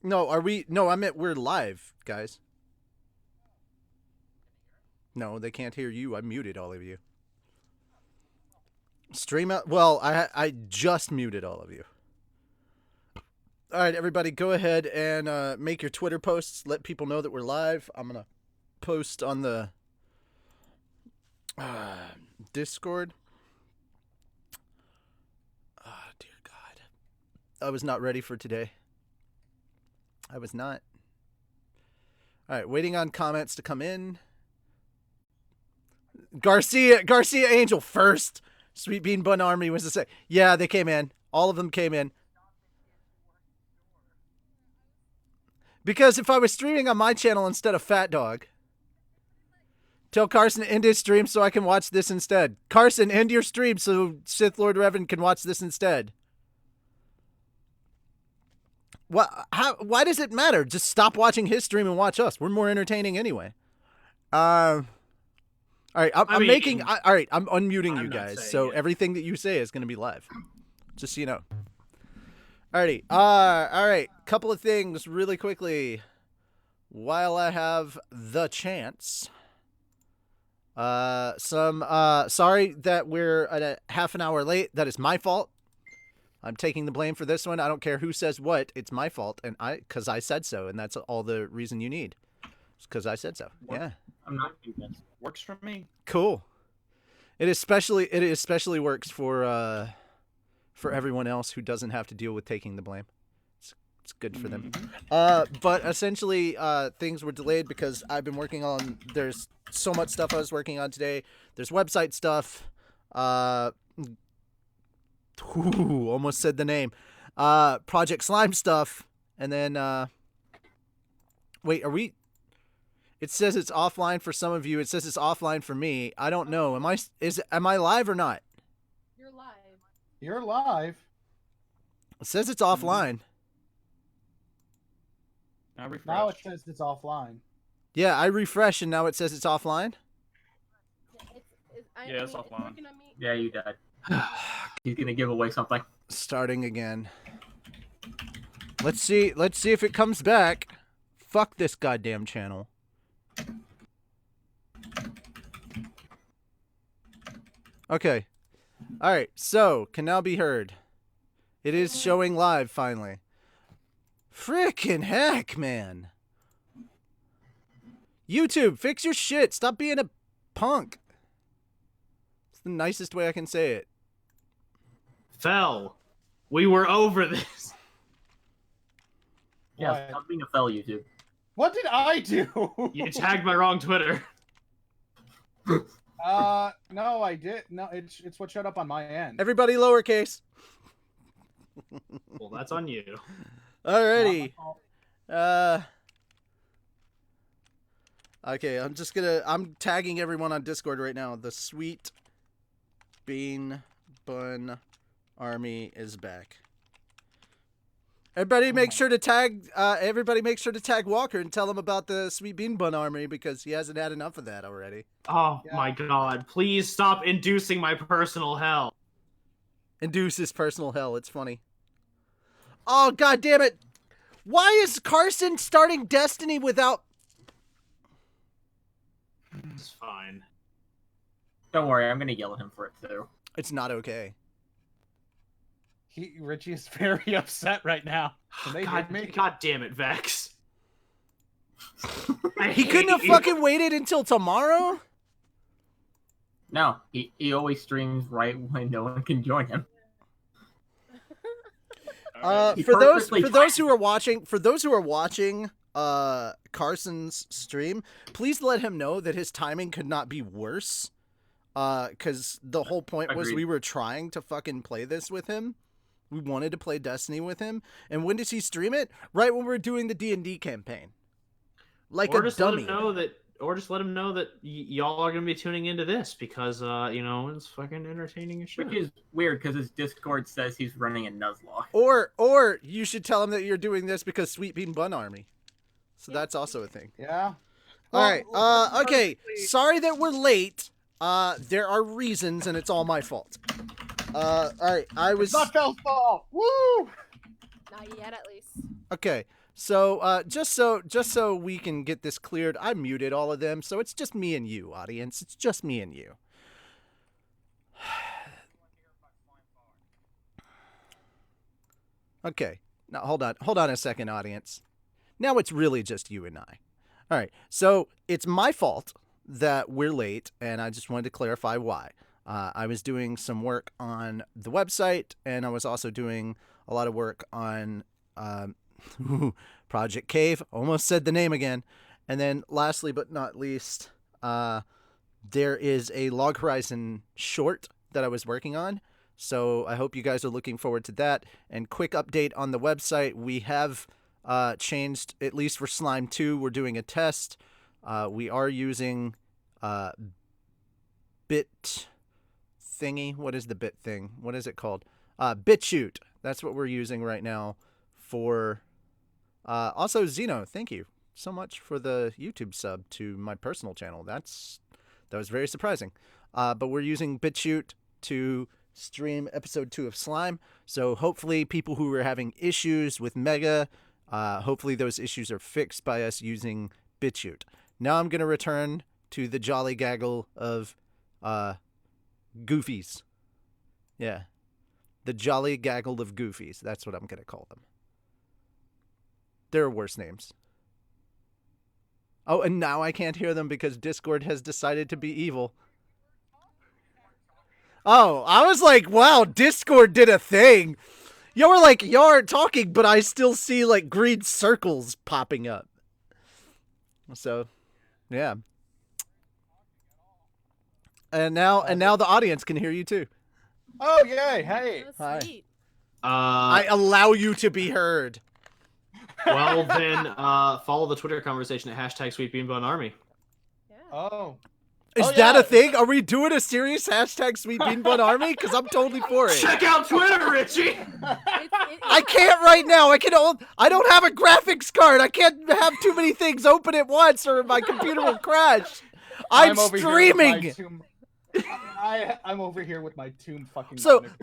No, are we? No, I meant we're live, guys. No, they can't hear you. I muted all of you. Stream out. Well, I just muted all of you. All right, everybody, go ahead and make your Twitter posts. Let people know that we're live. I'm gonna post on the Discord. Oh, dear God. I was not ready for today. I was not. All right, waiting on comments to come in. Garcia Angel first. Sweet Bean Bun Army was the same. Yeah, they came in. All of them came in. Because if I was streaming on my channel instead of Fat Dog, tell Carson to end his stream so I can watch this instead. Carson, end your stream so Sith Lord Revan can watch this instead. What? How? Why does it matter? Just stop watching his stream and watch us. We're more entertaining anyway. All right, I'm unmuting you guys, so everything that you say is going to be live. Just so you know. Alrighty. All right. Couple of things really quickly while I have the chance. Sorry that we're at a half an hour late. That is my fault. I'm taking the blame for this one. I don't care who says what. It's my fault, and because I said so, and that's all the reason you need. It's because I said so. Yeah. I'm not convinced. Works for me. Cool. It especially works for everyone else who doesn't have to deal with taking the blame. It's good for them. But essentially, things were delayed because I've been working on. There's so much stuff I was working on today. There's website stuff. Almost said the name. Project Slime stuff, and then wait, are we? It says it's offline for some of you. It says it's offline for me. I don't know. Am I live or not? You're live. You're live. It says it's offline. Now it says it's offline. Yeah, I refresh and now it says it's offline. It's offline. Yeah, you died. He's gonna give away something. Starting again. Let's see if it comes back. Fuck this goddamn channel. Okay. Alright, so, can now be heard. It is showing live, finally. Frickin' heck, man. YouTube, fix your shit. Stop being a punk. It's the nicest way I can say it. Fel, we were over this. Yeah, stop being a Fel, YouTube. What did I do? You tagged my wrong Twitter. No, I did. No, it's what showed up on my end. Everybody lowercase. Well, that's on you. Alrighty. Okay, I'm tagging everyone on Discord right now. The Sweet Bean Bun Army is back. Everybody make sure to tag Walker and tell him about the Sweet Bean Bun Army because he hasn't had enough of that already. Oh my god, please stop inducing my personal hell. Induce his personal hell, it's funny. Oh, god damn it! Why is Carson starting Destiny without... It's fine. Don't worry, I'm gonna yell at him for it too. It's not okay. Richie is very upset right now. God damn it, Vex. He couldn't have fucking waited until tomorrow? No, he always streams right when no one can join him. For those who are watching Carson's stream, please let him know that his timing could not be worse. Because the whole point was we were trying to fucking play this with him. We wanted to play Destiny with him. And when does he stream it? Right when we're doing the D&D campaign. Like a dummy. Or just let him know that y'all are going to be tuning into this because, it's fucking entertaining as shit. Which is weird because his Discord says he's running a Nuzlocke. Or you should tell him that you're doing this because Sweet Bean Bun Army. So that's also a thing. Yeah. All right. Okay. Sorry that we're late. There are reasons, and it's all my fault. All right. It's not Fel's fault. Woo! Not yet, at least. Okay. So just so we can get this cleared, I muted all of them, so it's just me and you, audience. It's just me and you. Okay. Now hold on a second, audience. Now it's really just you and I. All right. So it's my fault that we're late, and I just wanted to clarify why. I was doing some work on the website, and I was also doing a lot of work on Project Cave. Almost said the name again. And then lastly but not least, there is a Log Horizon short that I was working on. So I hope you guys are looking forward to that. And quick update on the website. We have changed, at least for Slime 2, we're doing a test. We are using bit thingy. What is the bit thing? What is it called? BitChute. That's what we're using right now for... also, Zeno, thank you so much for the YouTube sub to my personal channel. That was very surprising. But we're using BitChute to stream episode 2 of Slime. So hopefully people who are having issues with Mega, hopefully those issues are fixed by us using BitChute. Now I'm going to return to the jolly gaggle of goofies. Yeah. The jolly gaggle of goofies. That's what I'm going to call them. There are worse names. Oh, and now I can't hear them because Discord has decided to be evil. Oh, I was like, wow, Discord did a thing. Y'all were like, y'all aren't talking, but I still see like green circles popping up. So, yeah. And now the audience can hear you too. Oh, yay. Hey. Hi. Sweet. I allow you to be heard. Well, then follow the Twitter conversation at #SweetBeanBoneArmy. Yeah. Oh. Is that a thing? Are we doing a serious #SweetBeanBoneArmy? Because I'm totally for it. Check out Twitter, Richie! I can't right now. I don't have a graphics card. I can't have too many things open at once or my computer will crash. I'm streaming. I'm over here with my Tomb fucking. So, monitor.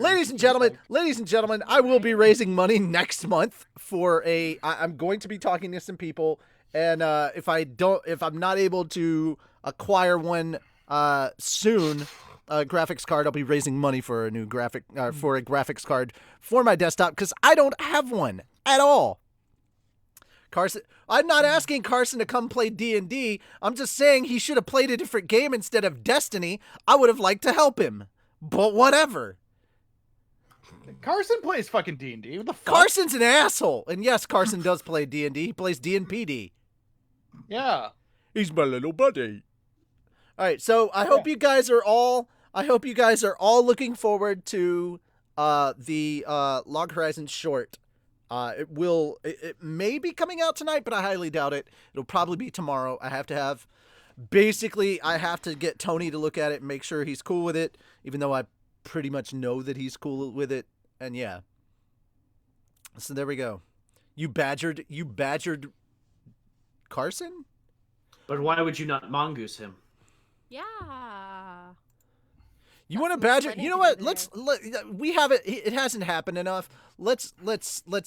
ladies and gentlemen, I will be raising money next month for I'm going to be talking to some people, and if I'm not able to acquire one soon, a graphics card, I'll be raising money for a new graphics card for my desktop because I don't have one at all. Carson, I'm not asking Carson to come play D&D. I'm just saying he should have played a different game instead of Destiny. I would have liked to help him, but whatever. Carson plays fucking D&D. What the fuck? Carson's an asshole, and yes, Carson does play D&D. He plays D&PD. Yeah. He's my little buddy. All right, so I hope you guys are all looking forward to the Log Horizon short. It may be coming out tonight, but I highly doubt it. It'll probably be tomorrow. I have to get Tony to look at it and make sure he's cool with it, even though I pretty much know that he's cool with it. And yeah. So there we go. You badgered Carson? But why would you not mongoose him? Yeah. You want to badger? You know what? We have it. It hasn't happened enough. Let's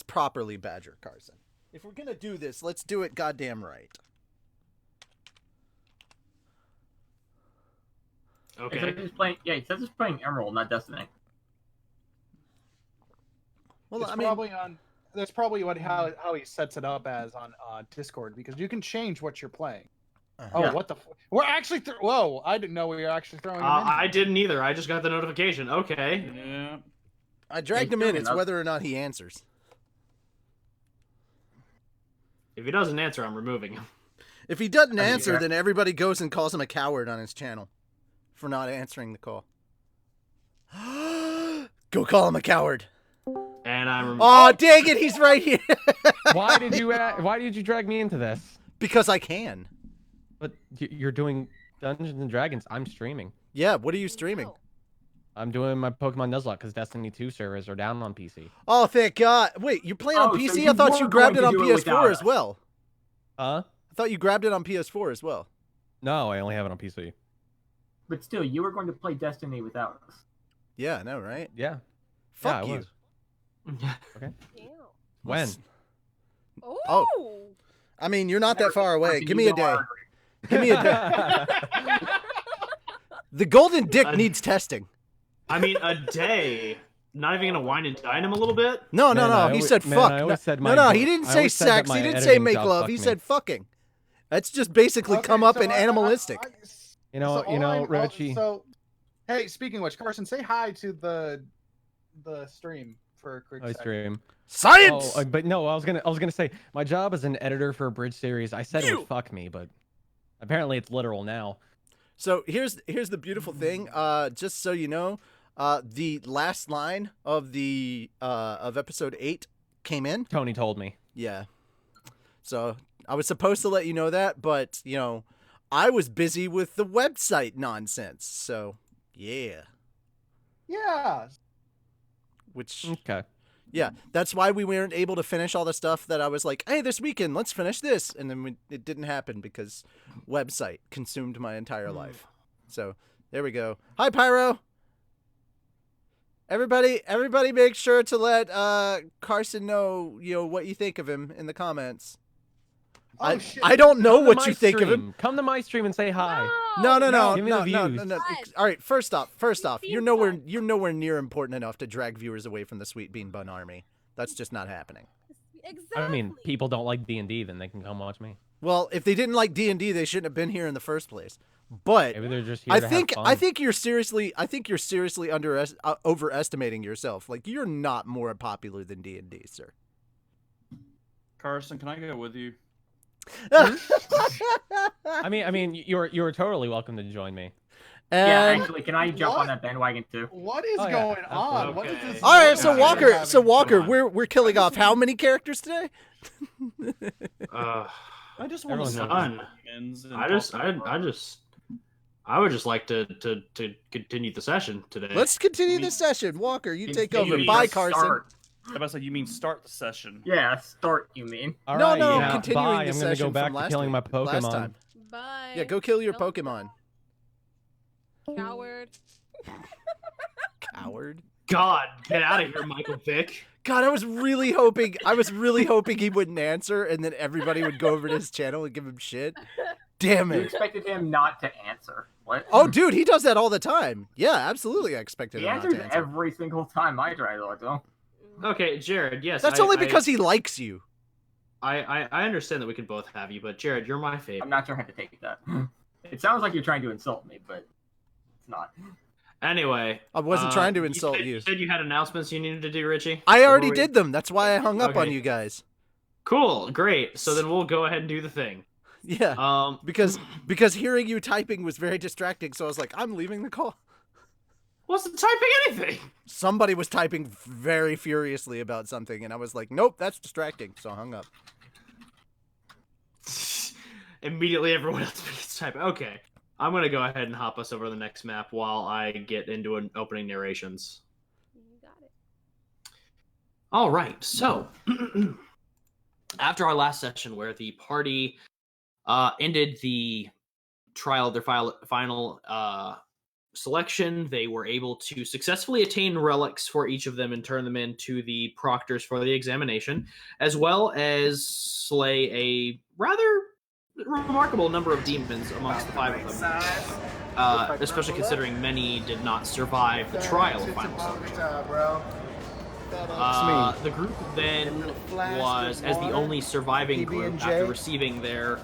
properly badger Carson. If we're gonna do this, let's do it goddamn right. Okay. He says he's playing Emerald, not Destiny. Well, It's probably on. That's probably how he sets it up as on Discord, because you can change what you're playing. Oh, Yeah. what the? We're actually. Whoa! I didn't know we were actually throwing him in. I didn't either. I just got the notification. Okay. Yeah. I dragged him in. It's whether or not he answers. If he doesn't answer, I'm removing him. If he doesn't answer, then everybody goes and calls him a coward on his channel for not answering the call. Go call him a coward. And I'm. Oh, dang it! He's right here. Why did you drag me into this? Because I can. But you're doing Dungeons and Dragons. I'm streaming. Yeah. What are you streaming? I'm doing my Pokemon Nuzlocke because Destiny 2 servers are down on PC. Oh, thank God! Wait, you're playing on PC? So I thought you grabbed it on PS4 as us. well. Huh? I thought you grabbed it on PS4 as well. No, I only have it on PC. But still, you were going to play Destiny without us. Yeah, I know, right? Yeah. Fuck yeah, you. Was. Okay. Ew. When? Oh. I mean, you're not that far away. Give me a day. Give me a day. The golden dick needs testing. I mean, a day. Not even gonna wine and dine him a little bit? No. He said fuck. No, he didn't say sex. He didn't say make love. He said fucking. That's just basically come up in animalistic. Richie. So, hey, speaking of which, Carson, say hi to the stream for a quick second. Stream. Science. Oh, but no, I was gonna say my job as an editor for a bridge series. I said it would fuck me, but apparently it's literal now. So here's the beautiful thing. Just so you know, the last line of of episode 8 came in. Tony told me. Yeah. So I was supposed to let you know that, but I was busy with the website nonsense. So yeah. Yeah. Which okay. Yeah, that's why we weren't able to finish all the stuff that I was like, hey, this weekend, let's finish this. And then it didn't happen because website consumed my entire life. So there we go. Hi, Pyro. Everybody make sure to let Carson know, what you think of him in the comments. Oh, shit. I don't know what you think of him. Come to my stream and say hi. No. Give me the views. No. All right, first off, you're nowhere near important enough to drag viewers away from the Sweet Bean Bun Army. That's just not happening. Exactly. I mean, people don't like D&D, then they can come watch me. Well, if they didn't like D&D, they shouldn't have been here in the first place. But maybe they're just here to have fun. I think you're seriously overestimating yourself. Like, you're not more popular than D&D, sir. Carson, can I go with you? I mean, you're totally welcome to join me. Yeah, actually, can I jump on that bandwagon too? What is going on? Okay. What is this? All right, so Walker, we're killing off how many characters today? I just want to done. I would just like to continue the session today. Let's continue the session. Walker, you take over. Bye, Carson. You mean start the session? Yeah, start. You mean? All no, right, no, yeah, continuing bye. the I'm gonna session go back from to killing my Pokemon. last time. Bye. Yeah, go kill your Pokemon. Coward. Coward. God, get out of here, Michael Vick. God, I was really hoping he wouldn't answer, and then everybody would go over to his channel and give him shit. Damn You it! expected him not to answer. What? Oh, dude, he does that all the time. Yeah, absolutely, I expected him not to answers answer. every single time I try though. Okay, Jared. Yes. That's only because he likes you. I understand that we can both have you, but Jared, you're my favorite. I'm not sure how to take that. It sounds like you're trying to insult me, but it's not. Anyway, I wasn't trying to insult you. You said you had announcements you needed to do, Richie? I already did them. That's why I hung up on you guys. Cool, great. So then we'll go ahead and do the thing. Yeah. Because hearing you typing was very distracting, so I was like, I'm leaving the call. Wasn't typing anything. Somebody was typing very furiously about something, and I was like, nope, that's distracting, so I hung up. Immediately everyone else begins typing. Okay. I'm going to go ahead and hop us over to the next map while I get into an opening narrations. You got it. All right. So, after our last session where the party ended the trial of their final selection, they were able to successfully attain relics for each of them and turn them into the proctors for the examination, as well as slay a rather remarkable number of demons amongst the 5 of them, especially considering many did not survive the trial of final selection. The group then was, as the only surviving group after receiving their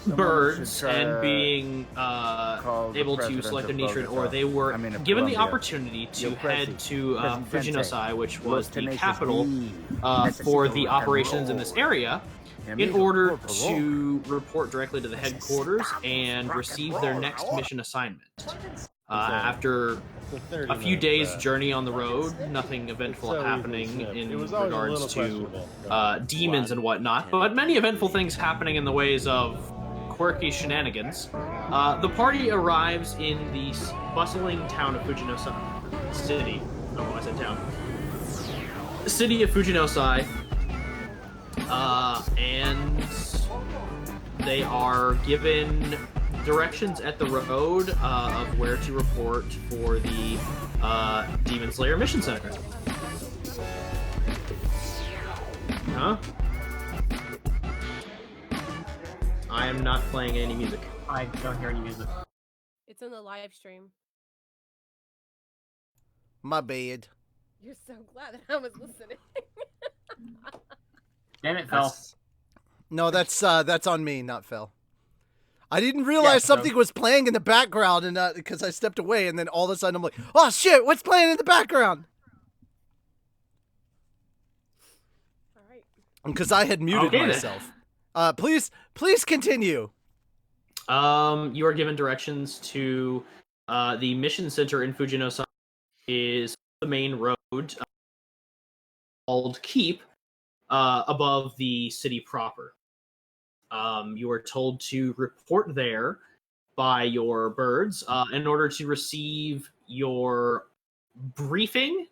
birds and being able to select a niche, or they were given the opportunity to head to Fujinosai, which was the capital for the operations in this area, in order to report directly to the headquarters and receive their next mission assignment. After a few days' journey on the road, nothing eventful happening in regards to demons and whatnot, but many eventful things happening in the ways of quirky shenanigans. The party arrives in the bustling town of Fujinosai. City. Oh, I said town. City of Fujinosai. And they are given directions at the road of where to report for the Demon Slayer Mission Center. Huh? I am not playing any music. I don't hear any music. It's in the live stream. My bad. You're so glad that I was listening. Damn it, Phil. No, that's on me, not Phil. I didn't realize something was playing in the background, and because I stepped away, and then all of a sudden I'm like, oh shit, what's playing in the background? All right. Because I had muted myself. Please continue. You are given directions to the mission center in Fujino-san is the main road called Keep above the city proper. You are told to report there by your birds in order to receive your briefing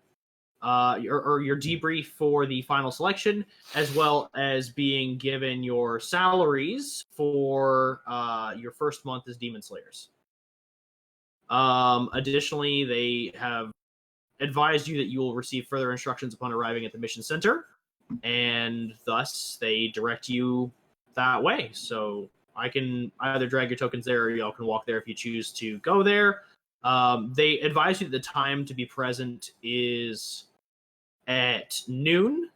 or your debrief for the final selection, as well as being given your salaries for your first month as Demon Slayers. Additionally, they have advised you that you will receive further instructions upon arriving at the mission center, and thus they direct you that way. So I can either drag your tokens there, or y'all can walk there if you choose to go there. They advise you that the time to be present is at noon.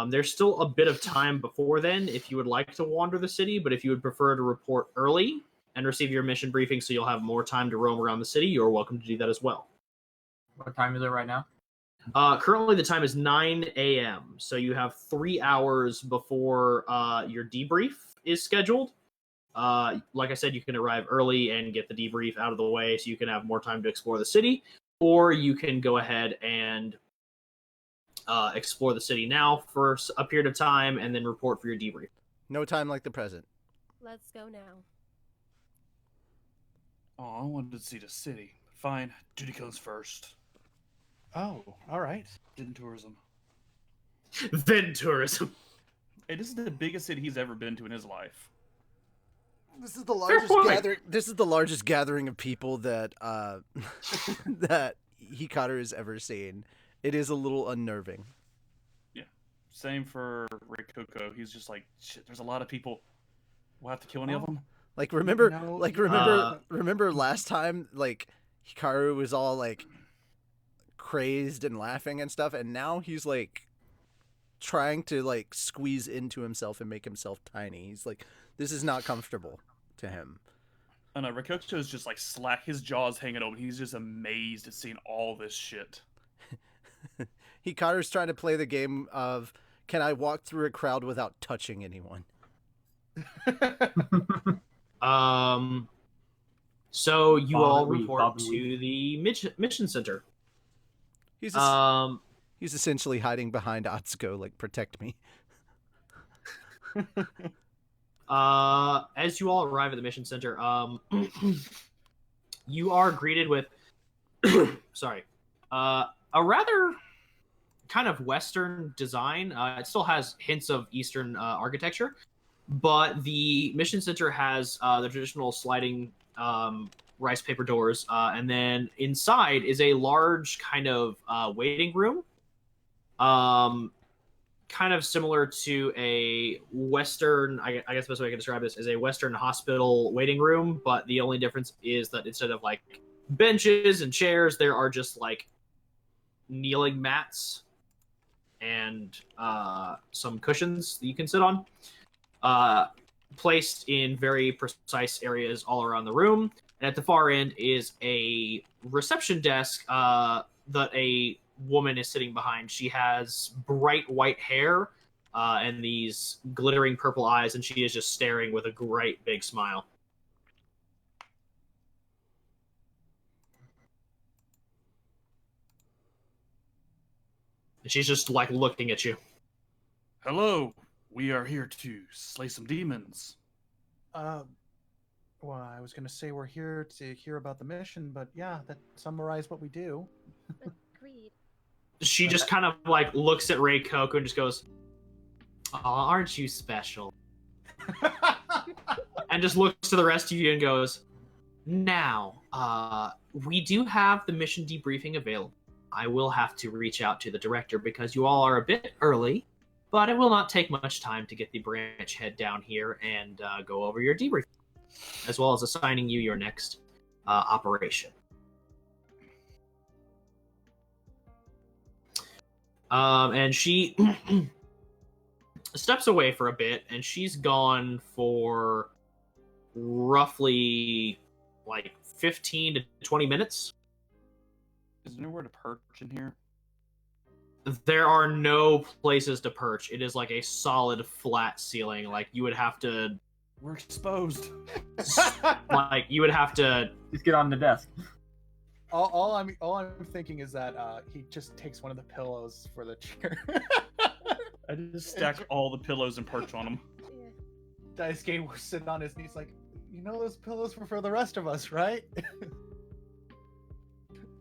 There's still a bit of time before then if you would like to wander the city, but if you would prefer to report early and receive your mission briefing so you'll have more time to roam around the city, you're welcome to do that as well. What time is it right now? Currently, the time is 9 a.m., so you have 3 hours before your debrief is scheduled. Like I said, you can arrive early and get the debrief out of the way so you can have more time to explore the city, or you can go ahead and explore the city now for a period of time and then report for your debrief. No time like the present. Let's go now. Oh, I wanted to see the city. Fine, duty comes first. Oh, all right. Then tourism. Then tourism. Hey, this is the biggest city he's ever been to in his life. This is the largest gathering. This is the largest gathering of people that that Hikaru has ever seen. It is a little unnerving. Yeah, same for Reikoku. He's just like, shit. There's a lot of people. We'll have to kill any of them. Like remember last time, like Hikaru was all like crazed and laughing and stuff, and now he's like trying to like squeeze into himself and make himself tiny. He's like, this is not comfortable to him. I know, Reikoku is just like slack, his jaw's hanging open. He's just amazed at seeing all this shit. Hikaru's trying to play the game of, can I walk through a crowd without touching anyone? So you all report to the mission center. He's essentially hiding behind Atsuko, like, protect me. As you all arrive at the mission center, you are greeted with, a rather kind of Western design. It still has hints of Eastern architecture, but the mission center has the traditional sliding rice paper doors, and then inside is a large kind of waiting room, kind of similar to a Western, I guess the best way I can describe this is a Western hospital waiting room, but the only difference is that instead of like benches and chairs, there are just like kneeling mats and some cushions that you can sit on, placed in very precise areas all around the room. And at the far end is a reception desk that a woman is sitting behind. She has bright white hair and these glittering purple eyes, and she is just staring with a great big smile. And she's just like looking at you. Hello, we are here to slay some demons. Well, I was going to say we're here to hear about the mission, but yeah, that summarized what we do. Agreed. She just kind of like looks at Reikoku and just goes, "Aw, aren't you special?" And just looks to the rest of you and goes, "Now, we do have the mission debriefing available. I will have to reach out to the director because you all are a bit early, but it will not take much time to get the branch head down here and go over your debrief, as well as assigning you your next operation. And she steps away for a bit, and she's gone for roughly like 15 to 20 minutes. Is there nowhere to perch in here? There are no places to perch. It is like a solid flat ceiling. Like you would have to. We're exposed. Like you would have to just get on the desk. All I'm thinking is that he just takes one of the pillows for the chair. I just stack all the pillows and perch on them. Yeah. Daisuke will sit on his knees like, you know those pillows were for the rest of us, right?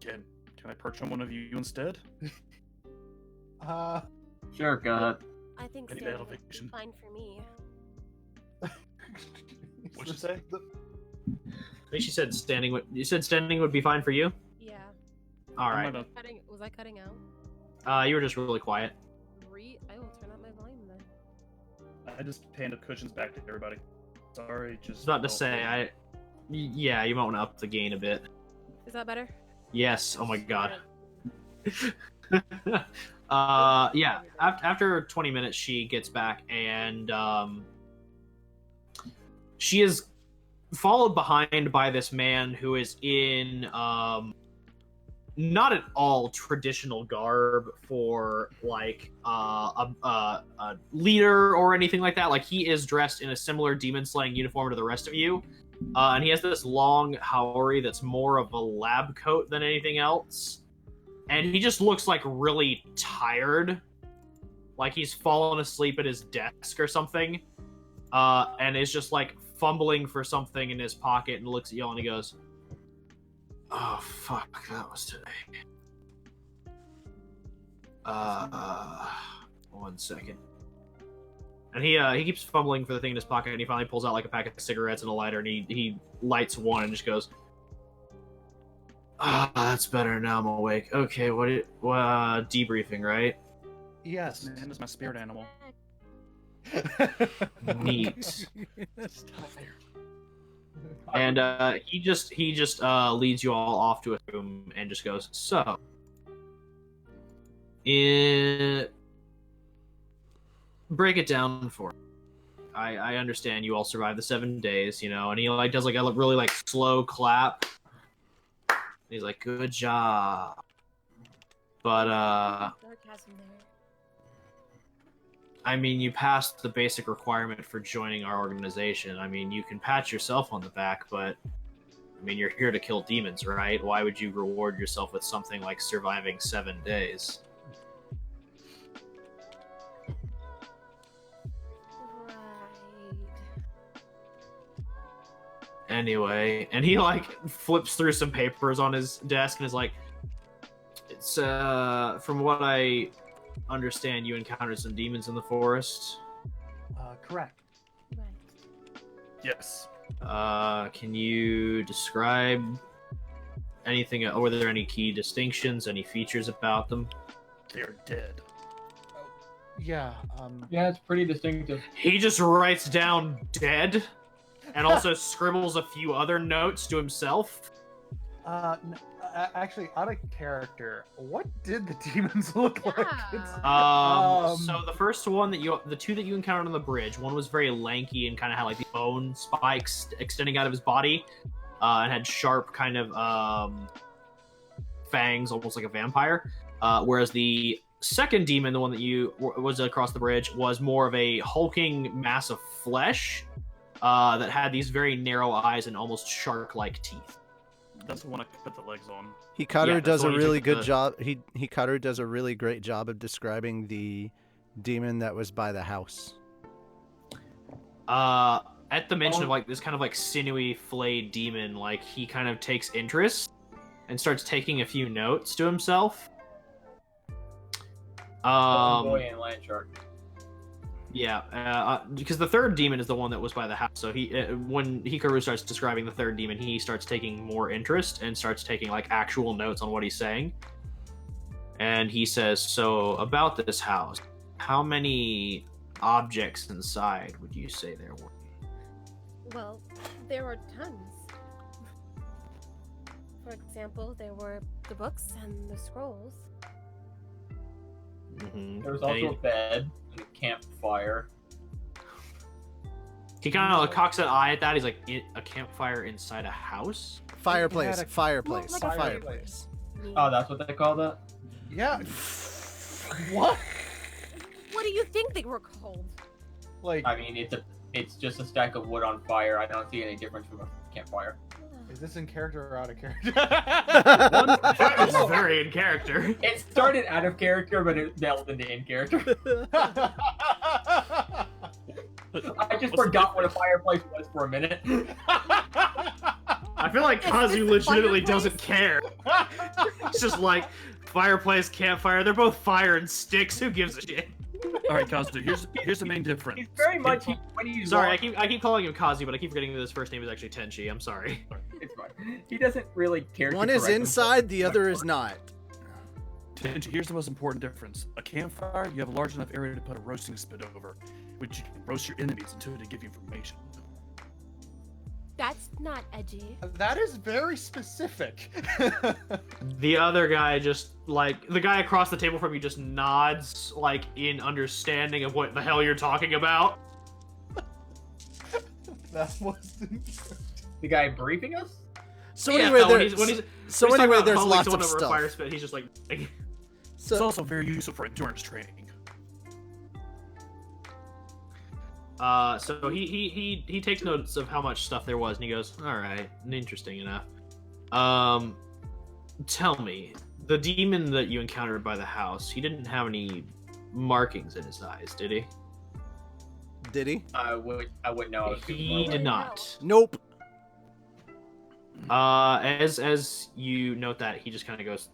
Can I perch on one of you instead? Sure, go ahead. I think Any standing battle would be fiction? fine for me. What'd you say? I think she said standing would. You said standing would be fine for you. Yeah. All right. Was I cutting out? You were just really quiet. I will turn up my volume then. I just handed cushions back to everybody. Sorry, just. I was about to say, yeah, you might want to up the gain a bit. Is that better? Yes. Oh my god. Yeah. After 20 minutes, she gets back and she is followed behind by this man who is in not at all traditional garb for like a leader or anything like that. Like he is dressed in a similar demon slaying uniform to the rest of you, and he has this long haori that's more of a lab coat than anything else, and he just looks like really tired, like he's fallen asleep at his desk or something, and is just like fumbling for something in his pocket and looks at you all and he goes, "Oh fuck, that was today. 1 second." And he keeps fumbling for the thing in his pocket, and he finally pulls out like a pack of cigarettes and a lighter, and he lights one and just goes, that's better, now I'm awake. Okay, debriefing, right? Yes. Man, is my spirit animal. Neat. And he just leads you all off to a room and just goes, so break it down for me. I understand you all survived the 7 days, you know, and he like does like a really like slow clap. He's like, good job. But Sarcasm there. I mean, you passed the basic requirement for joining our organization. I mean, you can pat yourself on the back, but I mean, you're here to kill demons, right? Why would you reward yourself with something like surviving 7 days? Anyway, and he like flips through some papers on his desk and is like, it's from what I understand, you encountered some demons in the forest. Correct. Right. Yes. Can you describe anything, or were there any key distinctions, any features about them? They're dead. Yeah. Yeah, it's pretty distinctive. He just writes down dead and also scribbles a few other notes to himself. Actually, out of character, what did the demons look like? So the first one the two that you encountered on the bridge, one was very lanky and kind of had like the bone spikes extending out of his body, and had sharp kind of fangs, almost like a vampire. Whereas the second demon, the one that was across the bridge, was more of a hulking mass of flesh that had these very narrow eyes and almost shark-like teeth. That's the one I put the legs on. Hikaru does a really good job. Hikaru does a really great job of describing the demon that was by the house. At the mention of like this kind of like sinewy, flayed demon, like he kind of takes interest and starts taking a few notes to himself. Boy and land shark. Yeah, because the third demon is the one that was by the house. So when Hikaru starts describing the third demon, he starts taking more interest and starts taking like actual notes on what he's saying. And he says, "So about this house, how many objects inside would you say there were? Well, there were tons. For example, there were the books and the scrolls. There was also a bed and a campfire. He kind of cocks an eye at that. He's like, a campfire inside a house? Fireplace. Well, Fireplace. like a Fireplace. Oh, that's what they call that? Yeah. What? What do you think they were called? Like, I mean, it's just a stack of wood on fire. I don't see any difference from a campfire. is this in character or out of character? That is very in character. It started out of character, but it delved into in character. I just forgot what a fireplace was for a minute. I feel like Kazu legitimately doesn't care. It's just like, fireplace, campfire, they're both fire and sticks. Who gives a shit? All right, Kazu. Here's the main difference. He's very much when he's Sorry, I keep calling him Kazu, but I keep forgetting that his first name is actually Tenchi. I'm sorry. It's fine. He doesn't really care. One to is correct inside, the other is not. Tenchi, here's the most important difference. A campfire, you have a large enough area to put a roasting spit over, which you can roast your enemies into to give you information. That's not edgy. That is very specific. The other guy just, like, the guy across the table from you just nods, like, in understanding of what the hell you're talking about. That wasn't. The guy briefing us? So Yeah, anyway, no, when there's, he's- when he's so talking anyway, about there's huddling lots someone of over a stuff. fire spit, he's just like, It's So also very useful for endurance training. So he takes notes of how much stuff there was, and he goes, all right, interesting enough. Tell me, the demon that you encountered by the house, he didn't have any markings in his eyes, did he? did he? I would know. He did not. Nope. As you note that, he just kind of goes,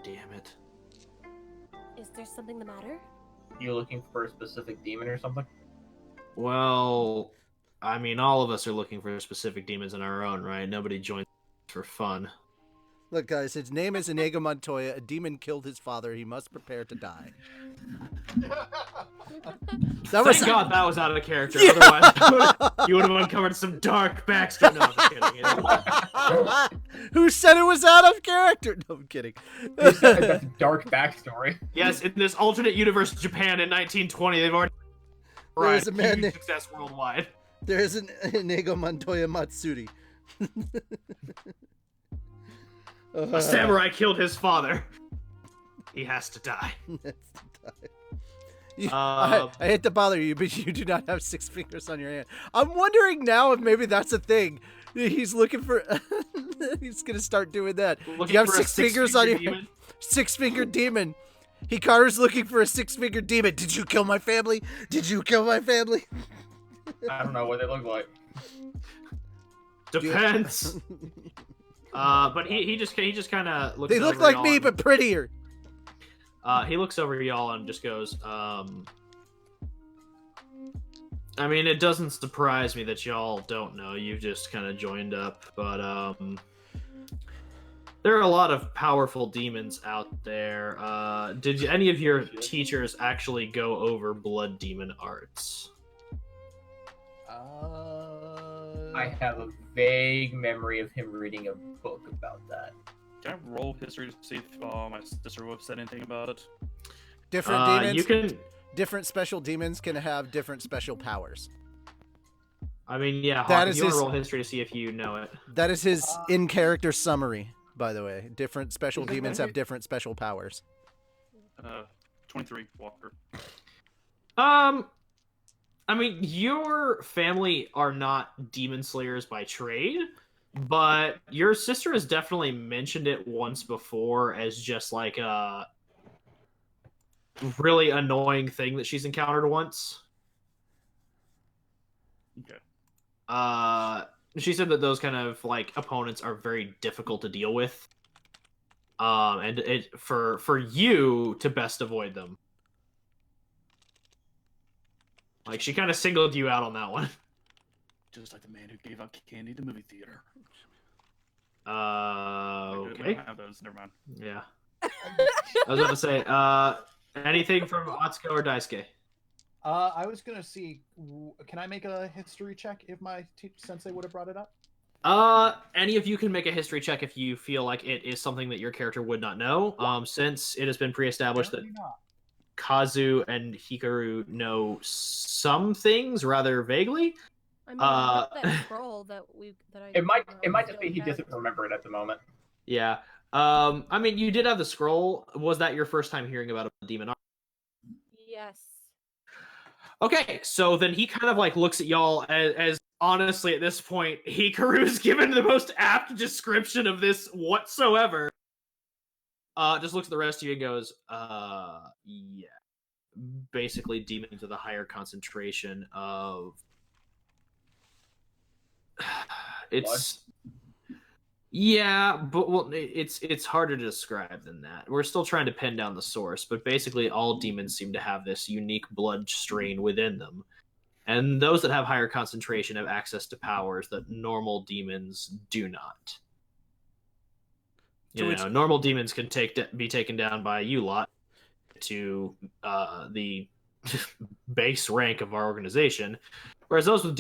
damn it. Is there something the matter? You looking for a specific demon or something? Well, I mean, all of us are looking for specific demons in our own, right? Nobody joins for fun. Look, guys, his name is Inigo Montoya. A demon killed his father. He must prepare to die. Thank God that was out of character. Otherwise, you would have uncovered some dark backstory. No, I'm just kidding. Who said it was out of character? No, I'm kidding. That's a dark backstory. Yes, in this alternate universe, Japan in 1920, they've already There's a man named- success worldwide. There is an Inigo Montoya Matsuri. A samurai killed his father. He has to die. I hate to bother you, but you do not have 6 fingers on your hand. I'm wondering now if maybe that's a thing. He's looking for. He's gonna start doing that. Looking you have for a 6 fingers on your demon? 6-fingered demon. Hikaru's looking for a 6-fingered demon. Did you kill my family? Did you kill my family? I don't know what they look like. Depends. But he just kind of looks. They look over like y'all me, and- but prettier. He looks over y'all and just goes, I mean, it doesn't surprise me that y'all don't know. You've just kind of joined up, but there are a lot of powerful demons out there. Did any of your teachers actually go over blood demon arts? I have a vague memory of him reading a book about that. Can I roll history to see if my sister would have said anything about it? Different demons. You can. Different special demons can have different special powers. I mean, yeah. That Hawk, is if you want his- to roll history to see if you know it. That is his in-character summary, by the way. Different special demons have different special powers. 23, Walker. I mean, your family are not demon slayers by trade, but your sister has definitely mentioned it once before as just like a really annoying thing that she's encountered once. Okay. She said that those kind of like opponents are very difficult to deal with. And it for you to best avoid them. Like, she kind of singled you out on that one. Just like the man who gave out candy to movie theater. Okay. We don't have those. Never mind. Yeah. I was about to say, Anything from Atsuko or Daisuke? I was gonna see. Can I make a history check if my sensei would have brought it up? Any of you can make a history check if you feel like it is something that your character would not know. Since it has been pre-established that Kazu and Hikaru know some things rather vaguely. I mean, that scroll that It might just be he doesn't remember it at the moment. Yeah. I mean, you did have the scroll. Was that your first time hearing about a demon art? Yes. Okay, so then he kind of like looks at y'all as honestly at this point, Hikaru's given the most apt description of this whatsoever. Just looks at the rest of you and goes, yeah. Basically demons with a higher concentration of it's yeah, but well, it's harder to describe than that. We're still trying to pin down the source, but basically all demons seem to have this unique blood strain within them. And those that have higher concentration have access to powers that normal demons do not. Normal demons can be taken down by you lot to the base rank of our organization, whereas those with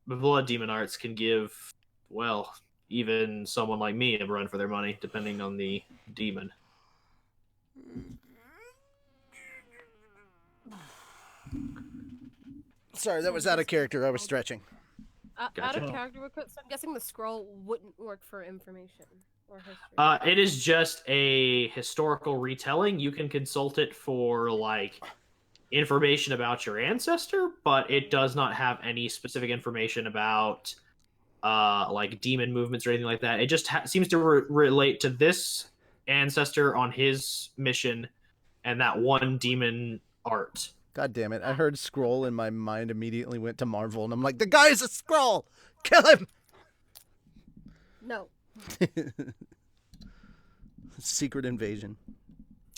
blood demon arts can give, well, even someone like me a run for their money, depending on the demon. Sorry, that was out of character. I was stretching. Out of character, so I'm guessing the scroll wouldn't work for information or history. It is just a historical retelling. You can consult it for like information about your ancestor, but it does not have any specific information about like demon movements or anything like that. It just seems to relate to this ancestor on his mission and that one demon art. God damn it. I heard scroll and my mind immediately went to Marvel and I'm like, the guy is a scroll! Kill him! No. Secret invasion.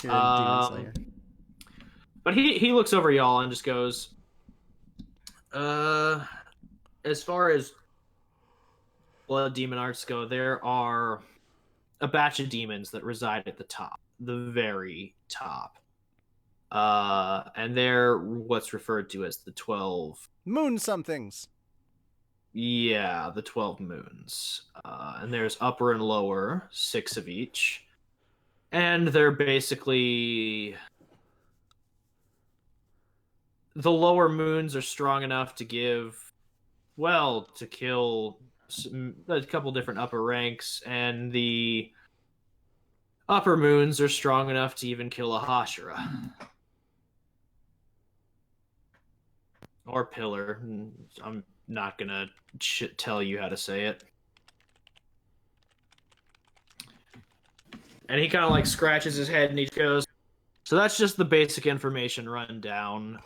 Here in Demon Slayer. But he looks over y'all and just goes, as far as blood demon arts go, there are a batch of demons that reside at the top, the very top. And they're what's referred to as the 12 moon somethings. Yeah, the 12 moons. And there's upper and lower, 6 of each. And they're basically the lower moons are strong enough to kill a couple different upper ranks, and the upper moons are strong enough to even kill a Hashira. Or pillar. I'm not gonna tell you how to say it. And he kind of like scratches his head and he goes, so that's just the basic information rundown.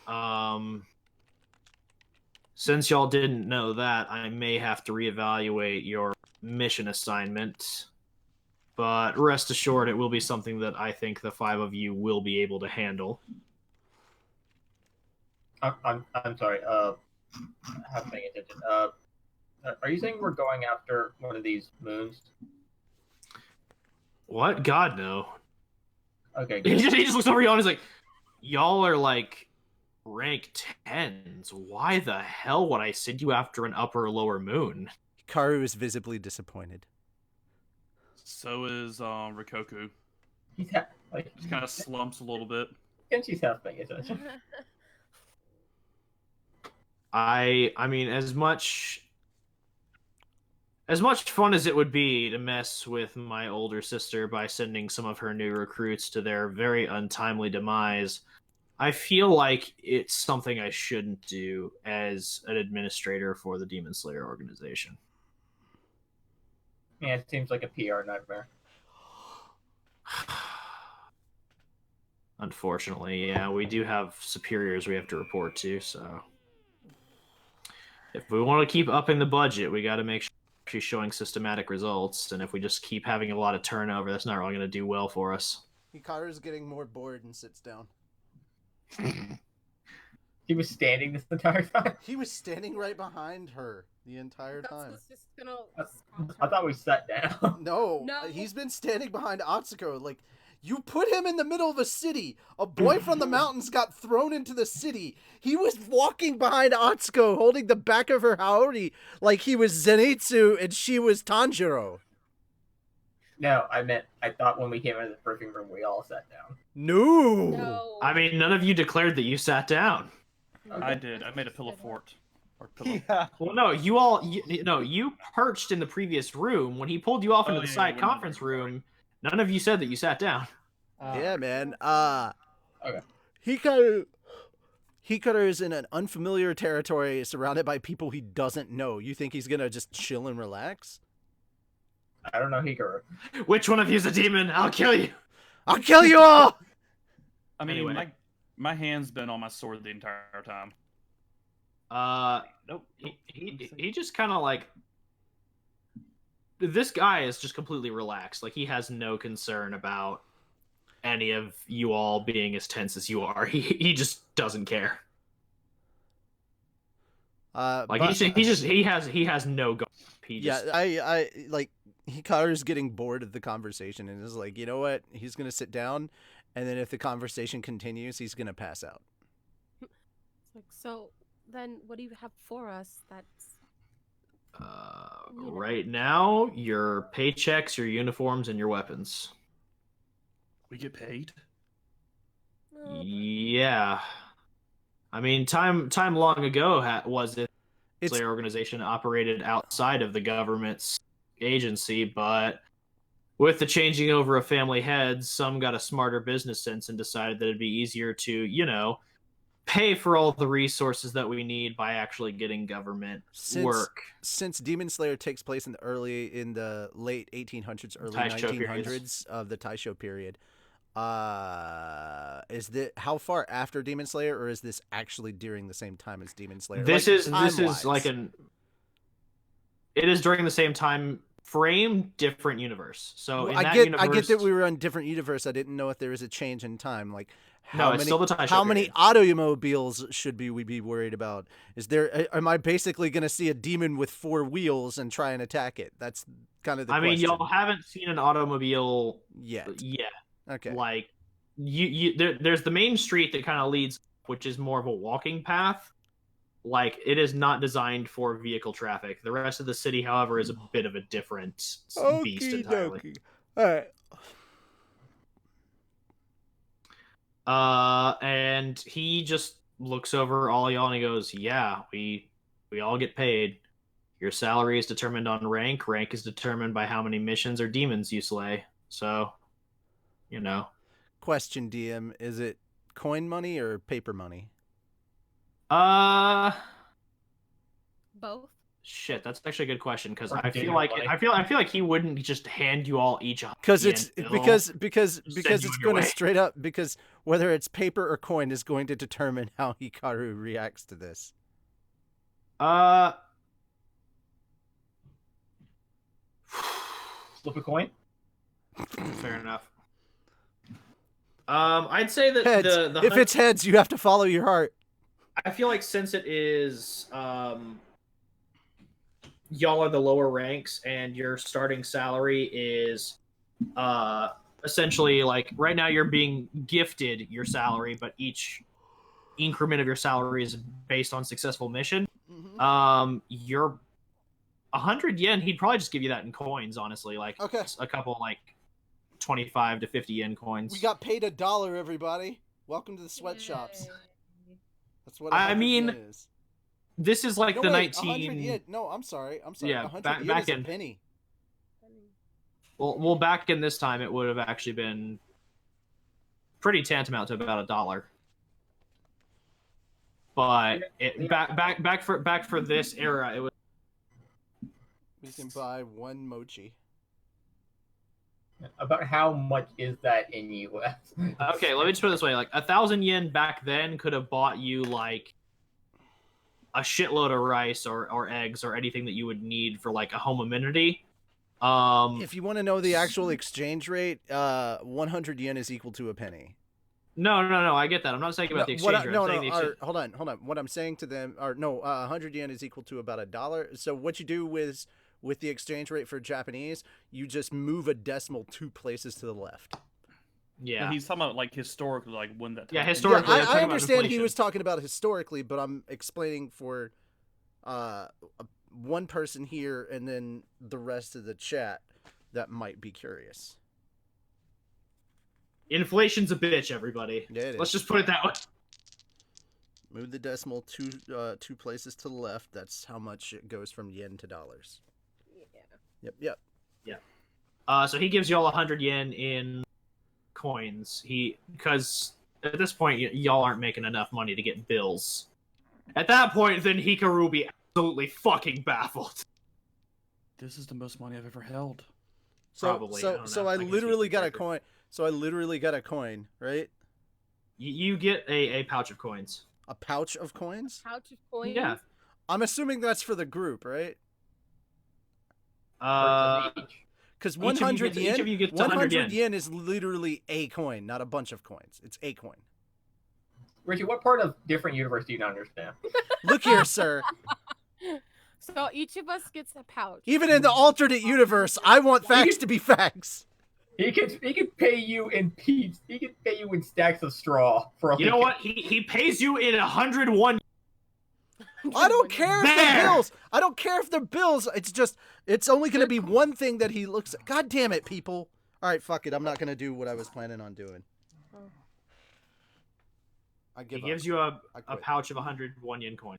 Since y'all didn't know that, I may have to reevaluate your mission assignment. But rest assured, it will be something that I think the 5 of you will be able to handle. I'm sorry. I haven't paying attention. Are you saying we're going after one of these moons? What? God, no. Okay. He just looks over y'all and he's like, y'all are like rank 10s. Why the hell would I send you after an upper or lower moon? Hikaru is visibly disappointed. So is Reikoku. He kind of slumps a little bit. Tenchi's half paying attention. I mean, as much fun as it would be to mess with my older sister by sending some of her new recruits to their very untimely demise, I feel like it's something I shouldn't do as an administrator for the Demon Slayer organization. Yeah, it seems like a PR nightmare. Unfortunately, yeah, we do have superiors we have to report to, so if we want to keep upping the budget, we got to make sure she's showing systematic results, and if we just keep having a lot of turnover, that's not really going to do well for us. Hikaru's getting more bored and sits down. He was standing this entire time? He was standing right behind her the entire time. Just gonna I thought we sat down. No, he's been standing behind Atsuko. Like, You put him in the middle of a city. A boy from the mountains got thrown into the city. He was walking behind Atsuko, holding the back of her haori like he was Zenitsu and she was Tanjiro. No, I thought when we came into the briefing room, we all sat down. No. I mean, none of you declared that you sat down. Okay. I did. I made a pillow fort. Or pillow. Yeah. Well, no, you perched in the previous room. When he pulled you off into the side conference room, none of you said that you sat down. Yeah, man. Okay. Hikaru is in an unfamiliar territory surrounded by people he doesn't know. You think he's gonna just chill and relax? I don't know Hikaru. Which one of you's a demon? I'll kill you. I'll kill you all! I mean, Anyway. my hand's been on my sword the entire time. Nope. He just kind of like... This guy is just completely relaxed. Like, he has no concern about any of you all being as tense as you are. He just doesn't care. He has no go. I like Hikaru's getting bored of the conversation and is like, you know what? He's gonna sit down, and then if the conversation continues, he's gonna pass out. Like, so then, what do you have for us? That's right now, your paychecks, your uniforms, and your weapons. We get paid? Yeah. I mean, time long ago was it Slayer organization operated outside of the government's agency, but with the changing over of family heads, some got a smarter business sense and decided that it'd be easier to, pay for all the resources that we need by actually getting government work. Since Demon Slayer takes place in the late 1800s, early 1900s of the Taisho period, is that how far after Demon Slayer, or is this actually during the same time as Demon Slayer? This is like it is during the same time frame, different universe. So well, in I get that we were on different universe. I didn't know if there was a change in time. Like it's still the Taisho how period. many automobiles should we be worried about? Am I basically going to see a demon with 4 wheels and try and attack it? That's kind of the question. I mean, y'all haven't seen an automobile yet. Okay. Like there's the main street that kind of leads, which is more of a walking path. Like, it is not designed for vehicle traffic. The rest of the city, however, is a bit of a different beast entirely. All right. And he just looks over all y'all and he goes, "Yeah, we all get paid. Your salary is determined on rank. Rank is determined by how many missions or demons you slay. So, Question, DM: is it coin money or paper money? Both. Shit, that's actually a good question because I feel like he wouldn't just hand you all each because it's going to straight up, because whether it's paper or coin is going to determine how Hikaru reacts to this. Flip a coin. Fair enough. I'd say that heads. If it's heads, you have to follow your heart. I feel like since it is, y'all are the lower ranks and your starting salary is, essentially like right now you're being gifted your salary, but each increment of your salary is based on successful mission. Mm-hmm. You're 100 yen. He'd probably just give you that in coins, honestly. Like a couple like 25 to 50 yen coins. We got paid $1, everybody. Welcome to the sweatshops. That's what I mean. Is. This is like 100 yen. No, I'm sorry. Yeah, 100 yen back is in a penny. Well, back in this time, it would have actually been pretty tantamount to about $1. But back for this era, it was. We can buy 1 mochi. About how much is that in US? Okay, let me just put it this way: like 1,000 yen back then could have bought you like a shitload of rice or eggs or anything that you would need for like a home amenity. If you want to know the actual exchange rate, 100 yen is equal to a penny. No, I get that. I'm not saying about the exchange rate. Hold on. What I'm saying to them, 100 yen is equal to about $1. So what you do with the exchange rate for Japanese, you just move a decimal 2 places to the left. Yeah. But he's talking about like historically, like when that. Yeah, historically. Yeah, I understand he was talking about historically, but I'm explaining for one person here and then the rest of the chat that might be curious. Inflation's a bitch, everybody. Yeah, it is. Let's just put it that way. Move the decimal two places to the left. That's how much it goes from yen to dollars. Yeah. Yep. Yeah. So he gives you all 100 yen in coins. Because at this point, y'all aren't making enough money to get bills. At that point, then Hikaru will be absolutely fucking baffled. This is the most money I've ever held. Probably. So I literally got a coin. So I literally got a coin, right? You get a pouch of coins. A pouch of coins? Pouch of coins? Yeah. I'm assuming that's for the group, right? Because 100 yen, each of you gets 100 yen is literally a coin, not a bunch of coins. It's a coin. Richie, what part of different universe do you not understand? Look here, sir. So each of us gets a pouch. Even in the alternate universe, I want facts to be facts. He could pay you in peats. He could pay you in stacks of straw for. You know what? He pays you in 101. I don't care if they're bills. I don't care if they're bills. It's only going to be one thing that he looks at. God damn it, people. All right, fuck it. I'm not going to do what I was planning on doing. He gives you a pouch of 101 yen coin.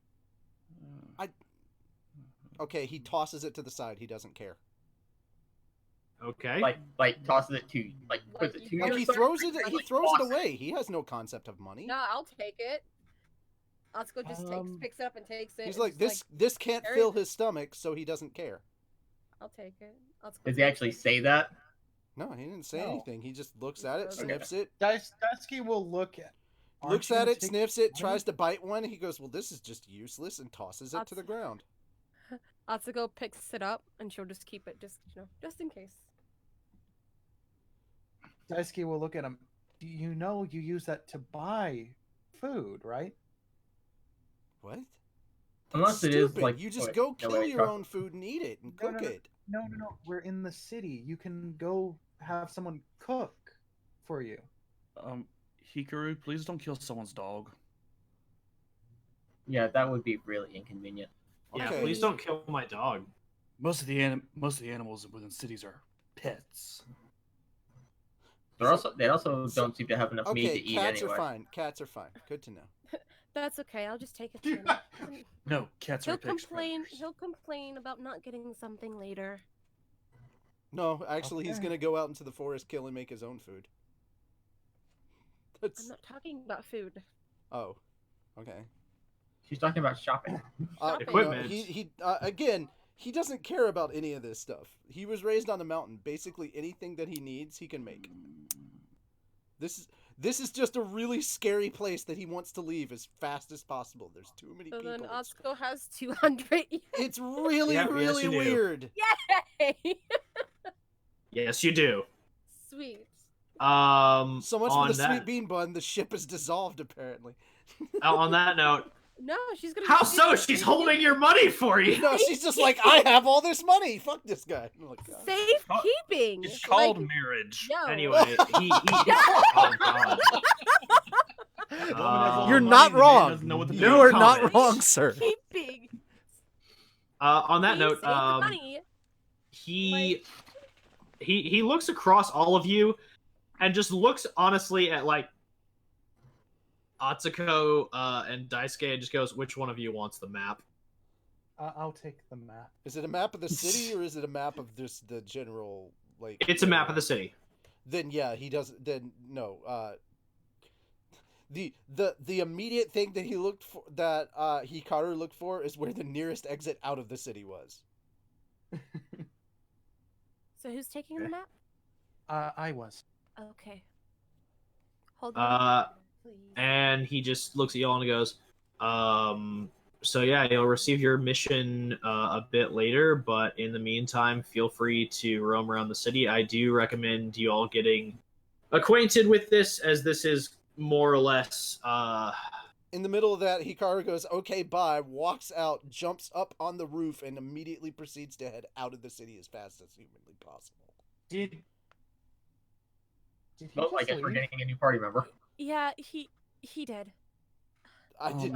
Okay, he tosses it to the side. He doesn't care. Okay. Like tosses it to puts it to Like you. he throws it. He throws it away. He has no concept of money. No, I'll take it. Atsuko just picks it up and takes it. He's like, this can't fill his stomach, so he doesn't care. I'll take it. Does he actually say that? No, he didn't say anything. He just looks at it, sniffs it. Daisuke will look at. Looks at it, sniffs it, tries to bite one. He goes, well, this is just useless, and tosses it to the ground. Atsuko picks it up, and she'll just keep it, just in case. Daisuke will look at him. You know you use that to buy food, right? What? Unless it is like you just go kill your own food and eat it and cook it. No. We're in the city. You can go have someone cook for you. Hikaru, please don't kill someone's dog. Yeah, that would be really inconvenient. Yeah, please don't kill my dog. Most of the animals within cities are pets. They also don't seem to have enough meat to eat anyway. Cats are fine. Cats are fine. Good to know. That's okay. I'll just take it to him. No, cats are pigs. He'll complain about not getting something later. No, actually, he's gonna go out into the forest, kill, and make his own food. I'm not talking about food. Oh, okay. She's talking about shopping. Equipment. Again, he doesn't care about any of this stuff. He was raised on a mountain. Basically, anything that he needs, he can make. This is just a really scary place that he wants to leave as fast as possible. There's too many people. So then Atsuko has 200 yen. It's really, really weird. Yay! Yes, you do. Sweet. So much for the sweet bean bun. The ship is dissolved, apparently. On that note. No, she's gonna. How so? She's holding your money for you. No, she's just like, I have all this money. Fuck this guy. Safekeeping. It's called marriage. Yo. Anyway, he oh God. You're not wrong. You are not wrong, sir. Keeping. On that note, money. he looks across all of you, and just looks honestly at like Atsuko and Daisuke and just goes, which one of you wants the map? I'll take the map. Is it a map of the city or is it a map of the general, like... It's a map of the city. Then, yeah, he doesn't... Then, no. The immediate thing that he looked for, that Hikaru looked for, is where the nearest exit out of the city was. So who's taking the map? I was. Okay. Hold on. Please. And he just looks at y'all and goes, so yeah, you'll receive your mission a bit later, but in the meantime, feel free to roam around the city. I do recommend you all getting acquainted with this, as this is more or less... In the middle of that, Hikaru goes, okay, bye, walks out, jumps up on the roof, and immediately proceeds to head out of the city as fast as humanly possible. Well, I guess we're getting a new party member. Yeah, he did. I did.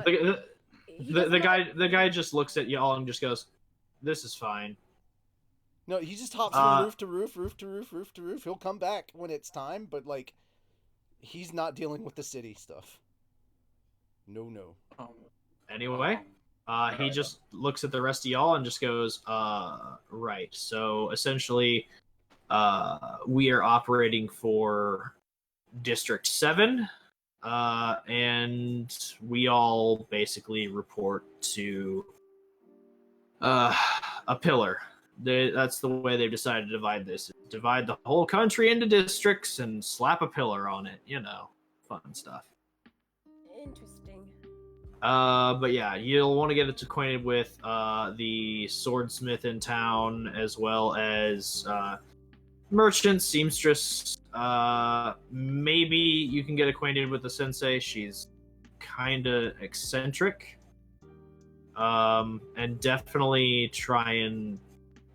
The guy just looks at y'all and just goes, "This is fine." No, he just hops from roof to roof, roof to roof, roof to roof. He'll come back when it's time, but like, he's not dealing with the city stuff. No. Anyway, he just looks at the rest of y'all and just goes, right. So essentially, we are operating for District 7, and we all basically report to a pillar. That's the way they've decided to divide this. Divide the whole country into districts and slap a pillar on it. You know, fun stuff. Interesting. But yeah, you'll want to get acquainted with the swordsmith in town, as well as merchant, seamstress. Maybe you can get acquainted with the sensei. She's kind of eccentric. And definitely try and,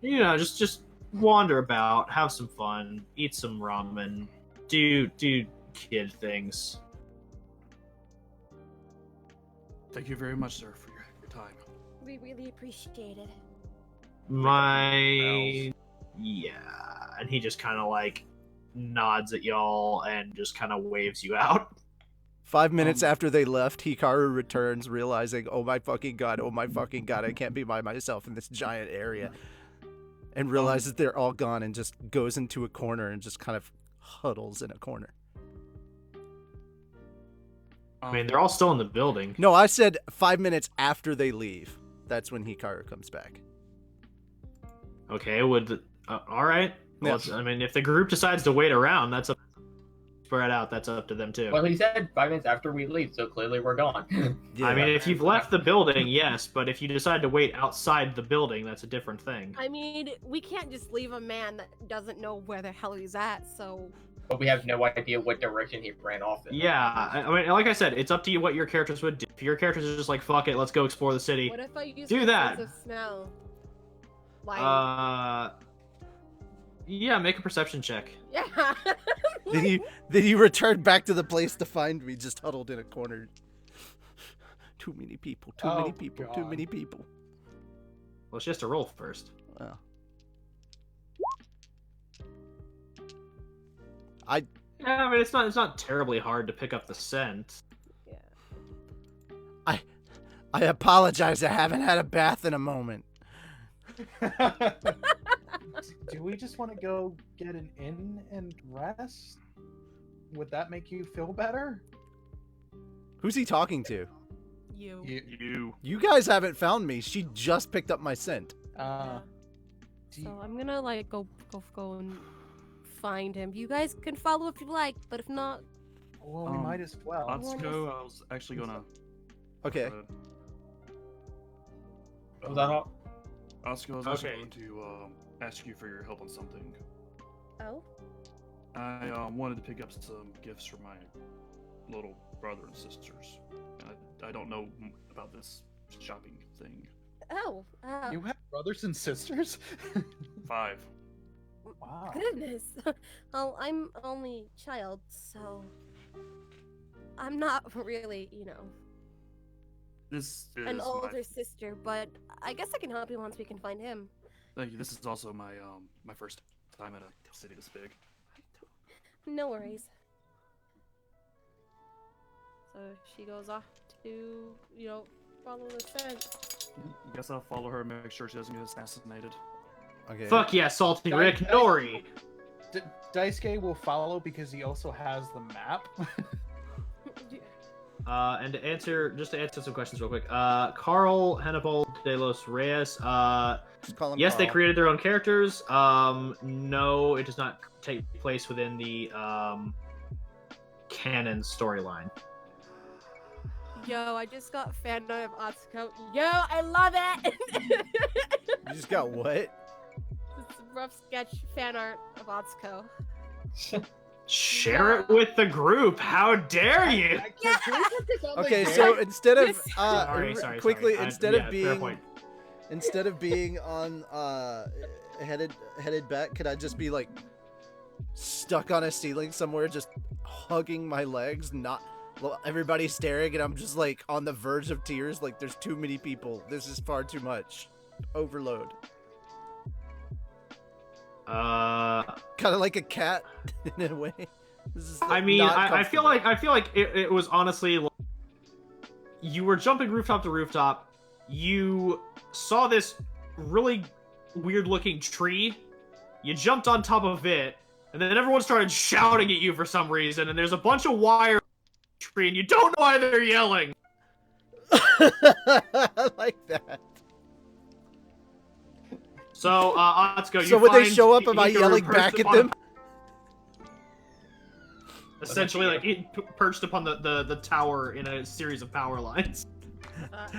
just wander about, have some fun, eat some ramen, do kid things. Thank you very much, sir, for your time. We really appreciate it. Yeah, and he just kind of like nods at y'all and just kind of waves you out. 5 minutes after they left, Hikaru returns, realizing, oh my fucking god, I can't be by myself in this giant area. And realizes they're all gone and just goes into a corner and just kind of huddles in a corner. I mean, they're all still in the building. No, I said 5 minutes after they leave. That's when Hikaru comes back. Okay, all right. Well, Yeah. I mean, if the group decides to wait around, that's up. Spread out, that's up to them too. Well, he said 5 minutes after we leave, so clearly we're gone. Yeah. I mean, if you've left the building, yes, but if you decide to wait outside the building, that's a different thing. I mean, we can't just leave a man that doesn't know where the hell he's at, so... But we have no idea what direction he ran off in. Yeah, I mean, like I said, it's up to you what your characters would do. If your characters are just like, fuck it, let's go explore the city. What if I use do my that. sense of smell? Like... Yeah, make a perception check. Yeah. Then you return back to the place to find me just huddled in a corner. Too many people. Too many people. Well, she has to roll first. Wow. Yeah, I mean, it's not terribly hard to pick up the scent. Yeah. I apologize. I haven't had a bath in a moment. Do we just want to go get an inn and rest? Would that make you feel better? Who's he talking to? You. You guys haven't found me. She just picked up my scent. So I'm gonna like go and find him. You guys can follow if you like, but if not, well, we might as well. Atsuko, I was actually gonna. Okay. Was that all? Atsuko, I was also going to ask you for your help on something. Oh. I wanted to pick up some gifts for my little brother and sisters. I don't know about this shopping thing. Oh. You have brothers and sisters? 5. Wow. Goodness. Well, I'm only child, so I'm not really, This is an older sister, but I guess I can help you once we can find him. Thank you. This is also my my first time at a city this big. No worries. So she goes off to, follow the scent. I guess I'll follow her and make sure she doesn't get assassinated. Okay. Fuck yeah, Salty Rick Nori! Daisuke will follow because he also has the map. And to answer some questions real quick. Carl Hannibal de los Reyes. Yes, they created their own characters. No, it does not take place within the canon storyline. Yo, I just got fan art of Atsuko. Yo, I love it! You just got what? It's a rough sketch fan art of Atsuko. Share it with the group. How dare you? Okay, so instead of sorry. quickly, instead of fair point. instead of being on headed back, could I just be like stuck on a ceiling somewhere, just hugging my legs, everybody's staring, and I'm just like on the verge of tears. Like, there's too many people. This is far too much. Overload. Kind of like a cat in a way. This is I mean, I feel like it was honestly like, you were jumping rooftop to rooftop. You saw this really weird looking tree. You jumped on top of it, and then everyone started shouting at you for some reason, and there's a bunch of wire tree, and you don't know why they're yelling. I like that. So, Atsuko, so would they show up? Am I yelling back at them? Essentially, like, he perched upon the tower in a series of power lines. Like,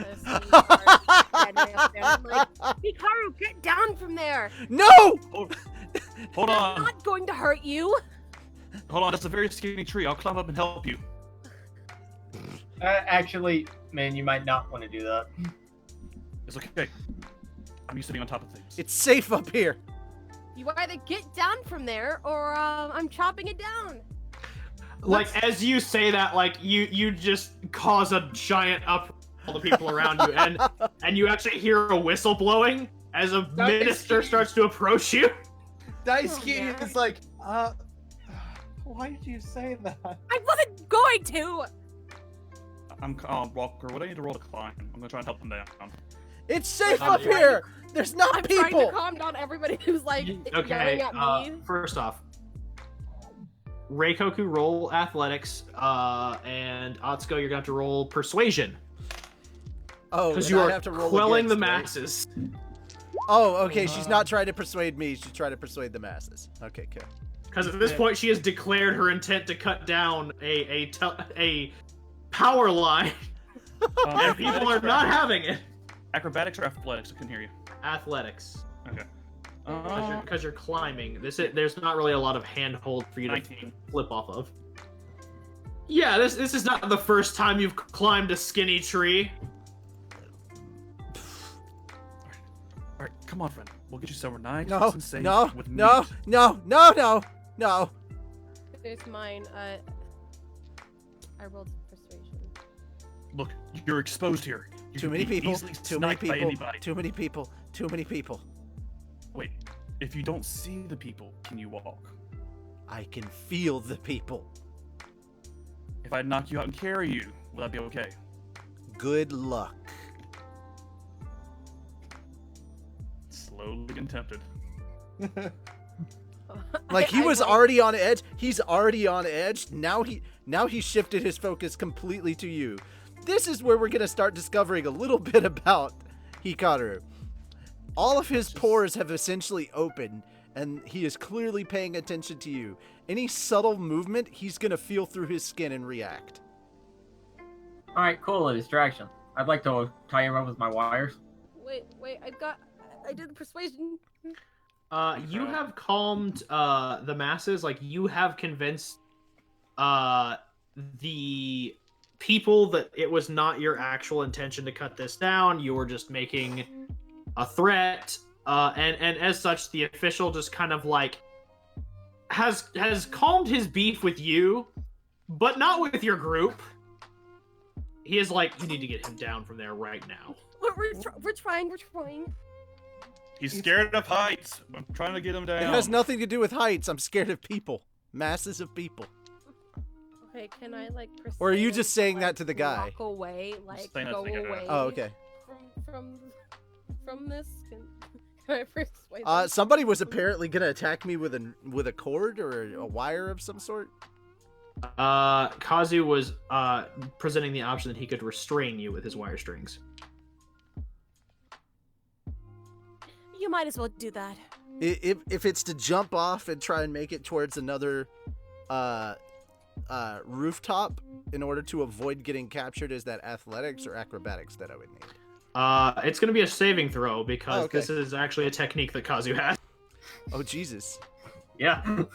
Hikaru, get down from there! No! Hold on. I'm not going to hurt you! Hold on, that's a very skinny tree. I'll climb up and help you. Actually, man, you might not want to do that. It's okay. I'm used to being on top of things. It's safe up here. You either get down from there, or I'm chopping it down. Like, as you say that, like, you just cause a giant uproar all the people around you, and you actually hear a whistle blowing as a minister starts to approach you. Daisuke is like, why did you say that? I wasn't going to! I'm Walker. What do I need to roll to climb? I'm gonna try and help them down. It's safe up here! There's not I'm people! trying to calm down everybody who's like Okay, yelling at me. First off, Reikoku, roll athletics, and Atsuko, you're gonna have to roll persuasion. Oh, because you are have to roll quelling the against, masses. Oh, okay, she's not trying to persuade me, she's trying to persuade the masses. Okay, good. Because at this point, she has declared her intent to cut down a power line, and people are not having it. Acrobatics or athletics? I couldn't hear you. Athletics. Okay. Because you're climbing. There's not really a lot of handhold for you to 19. flip off of. Yeah, this is not the first time you've climbed a skinny tree. Alright, come on, friend. We'll get you somewhere nice No, and safe no, with no, meat. no. There's mine. I rolled persuasion. Look, you're exposed here. You Too can many be people, easily too many sniped by people, anybody. too many people, too many people. Wait, if you don't see the people, can you walk? I can feel the people. If I knock you out and carry you, will that be okay? Good luck. Slowly getting tempted. Like, he was already on edge. He's already on edge. Now he shifted his focus completely to you. This is where we're going to start discovering a little bit about Hikaru. All of his pores have essentially opened, and he is clearly paying attention to you. Any subtle movement, he's going to feel through his skin and react. Alright, cool, a distraction. I'd like to tie him up with my wires. Wait, I did the persuasion. You have calmed the masses. Like, you have convinced the people that it was not your actual intention to cut this down. You were just making a threat, and as such, the official just kind of like has calmed his beef with you, but not with your group. He is like, you need to get him down from there right now. We're trying. He's scared of heights. I'm trying to get him down. It has nothing to do with heights. I'm scared of people. Masses of people. Okay, can I like? Or are you just persuade, saying like, that to the guy? Walk away, like saying that go to the guy. away. Oh, okay. From this. Can I persuade them? Somebody was apparently gonna attack me with a cord or a wire of some sort. Kazu was presenting the option that he could restrain you with his wire strings. You might as well do that. If it's to jump off and try and make it towards another rooftop in order to avoid getting captured, is that athletics or acrobatics that I would need? It's going to be a saving throw because okay. this is actually a technique that Kazu has. Oh Jesus! Yeah. So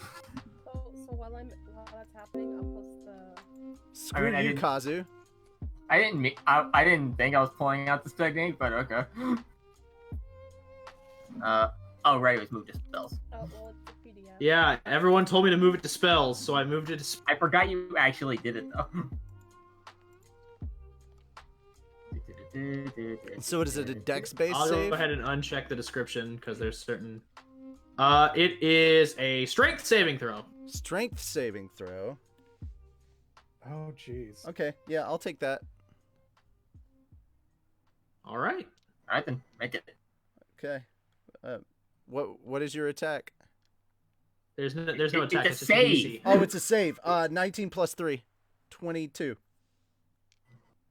while that's happening, I'll post the. Screw you, Kazu. I didn't think I was pulling out this technique, but okay. Oh right, it was move to spells. Oh well, it's a PDF. Yeah, everyone told me to move it to spells, so I moved it to I forgot you actually did it, though. So is it a dex-based I'll save? go ahead and uncheck the description, because there's certain... it is a strength saving throw. Strength saving throw. Oh, jeez. Okay, yeah, I'll take that. All right. All right, then. Make it. Okay. What is your attack? There's no attack. It's a just a DC. save. Oh, it's a save. 19 plus 3. 22.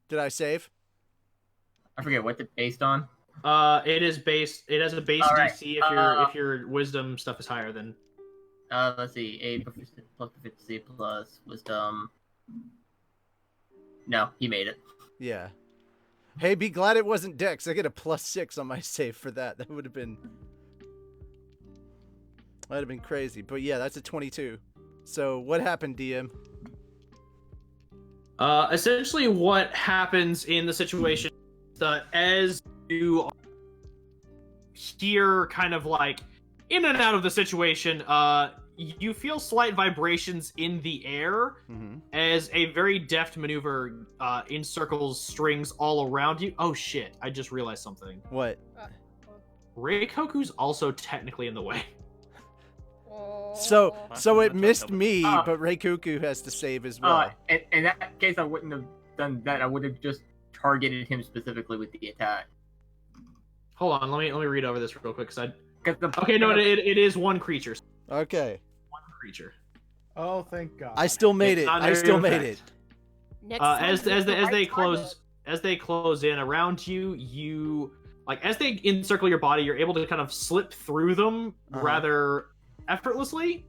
Did I save? I forget what's it based on. It is based. It has a base right. DC if your wisdom stuff is higher than. Let's see. A plus proficiency plus wisdom. No, he made it. Yeah. Hey, be glad it wasn't dex. I get a +6 on my save for that. That would have been crazy. But yeah, that's a 22. So what happened, DM? Essentially, what happens in the situation, as you hear kind of like in and out of the situation, you feel slight vibrations in the air as a very deft maneuver encircles strings all around you. Oh shit, I just realized something. What? Reikoku's also technically in the way. So it missed me, but Reikoku has to save as well. In that case, I wouldn't have done that. I would have just targeted him specifically with the attack. Hold on, let me read over this real quick. Okay, no, it is one creature. Okay. One creature. Oh, thank God. I still made it. I still made it. As they close in around you like as they encircle your body, you're able to kind of slip through them rather effortlessly.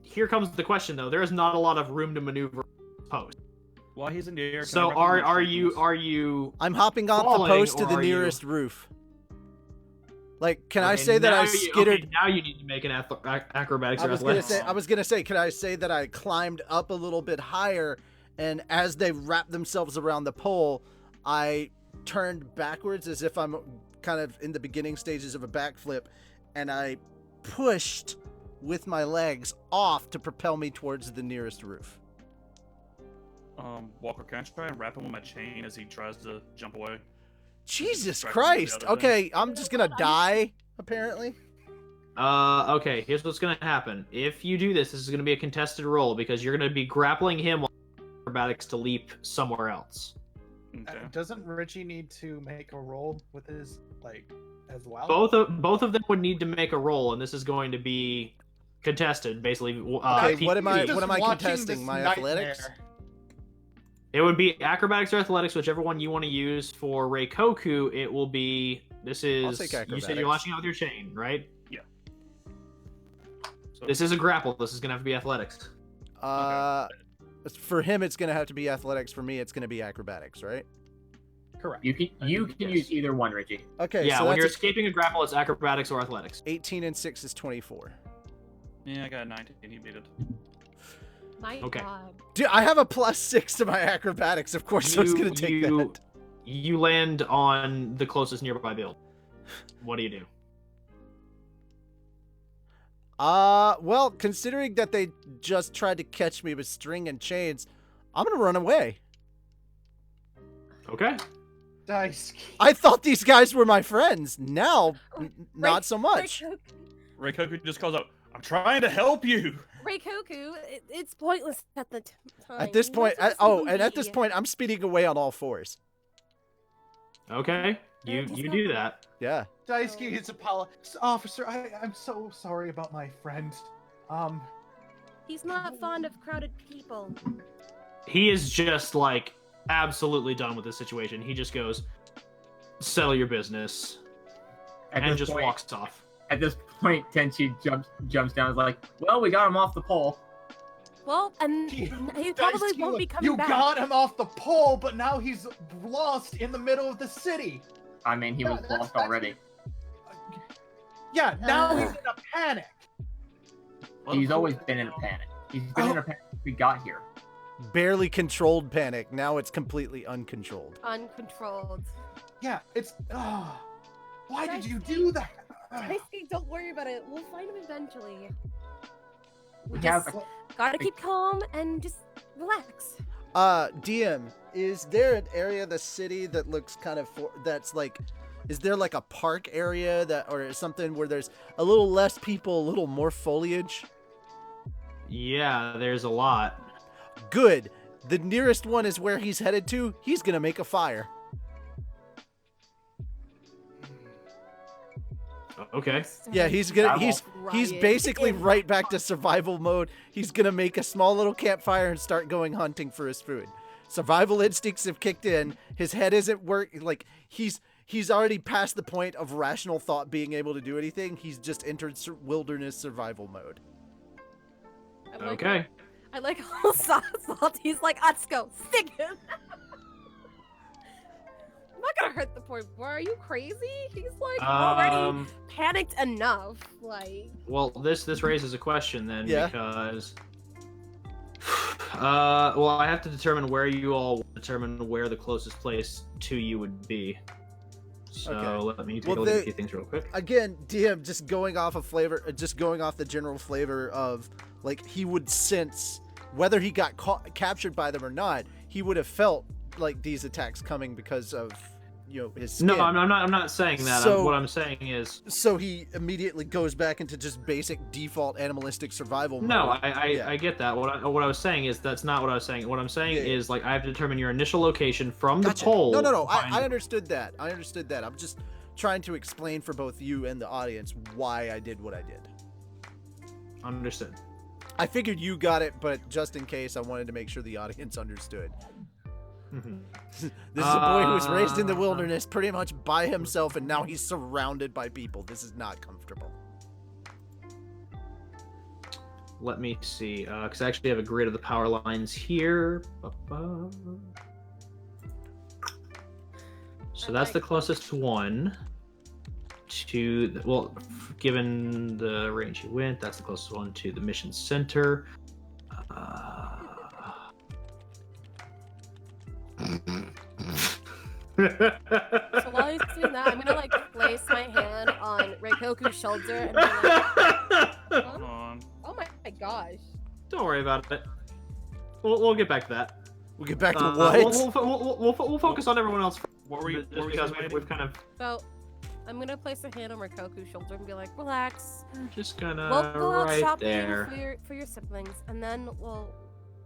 Here comes the question though. There is not a lot of room to maneuver post. While he's in the air. So are you? I'm hopping off the post to the nearest roof. Like, can I say that I skittered? Okay, now you need to make an acrobatics or athletics. I was gonna say, can I say that I climbed up a little bit higher, and as they wrapped themselves around the pole, I turned backwards as if I'm kind of in the beginning stages of a backflip, and I pushed with my legs off to propel me towards the nearest roof. Walker, can I try and wrap him with my chain as he tries to jump away? Jesus Christ! Okay, I'm just gonna die, apparently. Okay, here's what's gonna happen. If you do this is gonna be a contested roll because you're gonna be grappling him while acrobatics to leap somewhere else. Okay. Doesn't Richie need to make a roll with his, as well? Both of them would need to make a roll, and this is going to be contested, basically. Okay, what am I contesting? My athletics? It would be acrobatics or athletics, whichever one you want to use. For Reikoku, it will be. This is. I'll take acrobatics. You said you're launching out with your chain, right? Yeah. So, this is a grapple. This is gonna have to be athletics. For him, it's gonna have to be athletics. For me, it's gonna be acrobatics, right? Correct. You can use either one, Richie. Okay. Yeah, so when you're escaping a grapple, it's acrobatics or athletics. 18 and 6 is 24. Yeah, I got a 19. He beat it. My God. Dude, I have a +6 to my acrobatics. Of course, I was gonna take that. You land on the closest nearby build. What do you do? Well, considering that they just tried to catch me with string and chains, I'm gonna run away. Okay. Daisuke. I thought these guys were my friends. Now, not so much. Reikoku just calls out, "I'm trying to help you." Reikoku, it's pointless at the time. At this point, at this point, I'm speeding away on all fours. Okay, you do that. Yeah. Daisuke, it's officer. I'm so sorry about my friend. He's not fond of crowded people. He is just like absolutely done with this situation. He just goes, "Settle your business," and just walks off. At this point, Tenchi jumps down and is like, well, we got him off the pole. Well, and he probably won't be coming back. You got him off the pole, but now he's lost in the middle of the city. I mean, he was lost already. Yeah, now he's in a panic. He's always been in a panic. He's been in a panic since we got here. Barely controlled panic. Now it's completely uncontrolled. Uncontrolled. Yeah, it's... why did you do that? Daisuke, don't worry about it. We'll find him eventually. We Yeah, just gotta keep calm and just relax. DM, is there an area of the city that looks kind of that's like, is there like a park area that or something where there's a little less people, a little more foliage? Yeah, there's a lot. Good. The nearest one is where he's headed to. He's gonna make a fire. Okay. Yeah, he's basically right back to survival mode. He's gonna make a small little campfire and start going hunting for his food. Survival instincts have kicked in. His head isn't working. Like he's already past the point of rational thought being able to do anything. He's just entered wilderness survival mode. Okay. I like how Salty's like, Atsuko, sting him! I'm not gonna hurt the poor boy. Are you crazy? He's like already panicked enough. Like. Well, this raises a question then, yeah. Because well, I have to determine where you all determine where the closest place to you would be. So let me take a look at a few things real quick. Again, DM, just going off the general flavor of like he would sense whether he got captured by them or not. He would have felt like these attacks coming because of his skin. No, I'm not saying that. So, what I'm saying is, so he immediately goes back into just basic default animalistic survival mode. No, I get that. What I was saying is that's not what I was saying. What I'm saying is like I have to determine your initial location from the pole. No. I understood that. I'm just trying to explain for both you and the audience why I did what I did. Understood. I figured you got it, but just in case, I wanted to make sure the audience understood. Mm-hmm. This is a boy who was raised in the wilderness pretty much by himself, and now he's surrounded by people. This is not comfortable. Let me see, because I actually have a grid of the power lines here. So that's the closest one to, well, given the range he went, that's the closest one to the mission center. So while he's doing that, I'm gonna like place my hand on Reikoku's shoulder and be like, oh my gosh. Don't worry about it. We'll get back to that. We'll get back to what? We'll focus on everyone else. What were you? Because we've kind of. So, I'm gonna place a hand on Reikoku's shoulder and be like, relax. I'm just gonna We'll go out right shopping there. for your siblings, and then we'll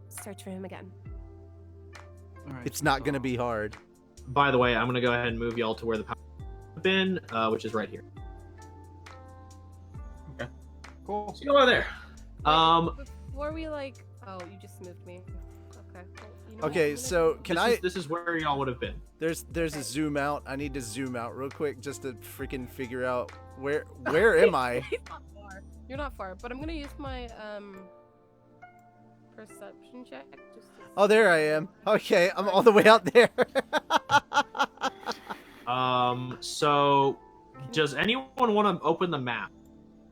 search for him again. Right, it's not gonna be hard. By the way, I'm gonna go ahead and move y'all to where the power have been, which is right here. Okay. Cool. See you over there. Before we like, oh, you just moved me. Okay. Well, Okay, so This is where y'all would have been. There's a zoom out. I need to zoom out real quick just to freaking figure out where am I? He's not far. You're not far, but I'm gonna use my perception check. Oh, there I am. Okay, I'm all the way out there. So does anyone want to open the map?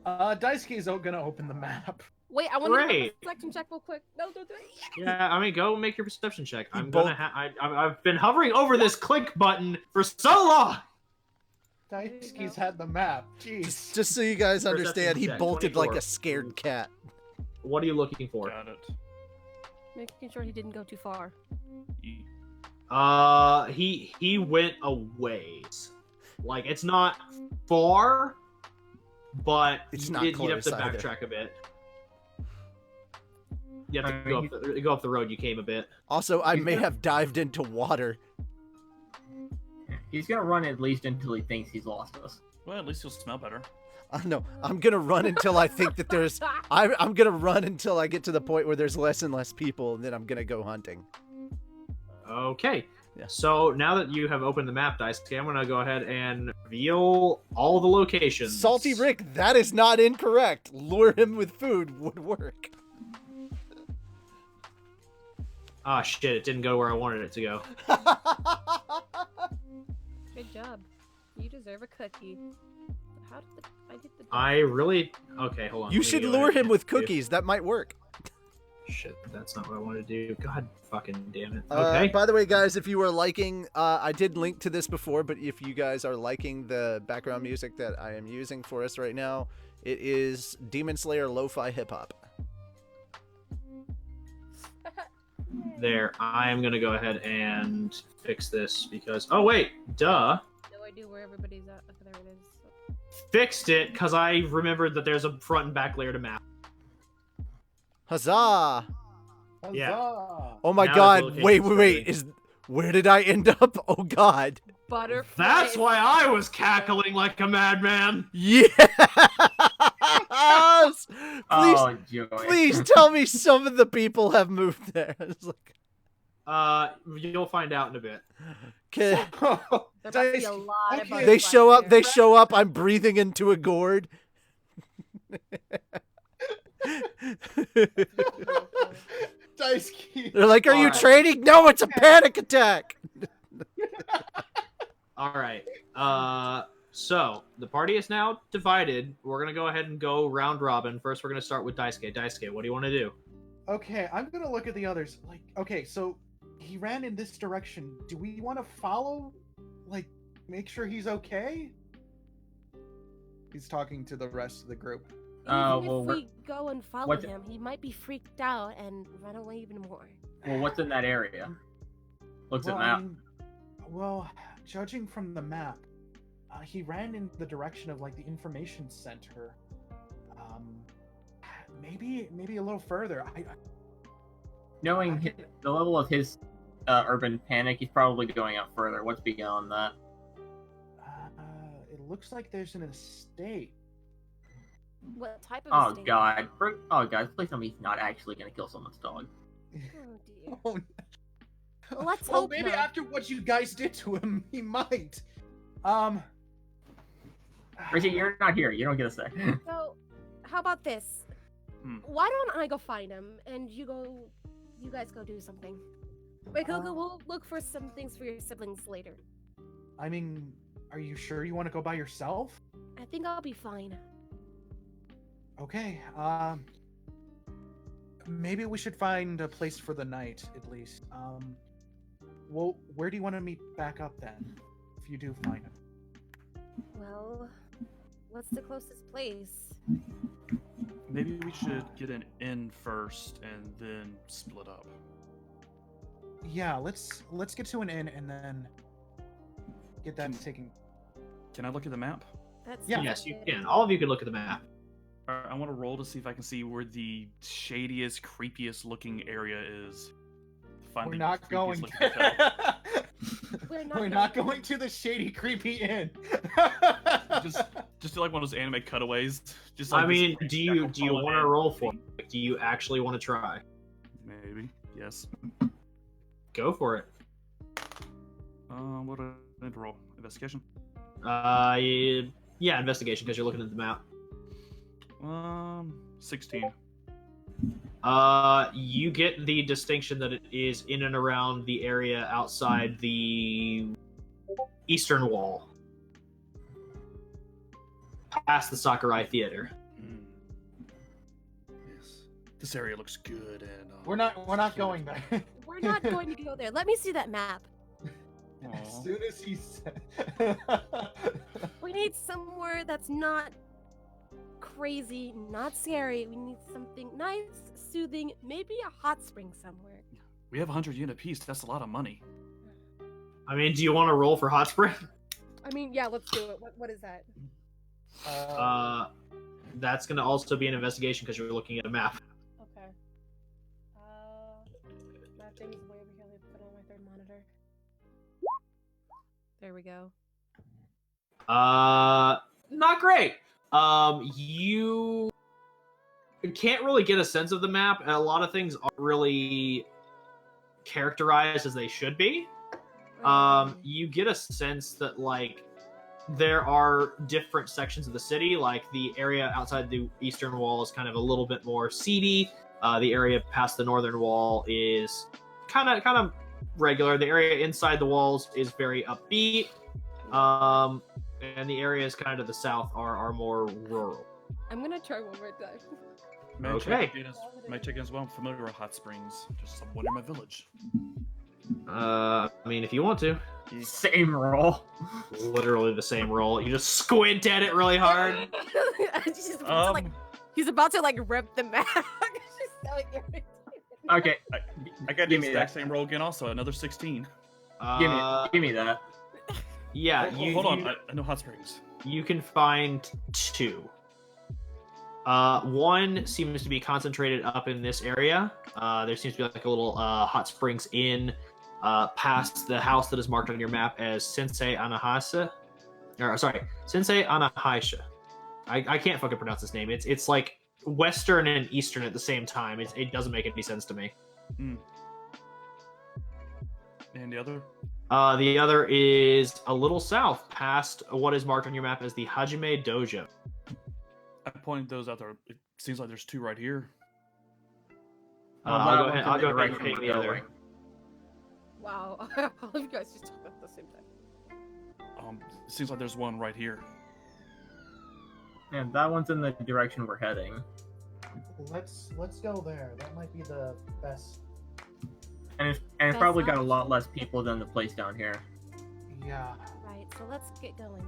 Daisuke's gonna open the map. Wait, I want to do a perception check real quick. No, don't do it. Yeah, I mean, go make your perception check. I've been hovering over this click button for so long. Daisuke's had the map. Jeez. Just so you guys understand, he check, bolted 24. like a scared cat. What are you looking for? Got it. Making sure he didn't go too far. He went a ways. Like, it's not far, but it's not you'd have to either. backtrack a bit. You have to go up the road you came a bit. Also, I may have dived into water. He's gonna run at least until he thinks he's lost us. Well, at least you'll smell better. No, I'm gonna run until I think that there's. I'm gonna run until I get to the point where there's less and less people, and then I'm gonna go hunting. Okay. Yeah. So now that you have opened the map, Daisuke, I'm gonna go ahead and reveal all the locations. Salty Rick, that is not incorrect. Lure him with food would work. Ah, shit! It didn't go where I wanted it to go. Good job. You deserve a cookie. How did I really... Okay, hold on. You should lure him with cookies. That might work. shit. That's not what I wanted to do. God fucking damn it. Okay. By the way, guys, if you are liking, I did link to this before, but if you guys are liking the background music that I am using for us right now, it is Demon Slayer Lo-Fi Hip Hop. There, I am gonna go ahead and fix this because. Oh wait, duh. No idea where everybody's at. Okay, there it is. Fixed it because I remembered that there's a front and back layer to map. Huzzah! Yeah. Oh my Now god! Wait! Where did I end up? Oh god! Butterfly. That's why I was cackling like a madman. Yes! Oh, joy. Please tell me some of the people have moved there. It's like, you'll find out in a bit. Okay. There must be a lot of They show up. there. They show up. I'm breathing into a gourd. Daisuke. They're like, "Are you training?" No, it's a panic attack. All right. So the party is now divided. We're gonna go ahead and go round robin. First, we're gonna start with Daisuke. Daisuke, what do you want to do? Okay, I'm gonna look at the others. Like, okay, so he ran in this direction. Do we want to follow? Like, make sure he's okay? He's talking to the rest of the group. Even if we go and follow him, he might be freaked out and run away even more. Well, what's in that area? Looks at map. Well, judging from the map, he ran in the direction of like the information center. Maybe a little further. Knowing the level of his urban panic, he's probably going out further. What's beyond that? It looks like there's an estate. What type of estate? God! Oh god! Please tell me he's not actually gonna kill someone's dog. Oh dear. Oh, no. Well, let's Well, hope maybe not. after what you guys did to him, he might. Richie, you're not here. You don't get a say. So, how about this? Why don't I go find him and you guys go do something? Wait, Coco, we'll look for some things for your siblings later. I mean, are you sure you want to go by yourself? I think I'll be fine. Okay, maybe we should find a place for the night, at least. Well, where do you want to meet back up then, if you do find him? Well, what's the closest place? Maybe we should get an inn first and then split up. Yeah, let's get to an inn and then get that taken. Can I look at the map? Yes, you can. All of you can look at the map. I want to roll to see if I can see where the shadiest, creepiest looking area is. We're not going. We're not going to the shady, creepy inn. just like one of those anime cutaways. Just like I mean, do you want to roll for it? Do you actually want to try? Maybe. Yes. Go for it. What do I need to roll? Investigation? Yeah, investigation, because you're looking at the map. 16. You get the distinction that it is in and around the area outside the eastern wall. Past the Sakurai Theater. Yes. This area looks good and we're not going there. We're not going to go there. Let me see that map. As soon as he said We need somewhere that's not crazy, not scary. We need something nice, soothing, maybe a hot spring somewhere. we have 100 yen apiece. That's a lot of money. I mean, do you want to roll for hot spring? I mean, yeah, let's do it. What is that? That's going to also be an investigation because you're looking at a map. Okay. That thing's way over here. Let me put it on my third monitor. There we go. Not great. You can't really get a sense of the map, and a lot of things aren't really characterized as they should be. You get a sense that, like, there are different sections of the city, like the area outside the eastern wall is kind of a little bit more seedy. The area past the northern wall is kind of regular. The area inside the walls is very upbeat. And the areas kind of to the south are more rural. I'm gonna try one more time. Okay. Might check in as well. I'm familiar with hot springs. Just someone in my village. I mean, if you want to. Same roll. Literally the same roll. You just squint at it really hard. He's about to like rip the mask. She's so irritated. Okay. I got the exact same roll again. Also, another 16. Give me that. Yeah. Hold on. I know hot springs. You can find 2. One seems to be concentrated up in this area. There seems to be like a little hot springs in past the house that is marked on your map as Sensei Anahasa. Sensei Anahaisha. I can't fucking pronounce this name. It's like Western and Eastern at the same time. It doesn't make any sense to me. And the other? The other is a little south, past what is marked on your map as the Hajime Dojo. I pointed those out there. It seems like there's 2 right here. I'll go ahead and take the other. Wow, all of you guys just talk at the same time. It seems like there's one right here. And that one's in the direction we're heading. Let's go there. That might be the best. And it's probably got a lot less people than the place down here. Yeah. Right, so let's get going.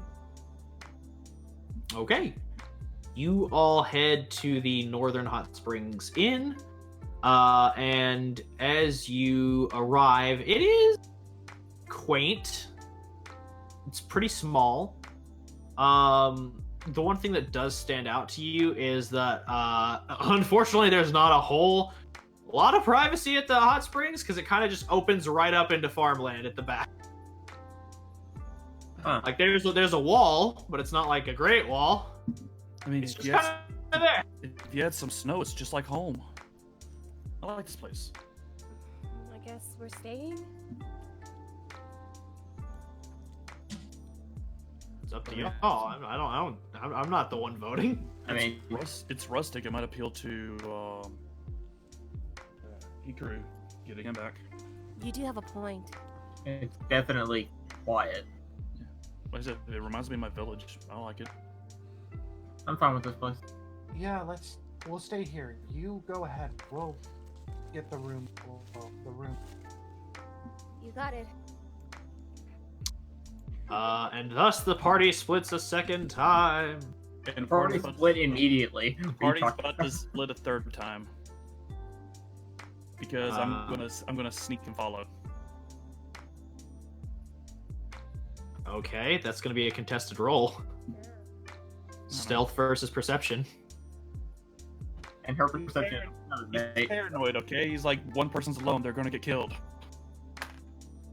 Okay. You all head to the Northern Hot Springs Inn, and as you arrive, it is quaint. It's pretty small. The one thing that does stand out to you is that, unfortunately, there's not a whole lot of privacy at the hot springs, because it kind of just opens right up into farmland at the back. Like, there's a wall, but it's not like a great wall. I mean, It's just kind of there. if you had some snow, it's just like home. I like this place. I guess we're staying. It's up to you. Oh, I'm not the one voting. I mean, It's rustic. It might appeal to Hikaru, getting him back. You do have a point. it's definitely quiet. Like I said, it reminds me of my village. I like it. I'm fine with this place. Yeah, we'll stay here. You go ahead. We'll get the room. You got it. And thus the party splits a second time. And Party split immediately. Party's about to split a 3rd time. Because I'm gonna sneak and follow. Okay, that's gonna be a contested roll. Stealth versus perception. And her perception. He's paranoid, okay? He's like, one person's alone, they're gonna get killed.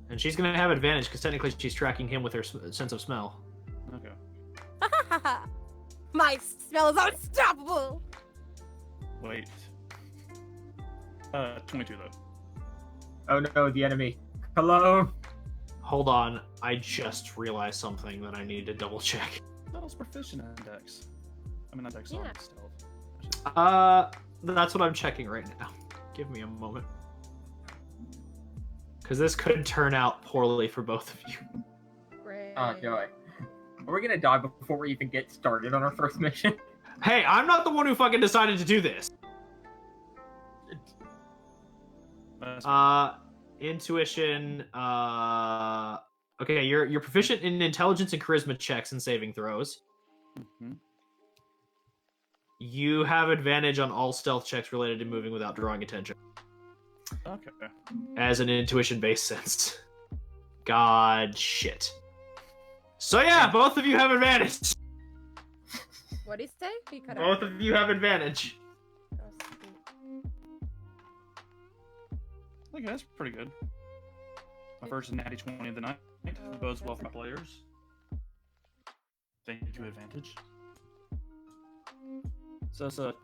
And she's gonna have advantage because technically she's tracking him with her sense of smell. Okay. My smell is unstoppable. Wait. 22 though. Oh no, the enemy. Hello. Hold on, I just realized something that I need to double check. That was proficient in Dex. I mean, not Dex, Yeah. Stealth. That's what I'm checking right now. Give me a moment. Because this could turn out poorly for both of you. Great. Oh joy. We're gonna die before we even get started on our first mission. Hey, I'm not the one who fucking decided to do this. Intuition, okay, you're proficient in intelligence and charisma checks and saving throws. Mm-hmm. You have advantage on all stealth checks related to moving without drawing attention. Okay. As an intuition-based sense. God shit. So yeah, both of you have advantage. What did he say? He cut Both out. of you have advantage. Oh, sweet. Okay, that's pretty good. My first natty 20 of the night. Bodes well for my players. Thank you, advantage. So that's a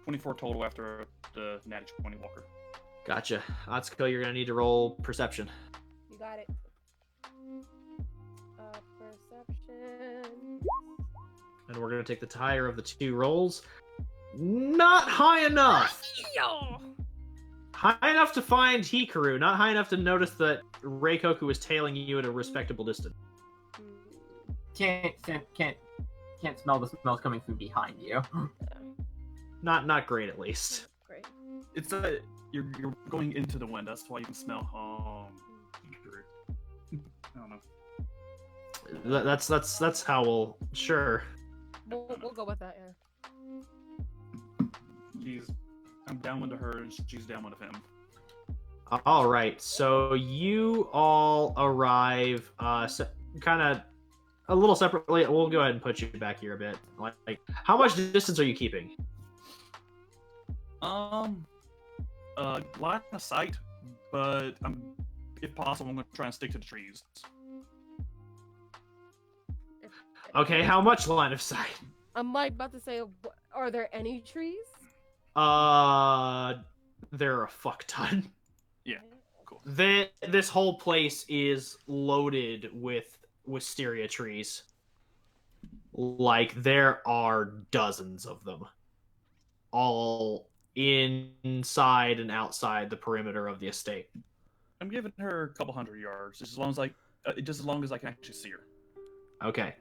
24 total after the natty 20 walker. Gotcha. Atsuko, you're gonna need to roll perception. You got it. Perception. And we're gonna take the higher of the two rolls. Not high enough! High enough to find Hikaru, not high enough to notice that Reikoku was tailing you at a respectable distance. Can't smell the smells coming from behind you. Not great, at least. Great. It's you're going into the wind. That's why you can smell. I don't know. That's how we'll sure. We'll go with that. Yeah. I'm downwind to her, and she's downwind of him. All right, so you all arrive, kind of a little separately. We'll go ahead and put you back here a bit. Like, how much distance are you keeping? Line of sight, but if possible, I'm gonna try and stick to the trees. Okay, how much line of sight? I'm like about to say, are there any trees? There are a fuck ton. Yeah, cool. This whole place is loaded with wisteria trees. Like, there are dozens of them. All inside and outside the perimeter of the estate. I'm giving her a couple 100 yards, just as long as I can actually see her. Okay.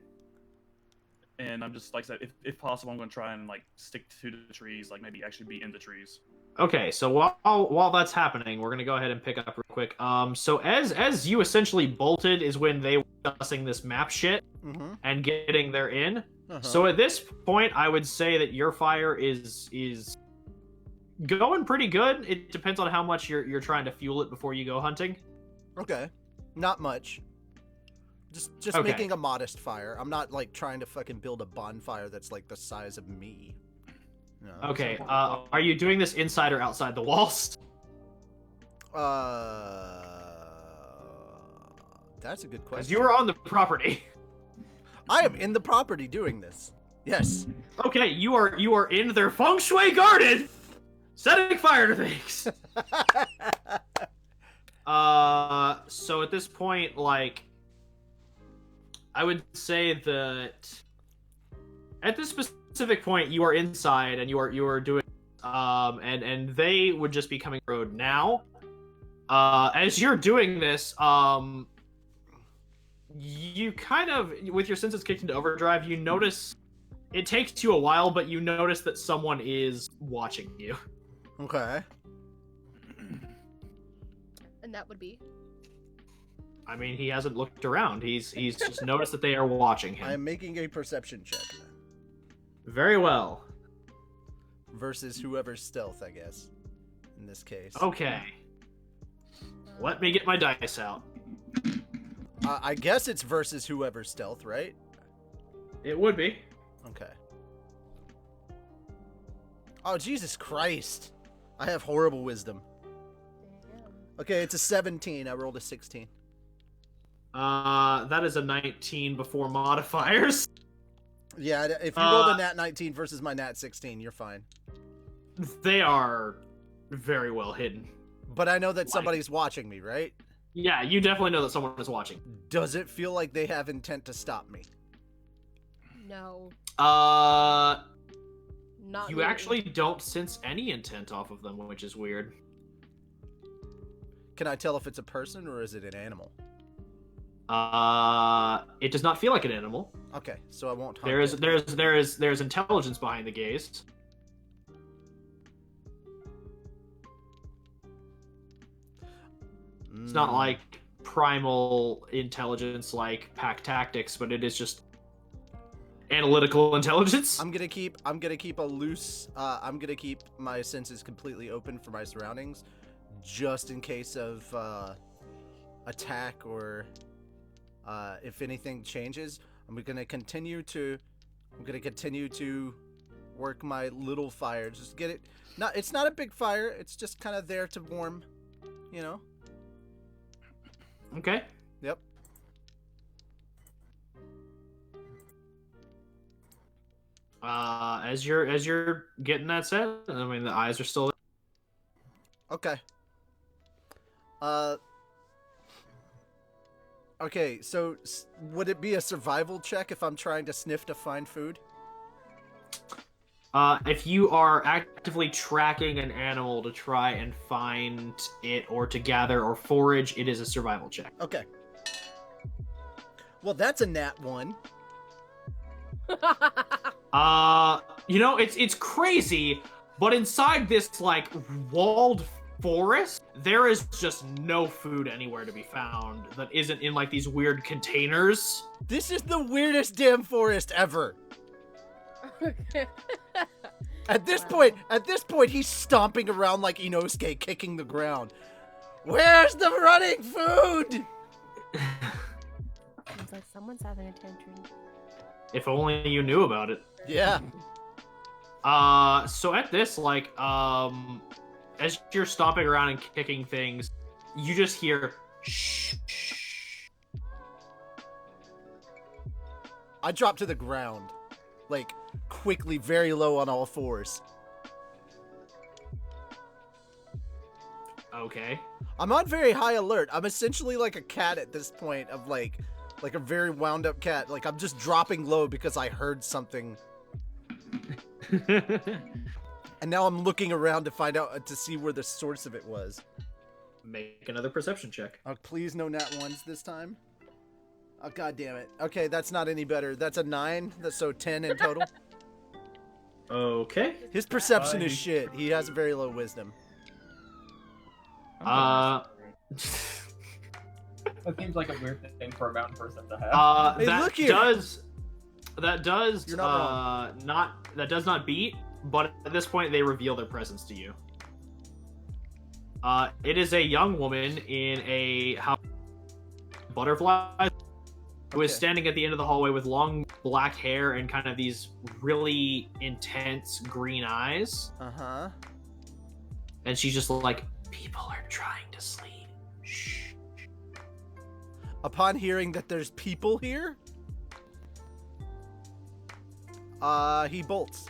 And I'm just, like I said, if possible, I'm going to try and, like, stick to the trees, like, maybe actually be in the trees. Okay, so while that's happening, we're going to go ahead and pick up real quick. So as you essentially bolted is when they were discussing this map shit and getting their in. So at this point, I would say that your fire is going pretty good. It depends on how much you're trying to fuel it before you go hunting. Okay. Not much. Just Okay. making a modest fire. I'm not like trying to fucking build a bonfire that's like the size of me. No. Okay. Are you doing this inside or outside the walls? That's a good question. Because you were on the property. I am in the property doing this. Yes. Okay, you are in their feng shui garden, setting fire to things. So at this point, like, I would say that at this specific point, you are inside and you are doing, and they would just be coming road now. As you're doing this, you kind of, with your senses kicked into overdrive, you notice it takes you a while, but you notice that someone is watching you. Okay. And that would be? I mean, he hasn't looked around. He's just noticed that they are watching him. I am making a perception check. Very well. Versus whoever's stealth, I guess. In this case. Okay. Let me get my dice out. I guess it's versus whoever's stealth, right? It would be. Okay. Oh, Jesus Christ. I have horrible wisdom. Okay, it's a 17. I rolled a 16. That is a 19 before modifiers. Yeah, if you rolled a nat 19 versus my nat 16, you're fine. They are very well hidden. But I know that somebody's watching me, right? Yeah, you definitely know that someone is watching. Does it feel like they have intent to stop me? No. Not you really. actually don't sense any intent off of them, which is weird. Can I tell if it's a person or is it an animal? It does not feel like an animal. Okay, so I won't hunt There's intelligence behind the gaze. It's not like primal intelligence like pack tactics, but it is just analytical intelligence. I'm gonna keep a loose. I'm gonna keep my senses completely open for my surroundings, just in case of attack or if anything changes. I'm gonna continue to work my little fire. Just get it. It's not a big fire. It's just kind of there to warm, you know. Okay. Yep. As you're getting that set, I mean the eyes are still. Okay. Okay, so would it be a survival check if I'm trying to sniff to find food? If you are actively tracking an animal to try and find it or to gather or forage, it is a survival check. Okay. Well, that's a nat 1. You know, it's crazy, but inside this, like, walled forest, there is just no food anywhere to be found that isn't in, like, these weird containers. This is the weirdest damn forest ever. At this point, he's stomping around like Inosuke, kicking the ground. Where's the running food? Seems like someone's having a tantrum. If only you knew about it. Yeah. So at this, like, as you're stomping around and kicking things, you just hear shh. I drop to the ground, like, quickly, very low on all fours. Okay. I'm on very high alert. I'm essentially like a cat at this point, of like a very wound up cat. Like, I'm just dropping low because I heard something. And now I'm looking around to find out, to see where the source of it was. Make another perception check. Oh, please no nat ones this time. Oh, god damn it. Okay, that's not any better. That's a 9. That's so 10 in total. Okay. His perception is shit. He has a very low wisdom. That seems like a weird thing for a mountain person to have. Hey, look here. That does You're not wrong. that does not beat, but at this point they reveal their presence to you. It is a young woman in a house butterfly who is standing at the end of the hallway with long black hair and kind of these really intense green eyes. Uh-huh. And she's just like, people are trying to sleep. Shh. Upon hearing that there's people here, he bolts.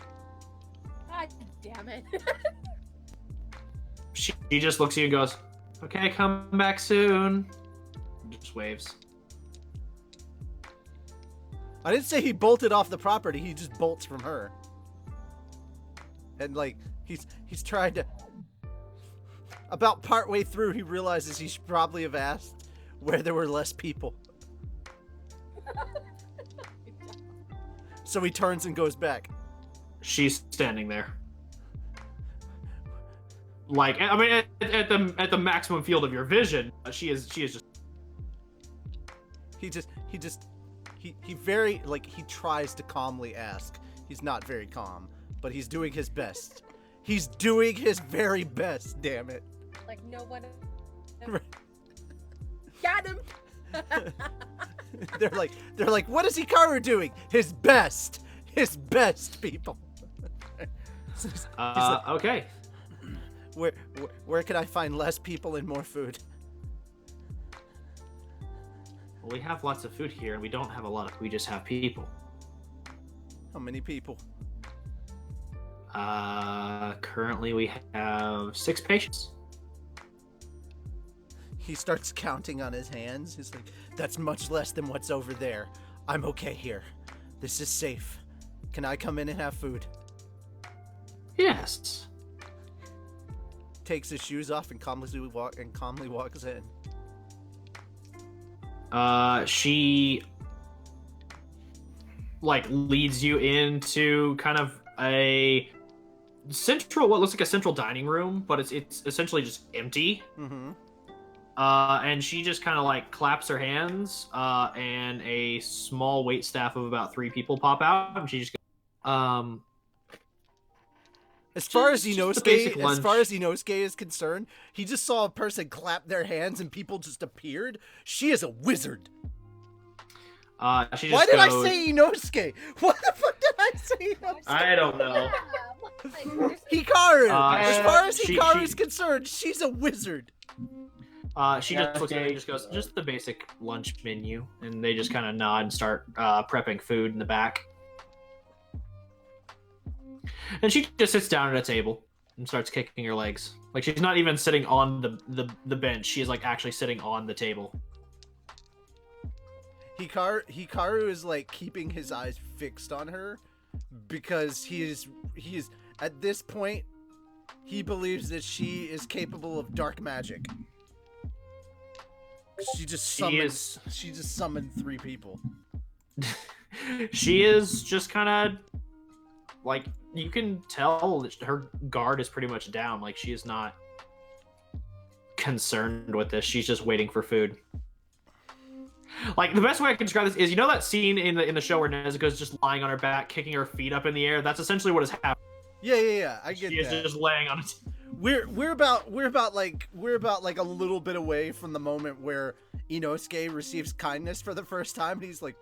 God damn it. She just looks at you and goes, okay, come back soon. Just waves. I didn't say he bolted off the property, he just bolts from her. And like, he's trying to... About partway through, he realizes he should probably have asked where there were less people. So he turns and goes back. She's standing there. Like, I mean, at the maximum field of your vision, she is just... He very, like, he tries to calmly ask. He's not very calm, but he's doing his best. He's doing his very best, damn it. Like, no one... Got him! They're like, what is Hikaru doing? His best, people. He's like, okay. Where can I find less people and more food? Well, we have lots of food here, and we don't have a lot of. We just have people. How many people? Currently we have 6 patients. He starts counting on his hands. He's like, that's much less than what's over there. I'm okay here. This is safe. Can I come in and have food? Yes. Takes his shoes off and calmly walks in. She like leads you into kind of a central, what looks like a central dining room, but it's essentially just empty. Mm-hmm. And she just kind of like claps her hands, and a small waitstaff of about 3 people pop out, and she just goes, As far as Inosuke is concerned, he just saw a person clap their hands and people just appeared. She is a wizard. She just Why did goes, I say Inosuke? What the fuck did I say Inosuke? I don't know. Hikaru! As far as she- Hikaru's she- concerned, she's a wizard. She just looks at it and just goes, just the basic lunch menu, and they just kind of nod and start prepping food in the back. And she just sits down at a table and starts kicking her legs. Like, she's not even sitting on the bench. She is, like, actually sitting on the table. Hikaru is, like, keeping his eyes fixed on her because he is at this point, he believes that she is capable of dark magic. She just summoned 3 people. She is just kind of, like, you can tell that her guard is pretty much down. Like, she is not concerned with this. She's just waiting for food. Like, the best way I can describe this is, you know that scene in the show where Nezuko's just lying on her back, kicking her feet up in the air? That's essentially what is happening. Yeah. I get that. She is just laying on it. We're about like a little bit away from the moment where Inosuke receives kindness for the first time, and he's like,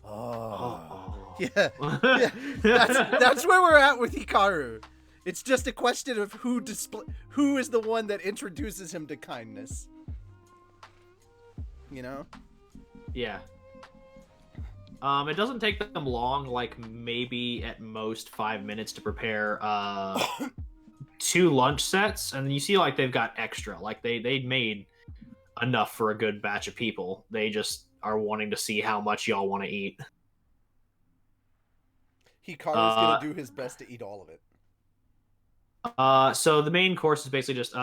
oh. Yeah. That's where we're at with Hikaru. It's just a question of who is the one that introduces him to kindness. You know? Yeah. It doesn't take them long, like maybe at most 5 minutes to prepare 2 lunch sets, and you see like they've got extra. Like they made enough for a good batch of people. They just are wanting to see how much y'all want to eat. Hikaru's gonna do his best to eat all of it. So the main course is basically just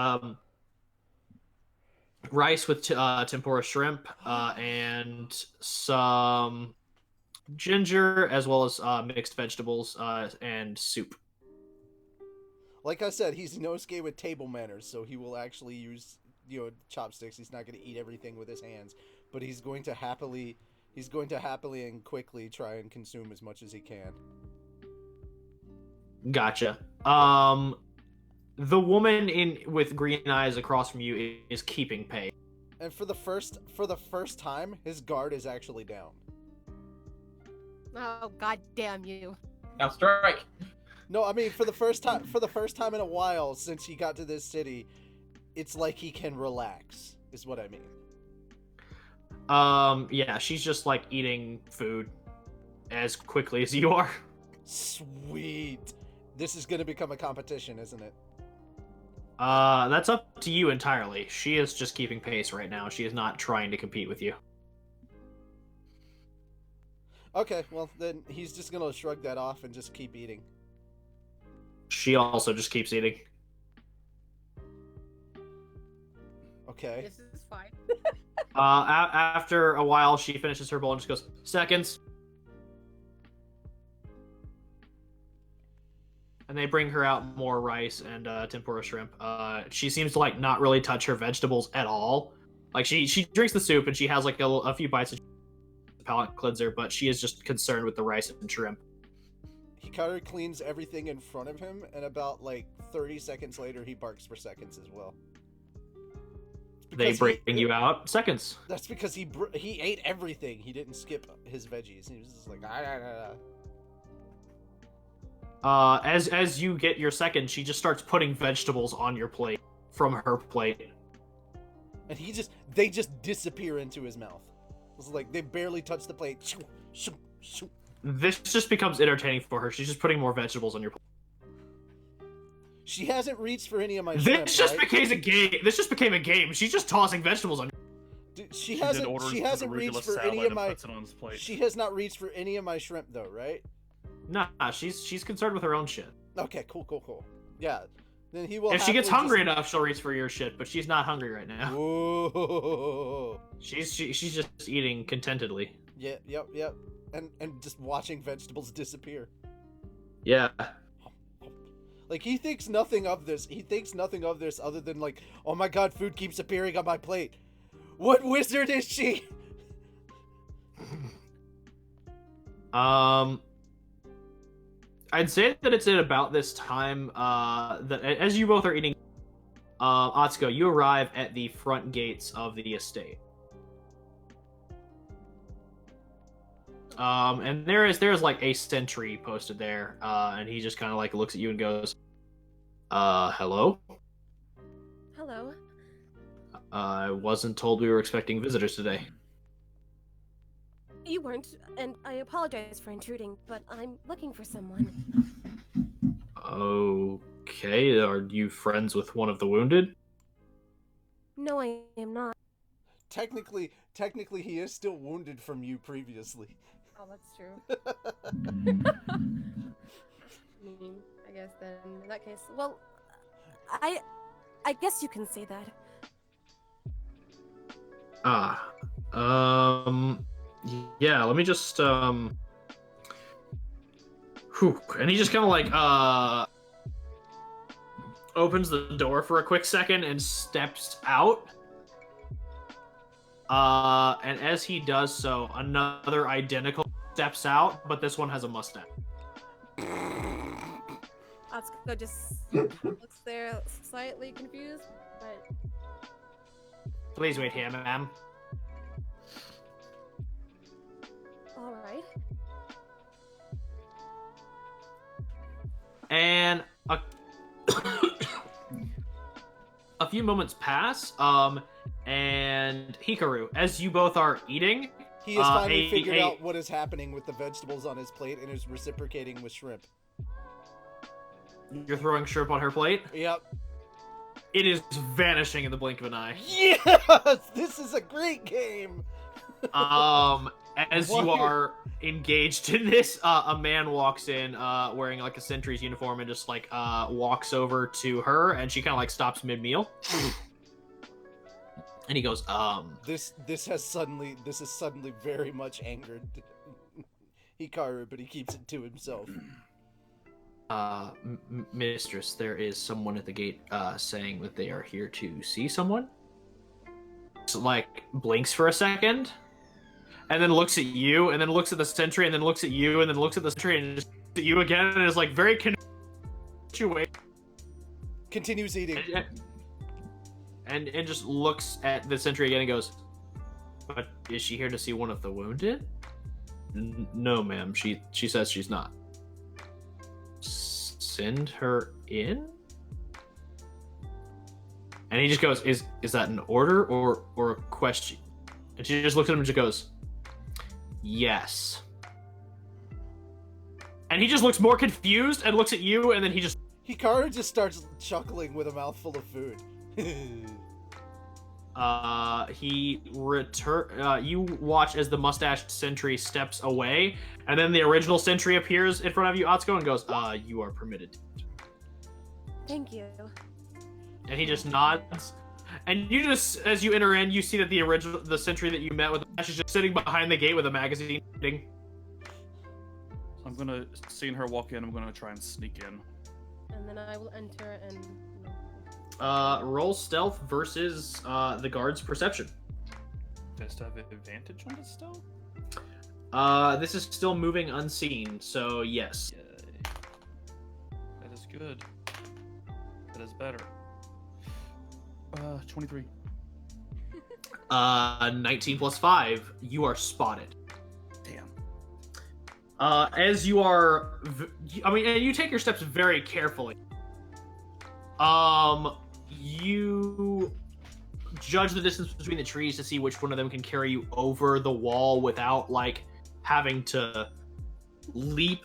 rice with tempura shrimp and some ginger, as well as mixed vegetables and soup. Like I said, he's Inosuke with table manners, so he will actually use chopsticks. He's not going to eat everything with his hands, but he's going to happily and quickly try and consume as much as he can. Gotcha. The woman with green eyes across from you is keeping pace. And for the first time, his guard is actually down. Oh, god damn you. Now strike. No, I mean for the first time in a while since he got to this city, it's like he can relax, is what I mean. Yeah, she's just like eating food as quickly as you are. Sweet. This is gonna become a competition, isn't it? That's up to you entirely. She is just keeping pace right now. She is not trying to compete with you. Okay, well then he's just gonna shrug that off and just keep eating. She also just keeps eating. Okay. This is fine. After a while, she finishes her bowl and just goes, seconds. And they bring her out more rice and tempura shrimp. She seems to like not really touch her vegetables at all. Like she drinks the soup and she has like a few bites of palate cleanser, but she is just concerned with the rice and shrimp. Hikaru cleans everything in front of him, and about like 30 seconds later, he barks for seconds as well. They bring you out seconds. That's because he ate everything. He didn't skip his veggies. He was just like, As you get your second, she just starts putting vegetables on your plate from her plate. And they just disappear into his mouth. It's like they barely touch the plate. This just becomes entertaining for her. She's just putting more vegetables on your plate. She hasn't reached for any of my shrimp, This just right? became a game. This just became a game. She's just tossing vegetables on. Dude, she hasn't reached for any of my. She has not reached for any of my shrimp though, right? Nah, she's concerned with her own shit. Okay, cool. Yeah, then he will. If she gets hungry enough, she'll reach for your shit. But she's not hungry right now. Whoa. She's just eating contentedly. Yeah, yep. And just watching vegetables disappear. Yeah. Like, he thinks nothing of this. He thinks nothing of this other than, like, oh my god, food keeps appearing on my plate. What wizard is she? I'd say that it's at about this time, that as you both are eating, Atsuko, you arrive at the front gates of the estate. And there's like a sentry posted there, and he just kind of like looks at you and goes, hello? Hello. I wasn't told we were expecting visitors today. You weren't, and I apologize for intruding, but I'm looking for someone. Okay, are you friends with one of the wounded? No, I am not. Technically, he is still wounded from you previously. Oh, that's true. I guess then, in that case, well, I guess you can say that. Yeah, let me just, Whew. And he just kind of like opens the door for a quick second and steps out. And as he does so, another identical steps out, but this one has a mustache. Atsuko just looks there slightly confused, but... Please wait here, ma'am. Alright. And a few moments pass, and Hikaru, as you both are eating... He has finally figured out what is happening with the vegetables on his plate and is reciprocating with shrimp. You're throwing shrimp on her plate? Yep. It is vanishing in the blink of an eye. Yes! This is a great game! As you are engaged in this, a man walks in, wearing like a sentry's uniform and just like, walks over to her, and she kind of like stops mid-meal. And he goes, This has suddenly very much angered Hikaru, but he keeps it to himself. Mistress, there is someone at the gate, saying that they are here to see someone. So, like, blinks for a second, and then looks at you, and then looks at the sentry, and then looks at you, and then looks at the sentry, and just looks at you again, and is like very Continues eating. And just looks at the sentry again and goes, "But is she here to see one of the wounded?" No, ma'am. She says she's not. Send her in? And he just goes, is that an order or a question? And she just looks at him and just goes, yes. And he just looks more confused and looks at you, and then Hikaru just starts chuckling with a mouthful of food. You watch as the mustached sentry steps away, and then the original sentry appears in front of you, Atsuko, and goes, you are permitted. Thank you. And he just nods. And you just, as you enter in, you see that the sentry that you met with is just sitting behind the gate with a magazine. I'm gonna, seeing her walk in, I'm gonna try and sneak in. And then I will enter and... Roll stealth versus the guard's perception. Do I still have advantage on this stealth? This is still moving unseen, so yes. Yay. That is good. That is better. 23. 19 plus 5, you are spotted. Damn. As you are... and you take your steps very carefully. You judge the distance between the trees to see which one of them can carry you over the wall without, like, having to leap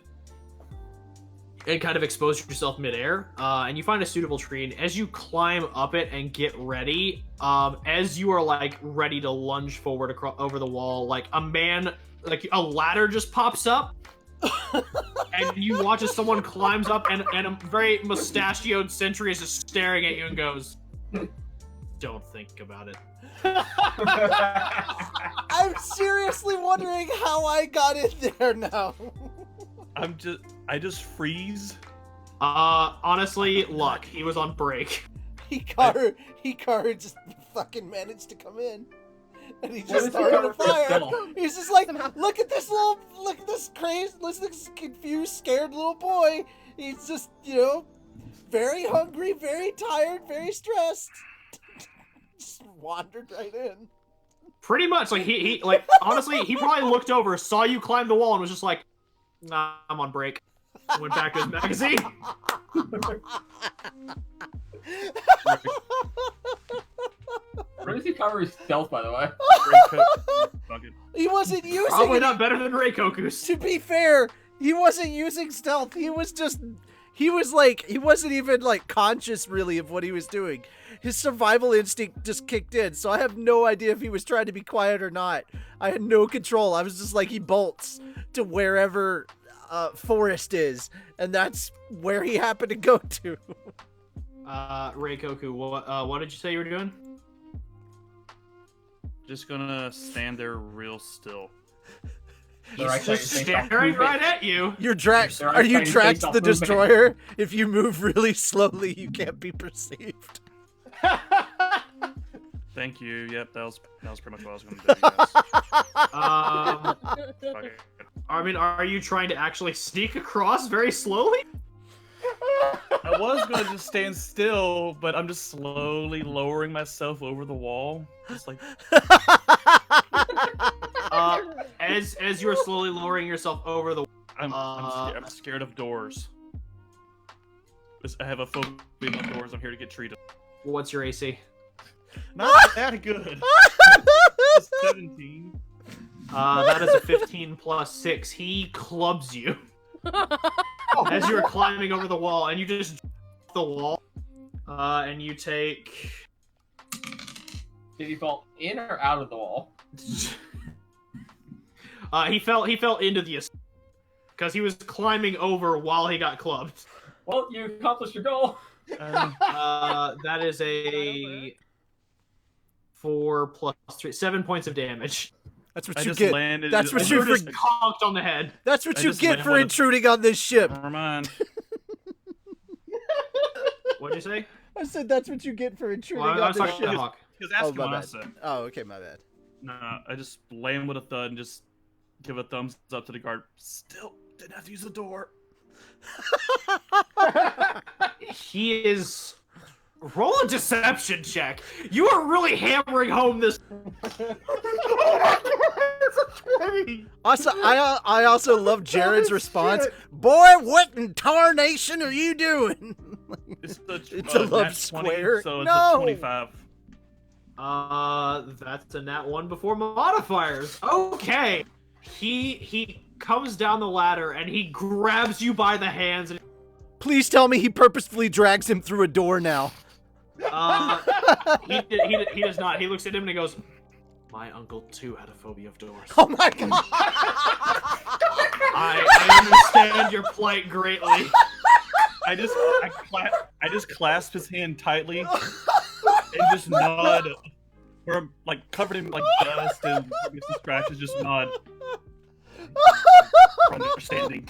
and kind of expose yourself midair. And you find a suitable tree, and as you climb up it and get ready, as you are, like, ready to lunge forward over the wall, like, a ladder just pops up. And you watch as someone climbs up, and a very mustachioed sentry is just staring at you and goes, "Don't think about it." I'm seriously wondering how I got in there now. I just freeze. Honestly, luck. He was on break. Hikaru just fucking managed to come in. And he just started a fire. He's just like, look at this confused, scared little boy. He's just, very hungry, very tired, very stressed. Just wandered right in. Pretty much, like he honestly, he probably looked over, saw you climb the wall, and was just like, "Nah, I'm on break." Went back to his magazine. Where does he cover his stealth, by the way? He wasn't using Probably it. not better than Reikoku's. To be fair, he wasn't using stealth. He wasn't even like conscious really of what he was doing. His survival instinct just kicked in, so I have no idea if he was trying to be quiet or not. I had no control. I was just like, he bolts to wherever forest is, and that's where he happened to go to. Reikoku, what did you say you were doing? Just gonna stand there real still. He's just staring right at you. You're Drax. Are you Drax the Destroyer? If you move really slowly, you can't be perceived. Thank you. Yep, that was pretty much what I was going to do. Okay. I mean, are you trying to actually sneak across very slowly? I was going to just stand still, but I'm just slowly lowering myself over the wall, just like. As you're slowly lowering yourself over the. I'm scared of doors. I have a phobia of doors. I'm here to get treated. What's your AC? Not that good. 17. That is a 15 plus 6. He clubs you as you're climbing over the wall, and you just drop the wall, and you take. Did he fall in or out of the wall? He fell into the because he was climbing over while he got clubbed. Well, you accomplished your goal. That is a 4 plus 3, 7 points of damage. That's what you get. That's what you just conked on the head. That's what you get for intruding on this ship. Never mind. What'd you say? I said that's what you get for intruding on this ship. Because asking what I said. Oh, okay, my bad. Nah, I just land with a thud and just give a thumbs up to the guard. Still didn't have to use the door. He is. Roll a deception check. You are really hammering home this. Also, I also love Jared's response. Boy, what in tarnation are you doing? It's a love square. 20, so it's a 25. That's a nat 1 before modifiers. Okay. He comes down the ladder and he grabs you by the hands and. Please tell me he purposefully drags him through a door now. He does not. He looks at him and he goes, "My uncle too had a phobia of doors." Oh my god! I understand your plight greatly. I just clasp his hand tightly and just nod. Or like covered in like dust and some scratches, just nod. For understanding.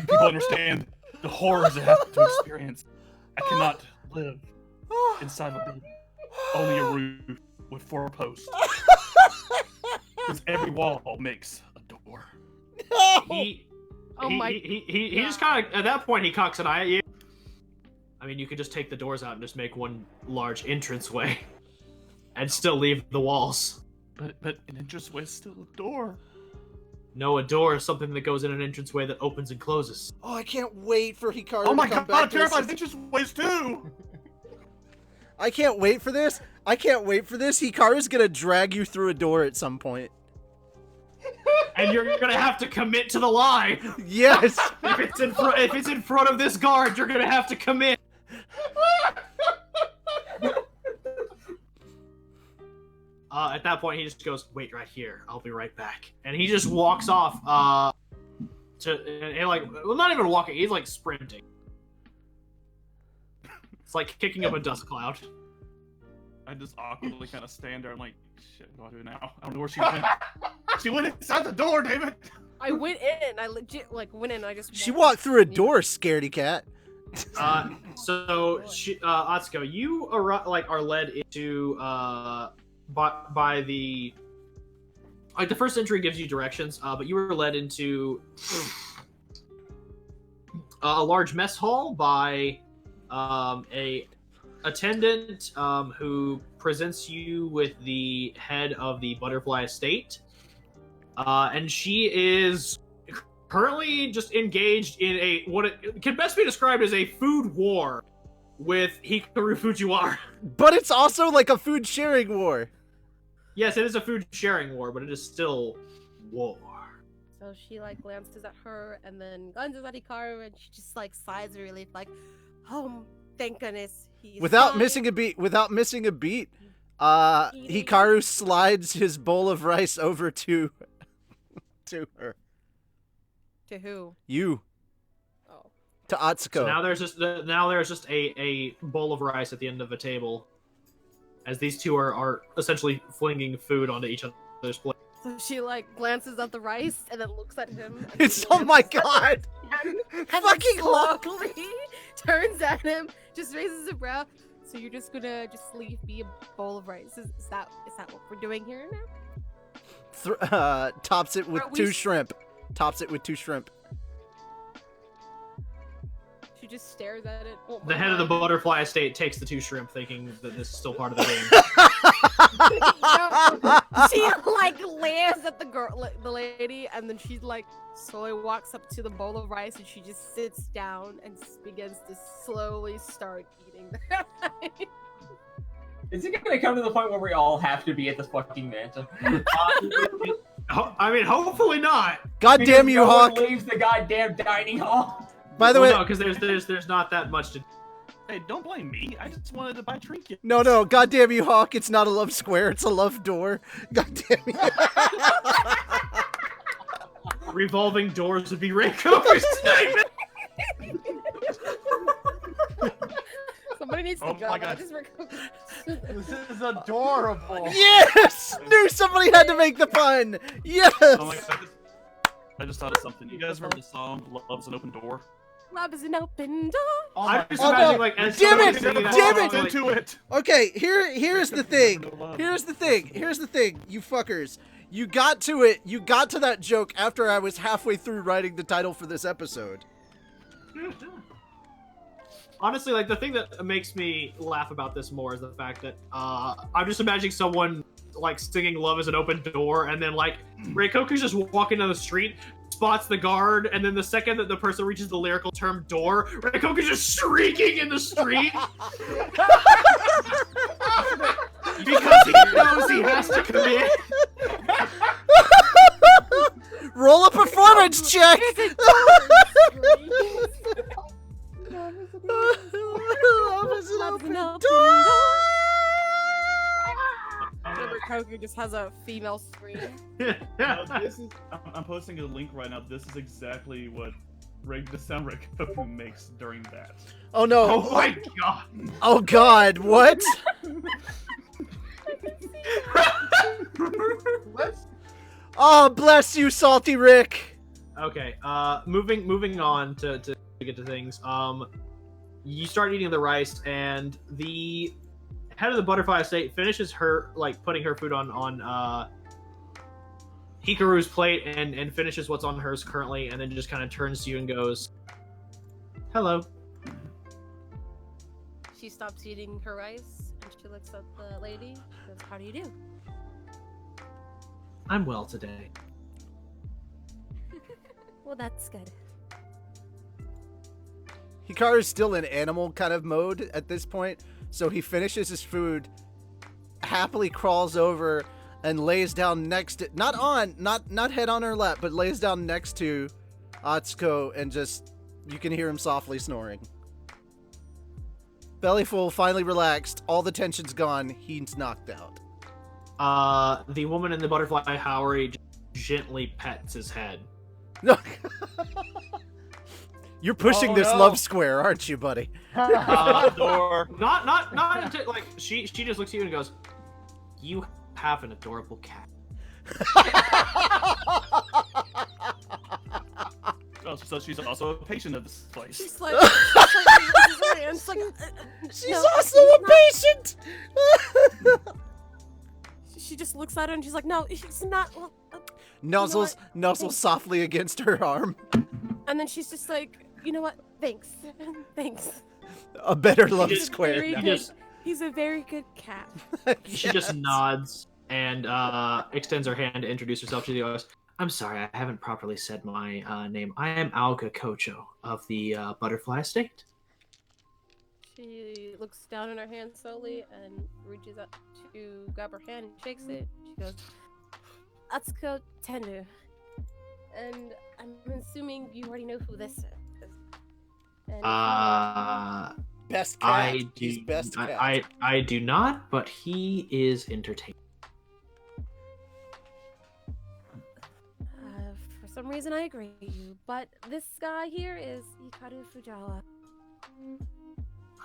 People understand the horrors I have to experience. I cannot live inside of a building. Only a roof with 4 posts. Because every wall makes a door. He just kind of, at that point, he cocks an eye at you. I mean, you could just take the doors out and just make one large entranceway. And still leave the walls. But an entranceway is still a door. No, a door is something that goes in an entranceway that opens and closes. Oh, I can't wait for Hikaru to come back. Oh my god, terrified entranceways too! I can't wait for this. I can't wait for this. Hikaru's gonna drag you through a door at some point. And you're gonna have to commit to the lie. Yes. If it's in front of this guard, you're gonna have to commit. At that point, he just goes, "Wait right here. I'll be right back." And he just walks off. Not even walking. He's like sprinting. It's like kicking up a dust cloud. I just awkwardly kind of stand there and like, shit, what do I do now? I don't know where she went. She went inside the door, David. I went in. I legit went in. I just. She walked through a door, scaredy cat. So Atsuko, you are led into by the the first entry gives you directions, but you were led into a large mess hall by a attendant who presents you with the head of the Butterfly Estate, and she is currently just engaged in what it can best be described as a food war with Hikaru Fujiwara. But it's also like a food sharing war. Yes, it is a food sharing war, but it is still war. So she glances at her and then glances at Hikaru and she just sighs of relief, oh, thank goodness he's Without fine. missing a beat, Hikaru slides his bowl of rice over to her. To who? You. Oh. To Atsuko. So now there's just a bowl of rice at the end of the table, as these two are essentially flinging food onto each other's plate. So she like glances at the rice and then looks at him. It's oh my god! and Fucking slowly turns at him, just raises a brow. So you're just gonna just leave me a bowl of rice? Is that what we're doing here now? Tops it with 2 shrimp. Tops it with 2 shrimp. She just stares at it. Oh, the head of the butterfly estate takes the 2 shrimp, thinking that this is still part of the game. She like glares at the lady, and then she like slowly walks up to the bowl of rice, and she just sits down and begins to slowly start eating the rice. Is it gonna come to the point where we all have to be at this fucking mansion? I mean, hopefully not. God damn you, Hawk! No one leaves the goddamn dining hall. By the way, no, because there's not that much to. Hey, don't blame me. I just wanted to buy trinkets. No, God damn you, Hawk! It's not a love square. It's a love door. God damn you. Revolving doors would be Reikoku's statement. Somebody needs to go. My God. This is adorable. Yes! Knew somebody had to make the pun. Yes. Oh my God, I just thought of something. You guys remember the song "Love's an Open Door"? Love is an open door. I'm just Oh, imagining no. like as Damn it! somebody singing that Damn song, it! like, Into it. Okay, here's the thing. Here's the thing, you fuckers. You got to it. You got to that joke after I was halfway through writing the title for this episode. Honestly, like the thing that makes me laugh about this more is the fact that I'm just imagining someone like singing "Love is an Open Door" and then like Reikoku's just walking down the street, spots the guard, and then the second that the person reaches the lyrical term "door," Reikoku's just shrieking in the street because he knows he has to commit. Roll a performance check. Love is an open door. Reikoku just has a female scream. I'm posting a link right now. This is exactly what the sound Reikoku makes during that. Oh no. Oh my god. Oh god, what? Oh, bless you, Salty Rick. Okay, moving on to get to things. You start eating the rice, and the head of the butterfly estate finishes her like putting her food on Hikaru's plate and finishes what's on hers currently, and then just kind of turns to you and goes, "Hello." She stops eating her rice and she looks at the lady and goes, "How do you do?" "I'm well today." Well, that's good. Hikaru's still in animal kind of mode at this point, so he finishes his food, happily crawls over, and lays down next to, not head on her lap, but lays down next to Atsuko, and just, you can hear him softly snoring. Bellyful, finally relaxed, all the tension's gone, he's knocked out. The woman in the butterfly Howery gently pets his head. No. You're pushing this love square, aren't you, buddy? Not until, like, she just looks at you and goes, "You have an adorable cat." Oh, so she's also a patient of this place. She's like, she's also a patient. She just looks at her and she's like, "No, she's not." Nuzzles softly against her arm. And then she's just like, "You know what? Thanks. Thanks." A better love square. He's a very good cat. She just nods and extends her hand to introduce herself. She goes, "I'm sorry, I haven't properly said my name. I am Alga Kocho of the Butterfly Estate." She looks down in her hand slowly and reaches up to grab her hand and shakes it. She goes, "Atsuko Tenryuu." And I'm assuming you already know who this is. And best cat. He's best cat. I do not, but he is entertaining. For some reason, I agree with you. But this guy here is Hikaru Fujiwara.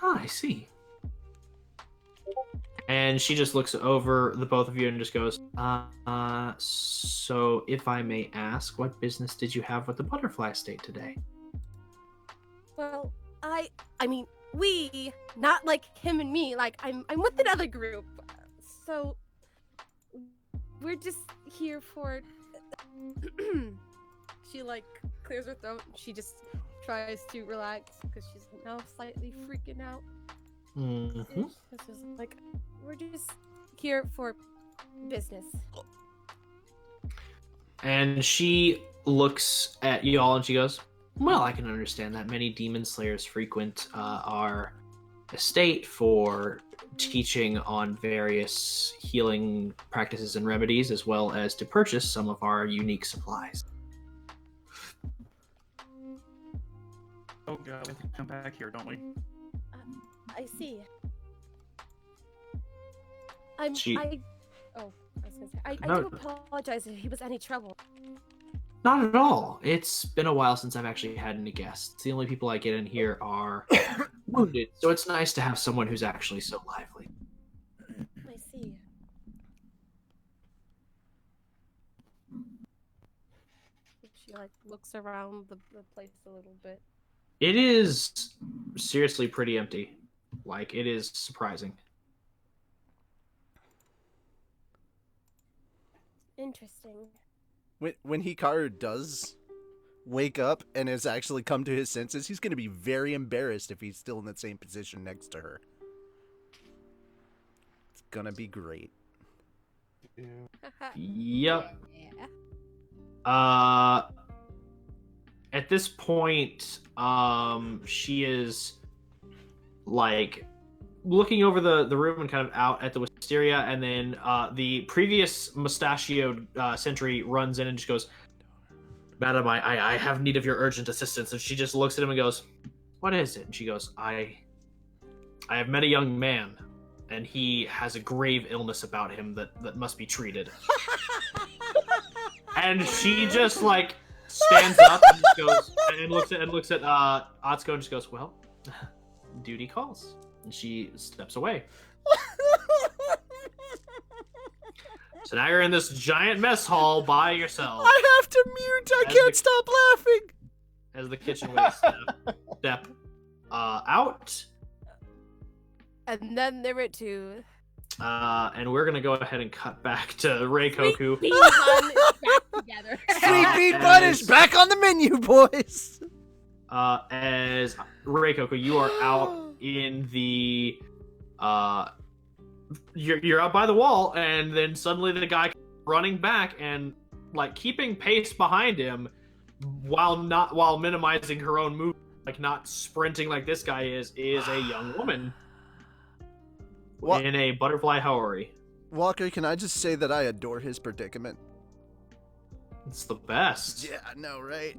Ah, I see. And she just looks over the both of you and just goes, so if I may ask, what business did you have with the butterfly estate today? Well, I mean, we, not like him and me, like I'm with another group. So we're just here for she like clears her throat. She just tries to relax because she's now slightly freaking out. Mm-hmm. It's just like, we're just here for business. And she looks at y'all and she goes, well, I can understand that many demon slayers frequent our estate for teaching on various healing practices and remedies, as well as to purchase some of our unique supplies. Oh god, we have to come back here, don't we? I see. I was gonna say, I do apologize if he was any trouble. Not at all. It's been a while since I've actually had any guests. The only people I get in here are wounded, so it's nice to have someone who's actually so lively. I see. She like looks around the place a little bit. It is seriously pretty empty. Like, it is surprising. Interesting. When Hikaru does wake up and has actually come to his senses, he's going to be very embarrassed if he's still in the same position next to her. It's going to be great. Yep. At this point, she is like looking over the room and kind of out at the wisteria, and then the previous mustachioed sentry runs in and just goes, Madam, I have need of your urgent assistance. And she just looks at him and goes, what is it? And she goes, I have met a young man, and he has a grave illness about him that must be treated. And she just like stands up and just goes and looks at Atsuko and just goes, well, duty calls. And she steps away. So now you're in this giant mess hall by yourself. I have to mute. I can't stop laughing. As the kitchen waits step out. And then there were two. And we're gonna go ahead and cut back to Reikoku. Sweet Bean Bun is back together. Sweet Bean Bun is back on the menu, boys. As Reikoku, you are out in the you're out by the wall, and then suddenly the guy running back and like keeping pace behind him while minimizing her own movement, like not sprinting like this guy is a young woman in a butterfly houri. Walker, can I just say that I adore his predicament? It's the best. Yeah, I know, right?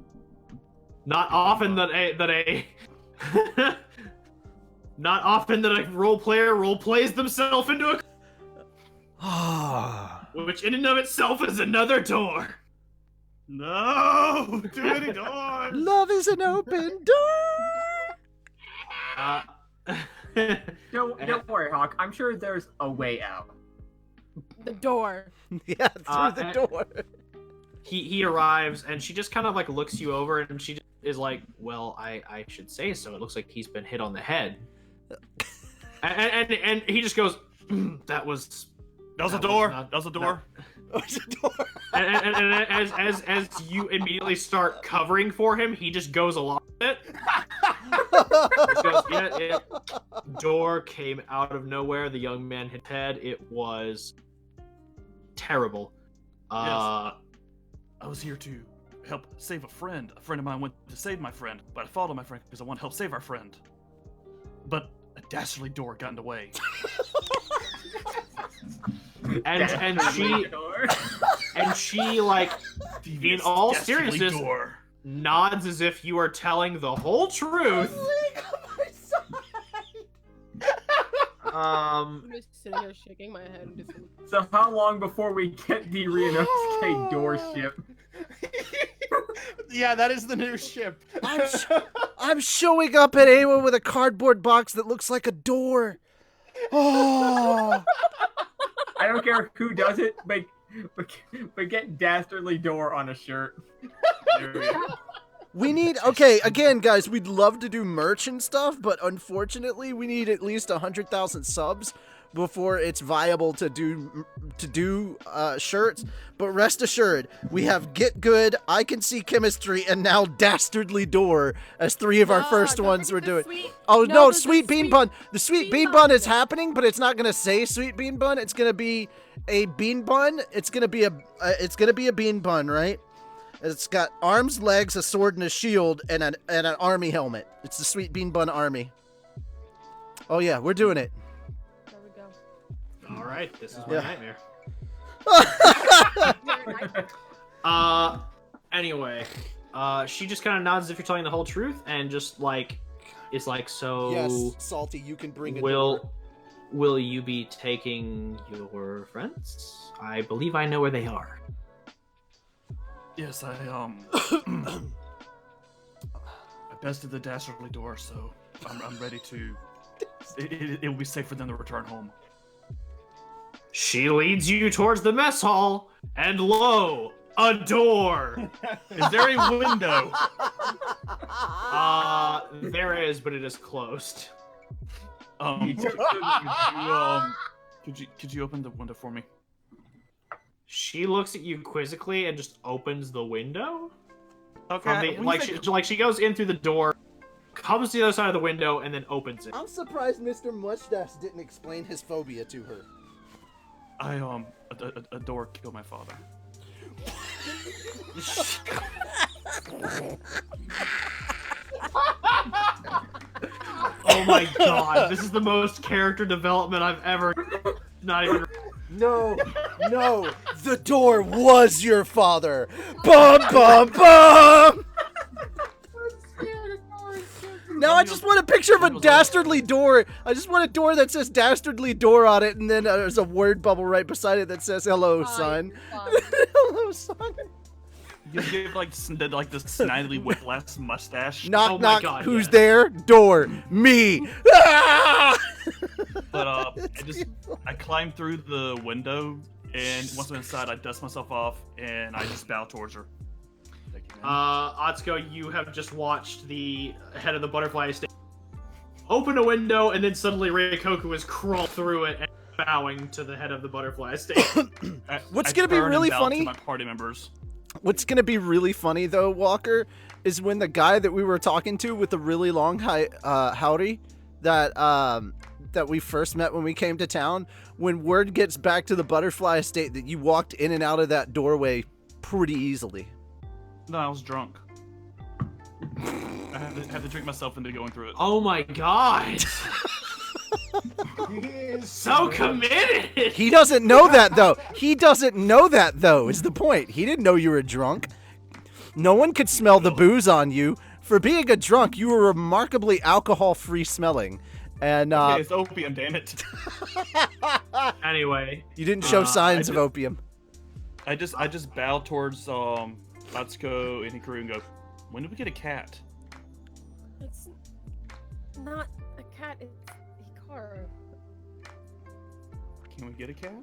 Not often that not often that a role player role plays themselves into a which in and of itself is another door. No, too many doors. Love is an open door. Don't worry, Hawk. I'm sure there's a way out. The door. Yeah, through the door. He arrives, and she just kind of like looks you over, and she just is like, well, I should say so. It looks like he's been hit on the head. And he just goes, that was a door. That was a door. And as you immediately start covering for him, he just goes along with it. Just goes, yeah. Door came out of nowhere. The young man hit head. It was terrible. Yes. I was here to help save a friend. A friend of mine went to save my friend, but I followed my friend because I want to help save our friend. But a dastardly door got in the way. and she like, in all seriousness, nods as if you are telling the whole truth. I'm just sitting here shaking my head. And just... So how long before we get the Ryunosuke door ship? Yeah, that is the new ship. I'm showing up at Awa with a cardboard box that looks like a door. Oh. I don't care who does it, but get Dastardly Door on a shirt. There we go. We need, okay, again, guys, we'd love to do merch and stuff, but unfortunately, we need at least 100,000 subs before it's viable to do shirts. But rest assured, we have Get Good, I Can See Chemistry, and now Dastardly Door as 3 of our first ones we're doing. Sweet Bean Bun. The Sweet Bean Bun is happening, but it's not gonna say Sweet Bean Bun. It's gonna be a bean bun. It's gonna be a bean bun, right? It's got arms, legs, a sword, and a shield, and an army helmet. It's the Sweet Bean Bun Army. Oh yeah, we're doing it. There we go. All right, this is my nightmare. Anyway, she just kind of nods as if you're telling the whole truth, and just like, is like, so. Yes, Salty, you can bring it. Will you be taking your friends? I believe I know where they are. Yes, I bested the Dastardly Door, so I'm ready to. It will be safe for them to return home. She leads you towards the mess hall, and lo, a door. Is there a window? There is, but it is closed. Could you open the window for me? She looks at you quizzically and just opens the window. Okay. She goes in through the door, comes to the other side of the window, and then opens it. I'm surprised Mr. Mustache didn't explain his phobia to her. A door killed my father. Oh my god, this is the most character development I've ever. Not even. No, the door was your father. Bum bum bum. Now I just want a picture of a dastardly door. I just want a door that says dastardly door on it, and then there's a word bubble right beside it that says hello, son. Hello, son. You give like this snidely whiplash mustache. Knock, oh my knock. God, Who's yes. there? Door. Me. But I climb through the window, and once I'm inside, I dust myself off, and I just bow towards her. Thank you, man. Atsuko, you have just watched the head of the butterfly estate open a window, and then suddenly Reikoku is crawled through it and bowing to the head of the butterfly estate. What's gonna be really funny? To my party members. What's gonna be really funny though, Walker, is when the guy that we were talking to with the really long howdy that we first met when we came to town, when word gets back to the butterfly estate that you walked in and out of that doorway pretty easily. No, I was drunk. I had to drink myself into going through it. Oh my god! He is So committed! He doesn't know that though. He doesn't know that though, is the point. He didn't know you were drunk. No one could smell the booze on you. For being a drunk, you were remarkably alcohol-free smelling. And okay, it's opium, damn it. Anyway, you didn't show signs of opium. I just bow towards Atsuko and Hikaru and go, when did we get a cat? It's not a cat, it's Hikaru. Can we get a cat?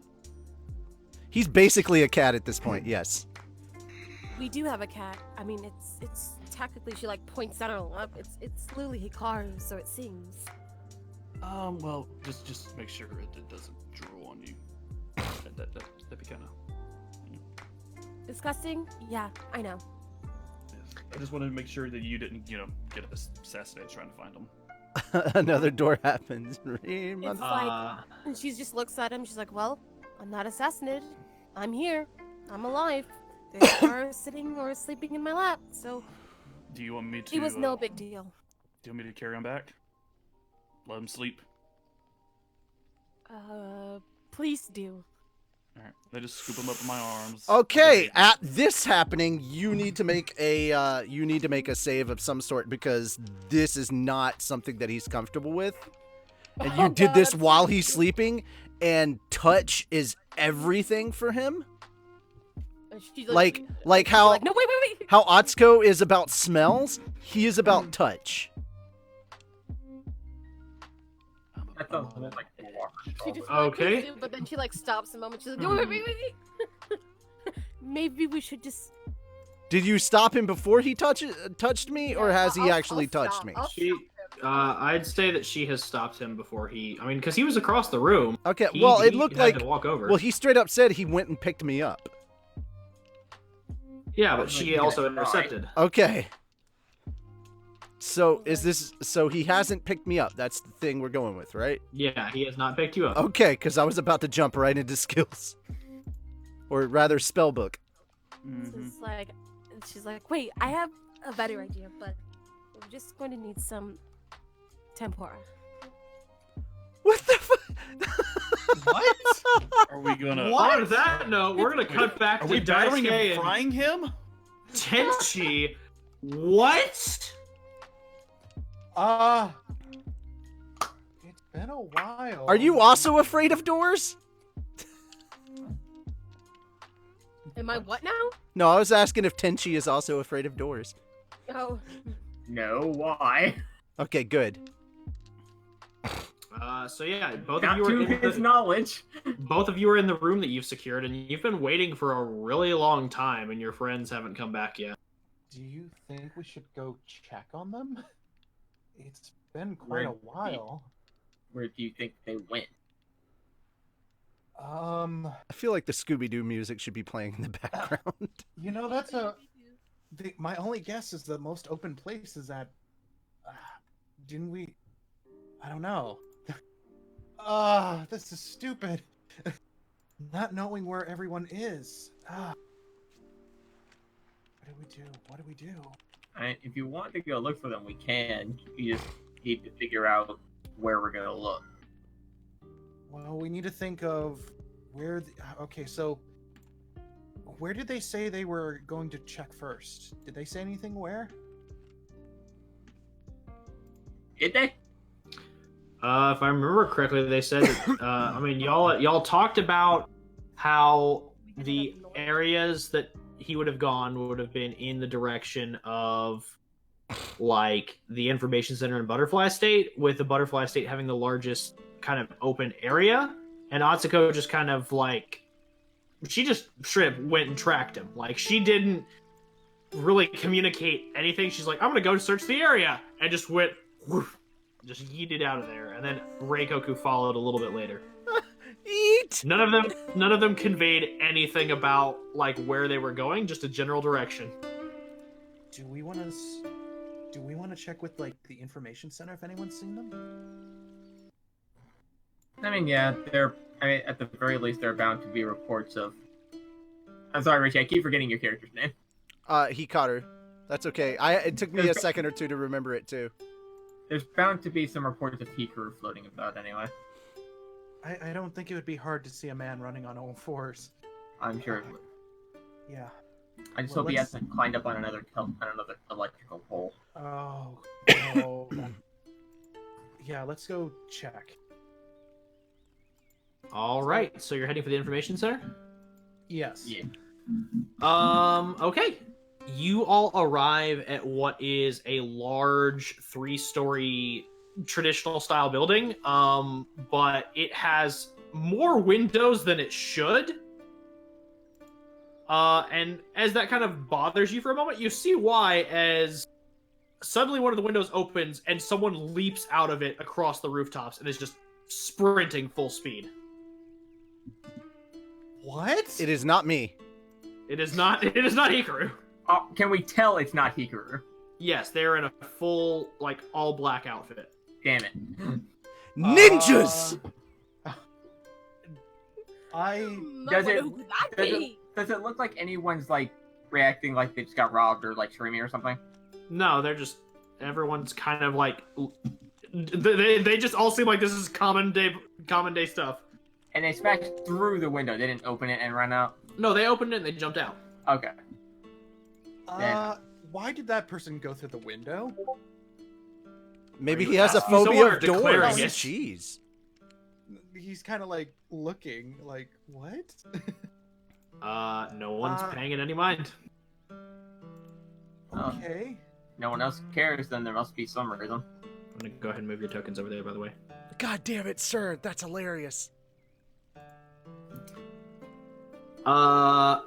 He's basically a cat at this point, yes. We do have a cat. I mean, it's technically, she like points at her lap. It's Lily Hikaru, so it seems. Well, just make sure it doesn't drool on you. That'd be kind of Disgusting? Yeah, I know. I just wanted to make sure that you didn't, get assassinated trying to find them. Another door happens. It's like, and she just looks at him. She's like, "Well, I'm not assassinated. I'm here. I'm alive. They are sitting or sleeping in my lap. So." Do you want me to? It was no big deal. Do you want me to carry him back? Let him sleep. Please do. All right. I just scoop him up in my arms. Okay, at this happening, you need to make a save of some sort because this is not something that he's comfortable with. And you did this while he's sleeping, and touch is everything for him. Like how like, no, wait. How Atsuko is about smells, he is about touch. That sounds like She just Okay. But then she like stops a moment. She's like, wait. Maybe we should just. Did you stop him before he touched me, or has he actually touched me? I'd say that she has stopped him before he. I mean, because he was across the room. Okay. Well, it looked like. To walk over. Well, he straight up said he went and picked me up. Yeah, but she also intercepted. Okay. So is this? So he hasn't picked me up. That's the thing we're going with, right? Yeah, he has not picked you up. Okay, because I was about to jump right into skills, or rather, spellbook. It's like, she's like, wait, I have a better idea, but we're just going to need some tempura. What the fuck? What? Are we gonna? On that note, we're gonna cut back to battering Daisuke and frying him? Tenchi. What? It's been a while. Are you also afraid of doors? Am I what now? No, I was asking if Tenchi is also afraid of doors. Oh. No, why? Okay, good. So yeah, both Not of you to are in his knowledge. both of you are in the room that you've secured, and you've been waiting for a really long time, and your friends haven't come back yet. Do you think we should go check on them? It's been quite a while. Where do you think they went? I feel like the Scooby-Doo music should be playing in the background. You know, that's my only guess is the most open place is at. Didn't we? I don't know. This is stupid. Not knowing where everyone is. What do we do? What do we do? If you want to go look for them, we can. You just need to figure out where we're gonna look. Well, we need to think of where. Okay, so where did they say they were going to check first? Did they say anything where? Did they? If I remember correctly, they said that, I mean, y'all talked about how the areas that he would have gone would have been in the direction of, like, the information center in Butterfly State, with the Butterfly State having the largest kind of open area, and Atsuko just kind of, like, she just straight up went and tracked him. Like, she didn't really communicate anything. She's like, I'm gonna go search the area, and just went, woof, just yeeted out of there, and then Reikoku followed a little bit later. Eat. None of them conveyed anything about like where they were going, just a general direction. Do we want to check with like the information center if anyone's seen them? I mean, yeah, at the very least, there are bound to be reports of. I'm sorry, Richie. I keep forgetting your character's name. Hikaru. That's okay. It took me a second or two to remember it too. There's bound to be some reports of Hikaru floating about anyway. I don't think it would be hard to see a man running on all fours. I'm sure it would. Yeah. I just hope he hasn't climbed up on another electrical pole. Oh, no. Yeah, let's go check. All right, so you're heading for the information center? Yes. Yeah. Okay. You all arrive at what is a large 3-story traditional style building, but it has more windows than it should. And as that kind of bothers you for a moment, you see why, as suddenly one of the windows opens and someone leaps out of it across the rooftops and is just sprinting full speed. What? It is not me. It is not Hikaru. Oh, can we tell it's not Hikaru? Yes, they're in a full, like, all-black outfit. Damn it. Ninjas! Does it look like anyone's, like, reacting like they just got robbed or, like, screaming or something? No, they're just... Everyone's kind of, like... They just all seem like this is common day stuff. And they smashed through the window. They didn't open it and run out? No, they opened it and they jumped out. Okay. Why did that person go through the window? Maybe he has a phobia of doors. Oh, jeez. He's kind of like looking like, what? No one's paying it any mind. Okay. No one else cares, then there must be some reason. I'm gonna go ahead and move your tokens over there, by the way. God damn it, sir. That's hilarious. All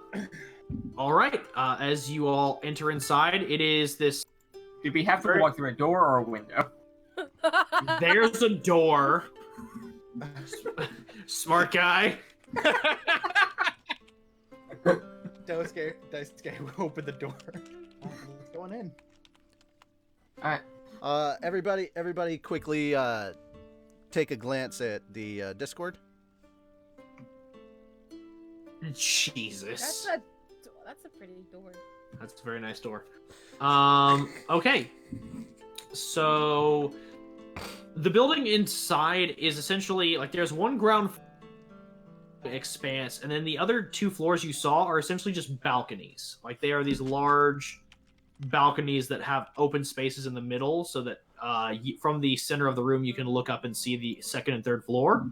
right. As you all enter inside, it is this. Did we have to walk through a door or a window? There's a door. Smart guy. Daisuke open the door. Going in. All right. Everybody quickly take a glance at the Discord. Jesus. That's a pretty door. That's a very nice door. Okay. So the building inside is essentially like there's one ground expanse, and then the other 2 floors you saw are essentially just balconies. Like they are these large balconies that have open spaces in the middle, so that from the center of the room you can look up and see the 2nd and 3rd floor.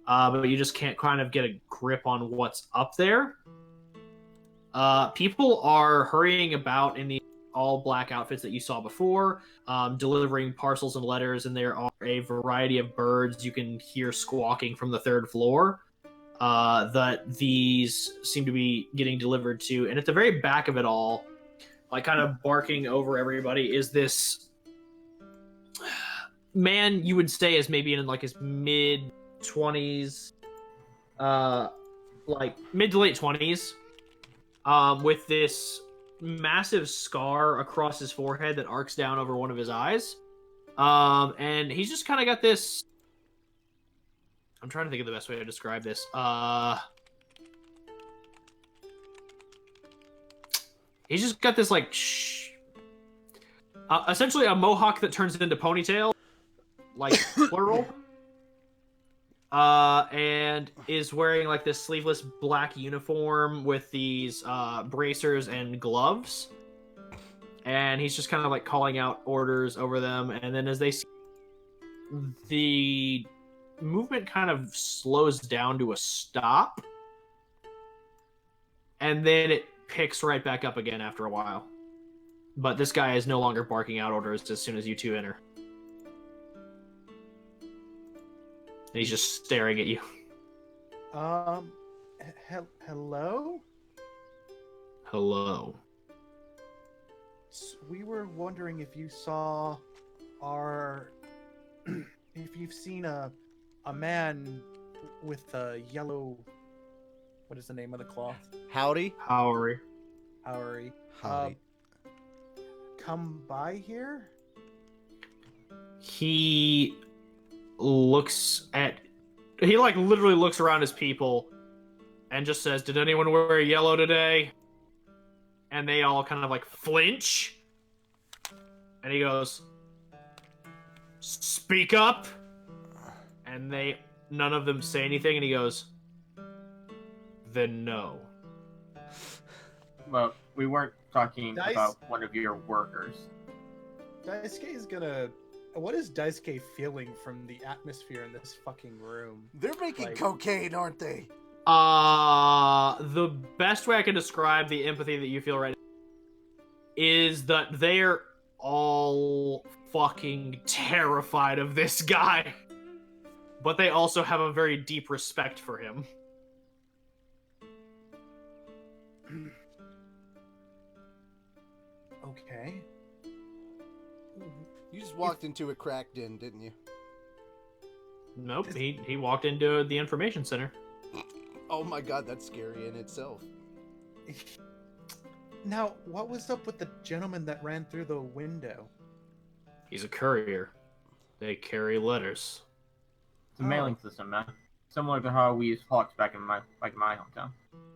But you just can't kind of get a grip on what's up there. People are hurrying about in the all black outfits that you saw before, delivering parcels and letters, and there are a variety of birds you can hear squawking from the 3rd floor that these seem to be getting delivered to. And at the very back of it all, like kind of barking over everybody, is this man you would say is maybe in like his mid-20s, like mid to late 20s, with this massive scar across his forehead that arcs down over one of his eyes. And he's just kind of got this... I'm trying to think of the best way to describe this. He's just got this, like, essentially a mohawk that turns into ponytail. Like, plural. And is wearing, like, this sleeveless black uniform with these, bracers and gloves. And he's just kind of, like, calling out orders over them. And then as they see... the movement kind of slows down to a stop. And then it picks right back up again after a while. But this guy is no longer barking out orders as soon as you 2 enter. And he's just staring at you. Hello? Hello. We were wondering if you saw our... if you've seen a man with a yellow... What is the name of the cloth? Howdy. Howry. Come by here? He looks at... He, like, literally looks around his people and just says, "Did anyone wear yellow today?" And they all kind of, like, flinch. And he goes, "Speak up." And none of them say anything, and he goes, "Then no." Well, we weren't talking about one of your workers. Daisuke is gonna... What is Daisuke feeling from the atmosphere in this fucking room? They're making cocaine, aren't they? The best way I can describe the empathy that you feel right now is that they're all fucking terrified of this guy. But they also have a very deep respect for him. Okay. You just walked into a cracked in, didn't you? Nope, he walked into the information center. Oh my god, that's scary in itself. Now, what was up with the gentleman that ran through the window? He's a courier. They carry letters. It's a mailing system, man. Similar to how we used hawks back in my hometown.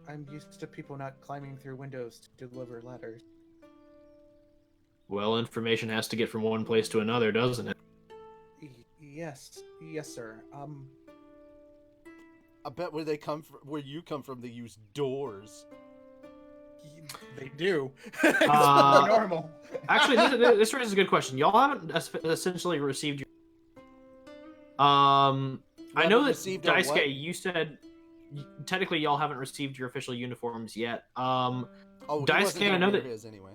I'm used to people not climbing through windows to deliver letters. Well, information has to get from one place to another, doesn't it? Yes, sir. I bet where you come from, they use doors. They do. It's normal. Actually, this raises a good question. Y'all haven't essentially received your... I know that Daisuke, you said technically y'all haven't received your official uniforms yet. Daisuke, I know that... His anyway.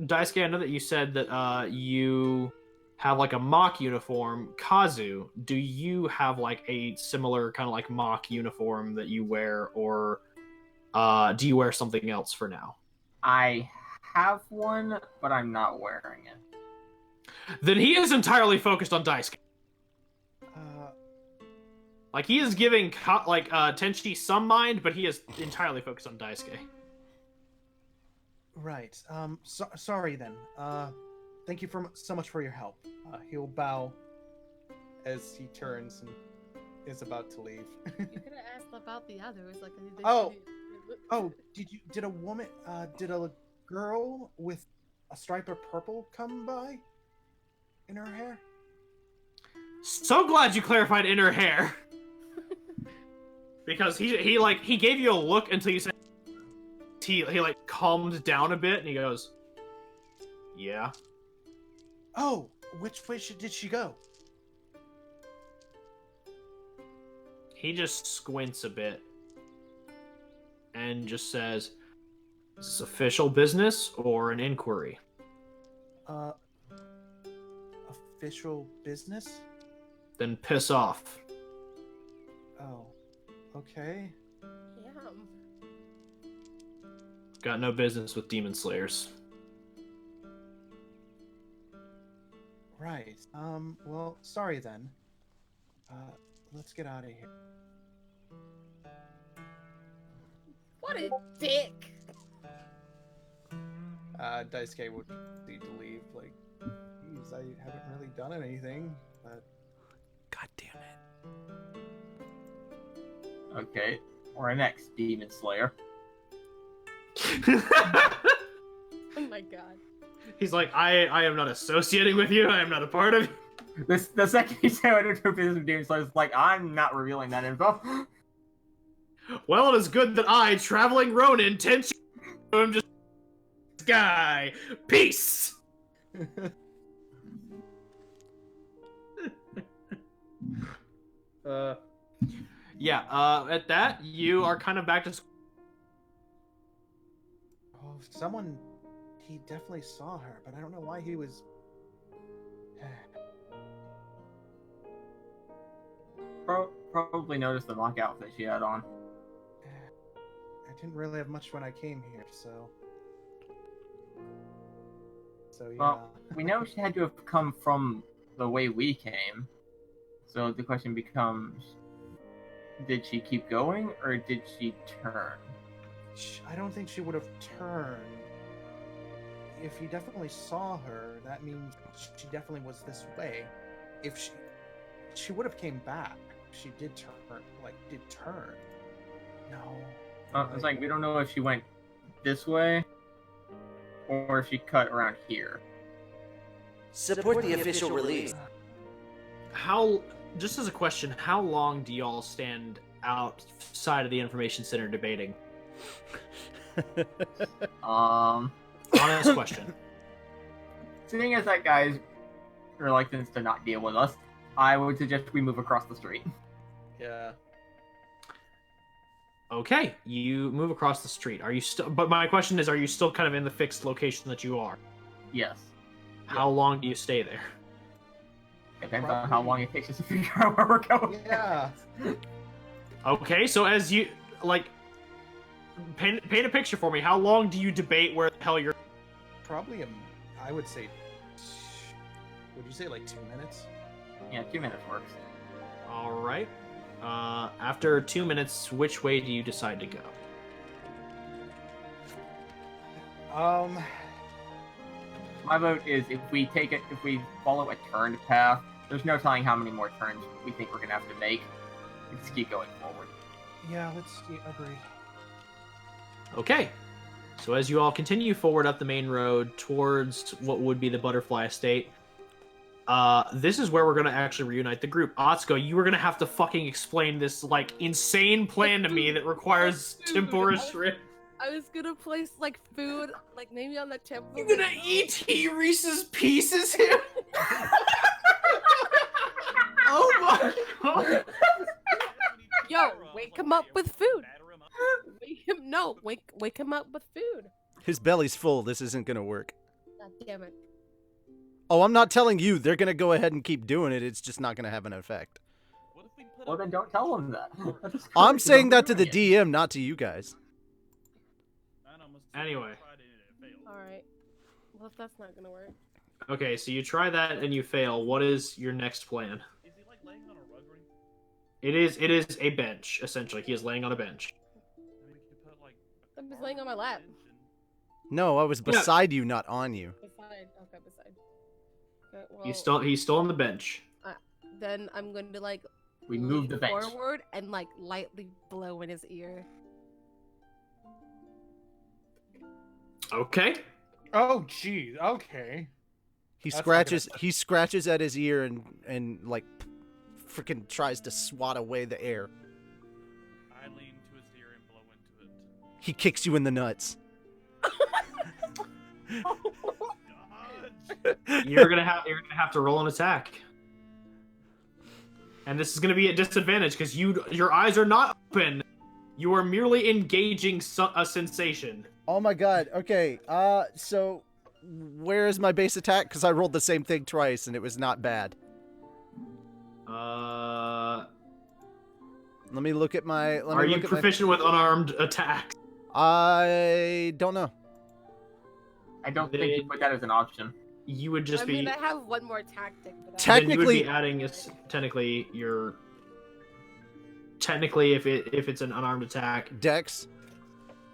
Daisuke, I know that you said that you have like a mock uniform. Kazu, do you have like a similar kind of like mock uniform that you wear, or do you wear something else for now? I have one, but I'm not wearing it. Then he is entirely focused on Daisuke. Like, he is giving Tenchi some mind, but he is entirely focused on Daisuke. Right. Sorry then. Thank you so much for your help. He'll bow as he turns and is about to leave. You could have asked about the others. Like, did a girl with a stripe of purple come by in her hair? So glad you clarified in her hair. Because he gave you a look until you said he like calmed down a bit and he goes, yeah. Oh, which way did she go? He just squints a bit and just says, is this official business or an inquiry? Official business? Then piss off. Oh, okay. Yeah. Got no business with Demon Slayers. Right. Well, sorry then. Let's get out of here. What a dick! Daisuke would need to leave. Like, geez, I haven't really done anything, but... God damn it. Okay, we're next, Demon Slayer. Oh my god. He's like, I am not associating with you. I am not a part of you. The second he said I don't do business with Demon Slayer, it's like, I'm not revealing that info. Well, it is good that I, traveling Ronin, Tenchi, I'm just guy. Peace. At that, you are kind of back to. Oh, he definitely saw her, but I don't know why he was. Probably noticed the mock outfit she had on. I didn't really have much when I came here, so yeah. Well, we know she had to have come from the way we came. So the question becomes, did she keep going, or did she turn? I don't think she would have turned. If he definitely saw her, that means she definitely was this way. If she would have came back. She did turn. No. It's like, we don't know if she went this way, or if she cut around here. Support the official release. Just as a question, how long do y'all stand outside of the information center debating? Honest question. Seeing as that guy's reluctance to not deal with us, I would suggest we move across the street. Yeah. Okay, you move across the street. Are you still? But my question is, are you still kind of in the fixed location that you are? Yes. How long do you stay there? Depends on how long it takes us to figure out where we're going. Yeah. Okay, so as you paint a picture for me. How long do you debate where the hell you're? Probably I would say. Would you say like 2 minutes? Yeah, 2 minutes works. All right. After 2 minutes, which way do you decide to go? My vote is if we follow a turned path, there's no telling how many more turns we think we're gonna have to make. Let's keep going forward. Yeah, agree. Okay. So as you all continue forward up the main road towards what would be the Butterfly Estate, this is where we're gonna actually reunite the group. Atsuko, you were gonna have to fucking explain this like insane plan to me that requires tempura shrimp. I was gonna place like food, like maybe on the temple. You're gonna eat Reese's Pieces here? Oh my god! Yo, wake him up with food. Wake him up with food. His belly's full. This isn't gonna work. God damn it. Oh, I'm not telling you. They're gonna go ahead and keep doing it. It's just not gonna have an effect. Well, then don't tell them that. I'm saying that to the DM, not to you guys. Anyway. Alright. Well, if that's not gonna work. Okay, so you try that and you fail. What is your next plan? Is he like laying on a rug? It is a bench, essentially. He is laying on a bench. I'm just laying on my lap. No, I was beside you, not on you. Beside. Okay, beside. Okay, well, He's still on the bench. Then I'm going to like we move the bench forward and like lightly blow in his ear. Okay. Oh, geez. Okay. He scratches at his ear and like freaking tries to swat away the air. I lean to his ear and blow into it. He kicks you in the nuts. You're gonna have to roll an attack. And this is gonna be a disadvantage because your eyes are not open. You are merely engaging a sensation. Oh my god. Okay. So where is my base attack? Because I rolled the same thing twice and it was not bad. Let me look at my. Are you proficient with unarmed attacks? I don't know. I don't think you put that as an option. You would just be. I mean, I have one more tactic. But Technically, you would be adding technically if it's an unarmed attack. Dex.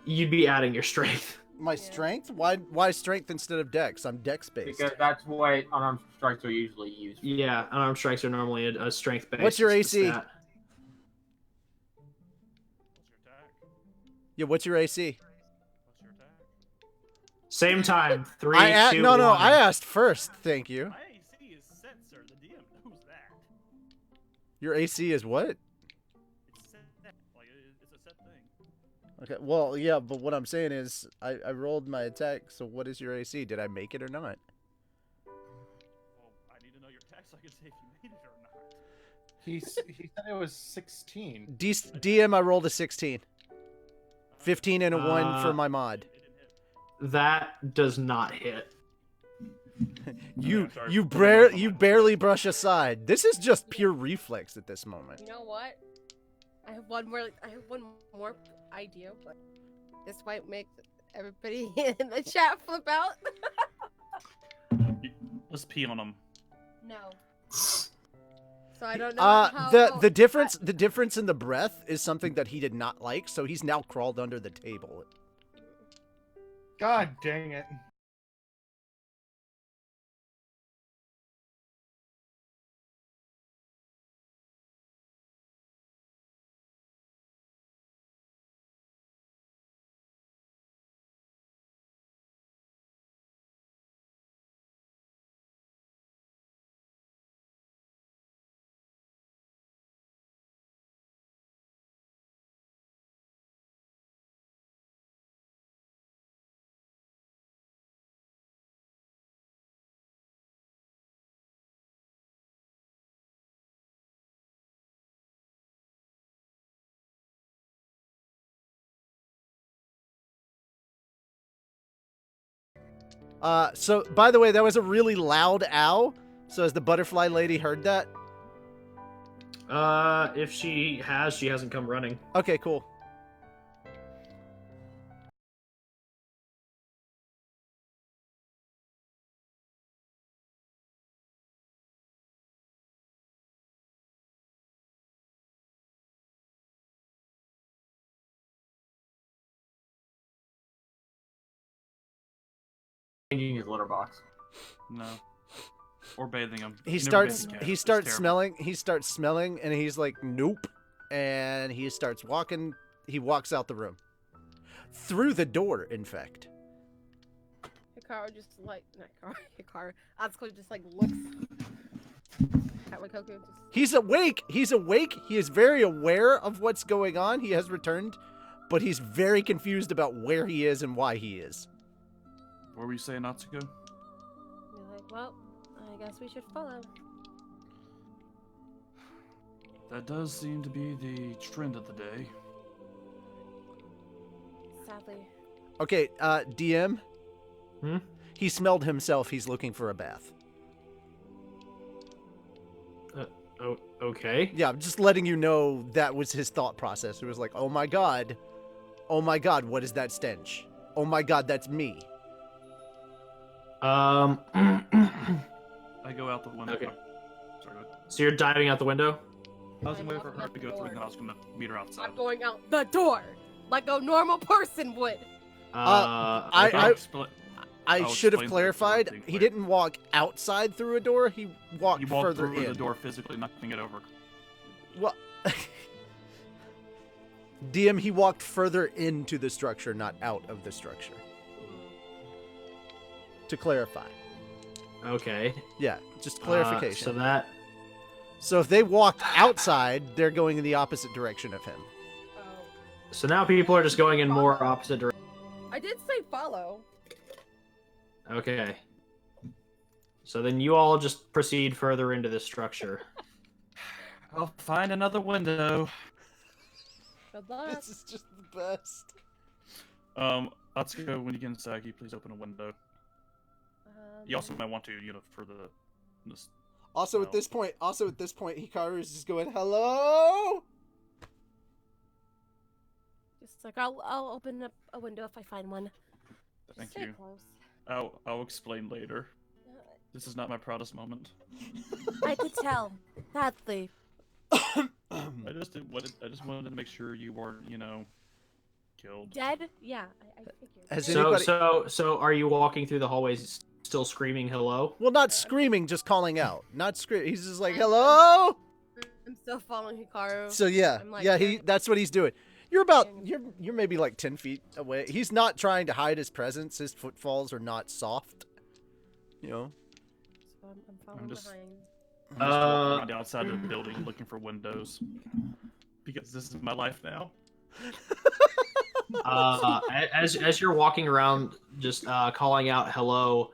You'd be adding your strength. My strength? Why strength instead of dex? I'm dex based. Because that's what unarmed strikes are usually used for. Yeah, unarmed strikes are normally a strength based. What's your AC? What's your attack? Yeah, what's your AC? What's your attack? Same time. 3, 2, No, 1. I asked first. Thank you. My AC is set, sir. The DM knows that. Your AC is what? It's set. Like, it's a set thing. Okay, well, yeah, but what I'm saying is I rolled my attack, so what is your AC? Did I make it or not? Well, I need to know your attack so I can say if you made it or not. He said it was 16. DM, I rolled a 16. 15 and a 1 for my mod. That does not hit. You barely brush aside. This is just pure reflex at this moment. You know what? I have one more idea, but this might make everybody in the chat flip out. Let's pee on him. No. So I don't know how... the difference in the breath is something that he did not like, so he's now crawled under the table. God dang it. So, by the way, that was a really loud ow. So has the butterfly lady heard that? If she hasn't come running. Okay, cool. Changing his litter box. No. Or bathing him. He starts smelling, and he's like, nope. And he starts walking, he walks out the room. Through the door, in fact. Hikaru just like, not Hikaru, Atsuko just like looks at Reikoku. He's awake, he is very aware of what's going on, he has returned, but he's very confused about where he is and why he is. What were you saying, Atsuko? You're like, well, I guess we should follow. That does seem to be the trend of the day. Sadly. Okay, DM? Hmm? He smelled himself, he's looking for a bath. Oh, okay. Yeah, I'm just letting you know that was his thought process. It was like, oh my god, what is that stench? Oh my god, that's me. I go out the window. Okay. Sorry, go ahead. So you're diving out the window? I was waiting for her to go through, and I was gonna meet her outside. I'm going out the door like a normal person would. I should have explain clarified. things He later. didn't walk outside through a door. He walked, You walked further through in. the door physically, knocking it over. What? DM, he walked further into the structure, not out of the structure. To clarify. Okay. Yeah, just clarification. So if they walked outside, they're going in the opposite direction of him. So now people are just going in more opposite directions. I did say follow. Okay. So then you all just proceed further into the structure. I'll find another window. Good luck. This is just the best. Atsuko, when you get inside, can you please open a window? You also might want to, for the... Also at this point, Hikaru is just going, hello? Just like, I'll open up a window if I find one. Thank Stay you. close. I'll explain later. This is not my proudest moment. I could tell. Badly. I just wanted to make sure you weren't, killed. Dead? Yeah, I figured. Has anybody... So are you walking through the hallways still screaming hello? Well, not screaming, just calling out. Not screaming. He's just like, hello? I'm still following Hikaru. So yeah, I'm like, that's what he's doing. You're maybe like 10 feet away. He's not trying to hide his presence. His footfalls are not soft. So I'm following just- behind. I'm just walking around the outside of the building looking for windows. Because this is my life now. As you're walking around, just calling out hello,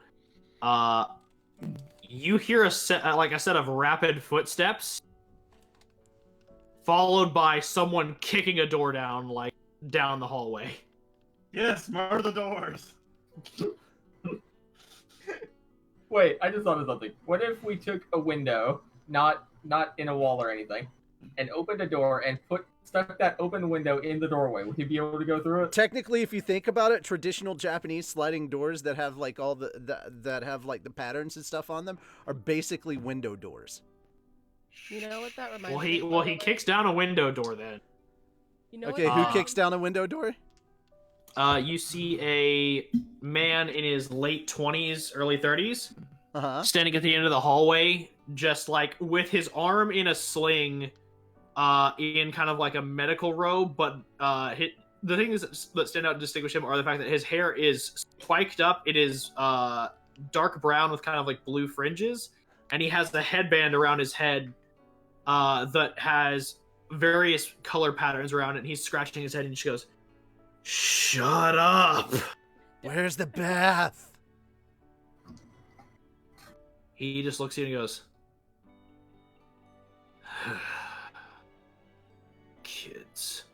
you hear a set of rapid footsteps, followed by someone kicking a door down the hallway. Yes, murder the doors. Wait, I just thought of something. What if we took a window, not in a wall or anything, and opened a door and stuck that open window in the doorway? Would he be able to go through it? Technically, if you think about it, traditional Japanese sliding doors that have like all that have like the patterns and stuff on them are basically window doors. You know what that reminds me of? Well, he kicks down a window door then. You know Okay, what who kicks down a window door? You see a man in his late 20s, early 30s, standing at the end of the hallway, just like with his arm in a sling, in kind of like a medical robe, but the things that stand out and distinguish him are the fact that his hair is spiked up. It is dark brown with kind of like blue fringes, and he has the headband around his head that has various color patterns around it, and he's scratching his head, and she goes, "Shut up! Where's the bath?" He just looks at you and goes, "Kids.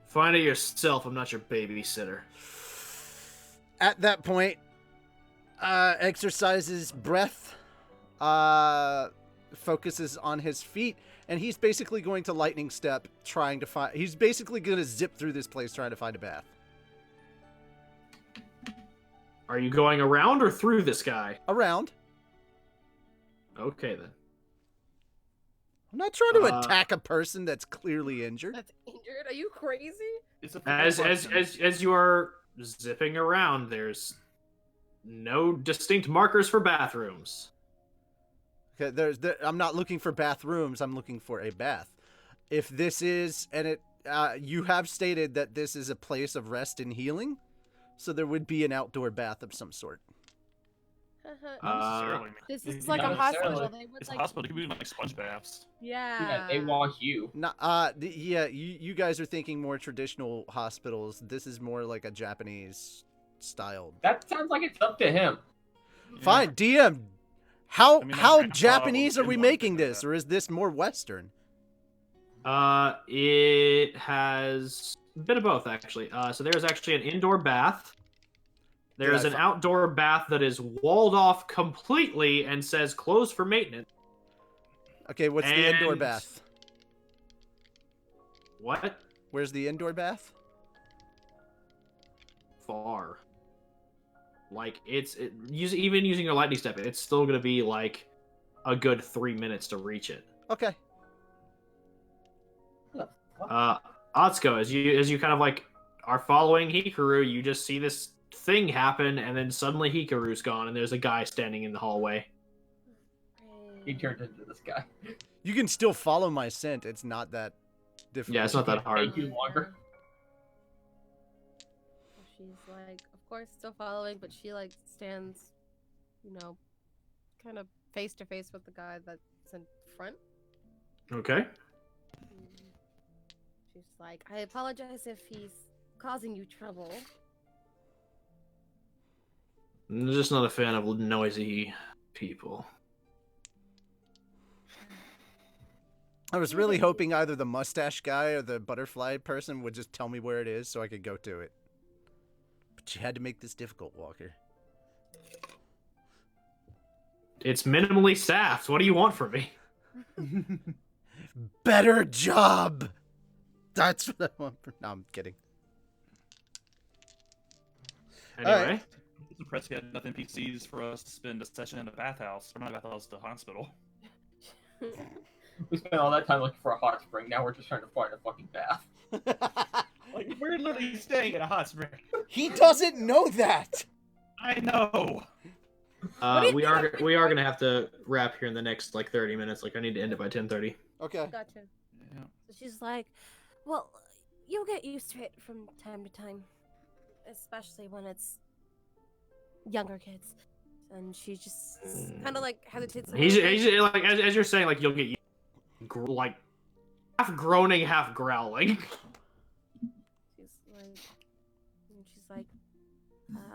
Find it yourself, I'm not your babysitter." At that point, exercises breath, focuses on his feet, and he's basically going to lightning step, he's basically going to zip through this place trying to find a bath. Are you going around or through this guy? Around. Okay, then. I'm not trying to attack a person that's clearly injured. That's injured? Are you crazy? As you are zipping around, there's no distinct markers for bathrooms. Okay, I'm not looking for bathrooms. I'm looking for a bath. If this is, and you have stated that this is a place of rest and healing, so there would be an outdoor bath of some sort. Not necessarily. This is like a hospital. They would It's like... a hospital. It could be like sponge baths. Yeah. They wash you. You guys are thinking more traditional hospitals. This is more like a Japanese style. That sounds like it's up to him. Fine, DM. How grandpa Japanese are we would making like this, that. or is this more Western? It has a bit of both, actually. So there's actually an indoor bath. There's an outdoor bath that is walled off completely and says closed for maintenance. Okay, what's the indoor bath? What? Where's the indoor bath? Far. Like, even using your lightning step, it's still going to be, like, a good 3 minutes to reach it. Okay. Atsuko, as you kind of, like, are following Hikaru, you just see this thing happen, and then suddenly Hikaru's gone, and there's a guy standing in the hallway. He turned into this guy. You can still follow my scent. It's not that difficult. Yeah, it's not that hard. Take you longer. She's like, of course, still following, but she like stands, you know, kind of face to face with the guy that's in front. Okay. She's like, I apologize if he's causing you trouble. I'm just not a fan of noisy people. I was really hoping either the mustache guy or the butterfly person would just tell me where it is so I could go to it. But you had to make this difficult, Walker. It's minimally staffed. What do you want from me? Better job! That's what I want from... No, I'm kidding. Anyway. Right. I'm impressed you had enough NPCs for us to spend a session in a bathhouse. Or not a bathhouse, the hospital. We spent all that time looking for a hot spring. Now we're just trying to find a fucking bath. Like, we're literally staying in a hot spring. He doesn't know that! I know! We are gonna have to wrap here in the next, like, 30 minutes. Like, I need to end it by 10:30. Okay. Gotcha. Yeah. So she's like, well, you'll get used to it from time to time. Especially when it's younger kids. And she just kind of, like, hesitates. He's like, as you're saying, like, you'll get like, half groaning, half growling. She's like,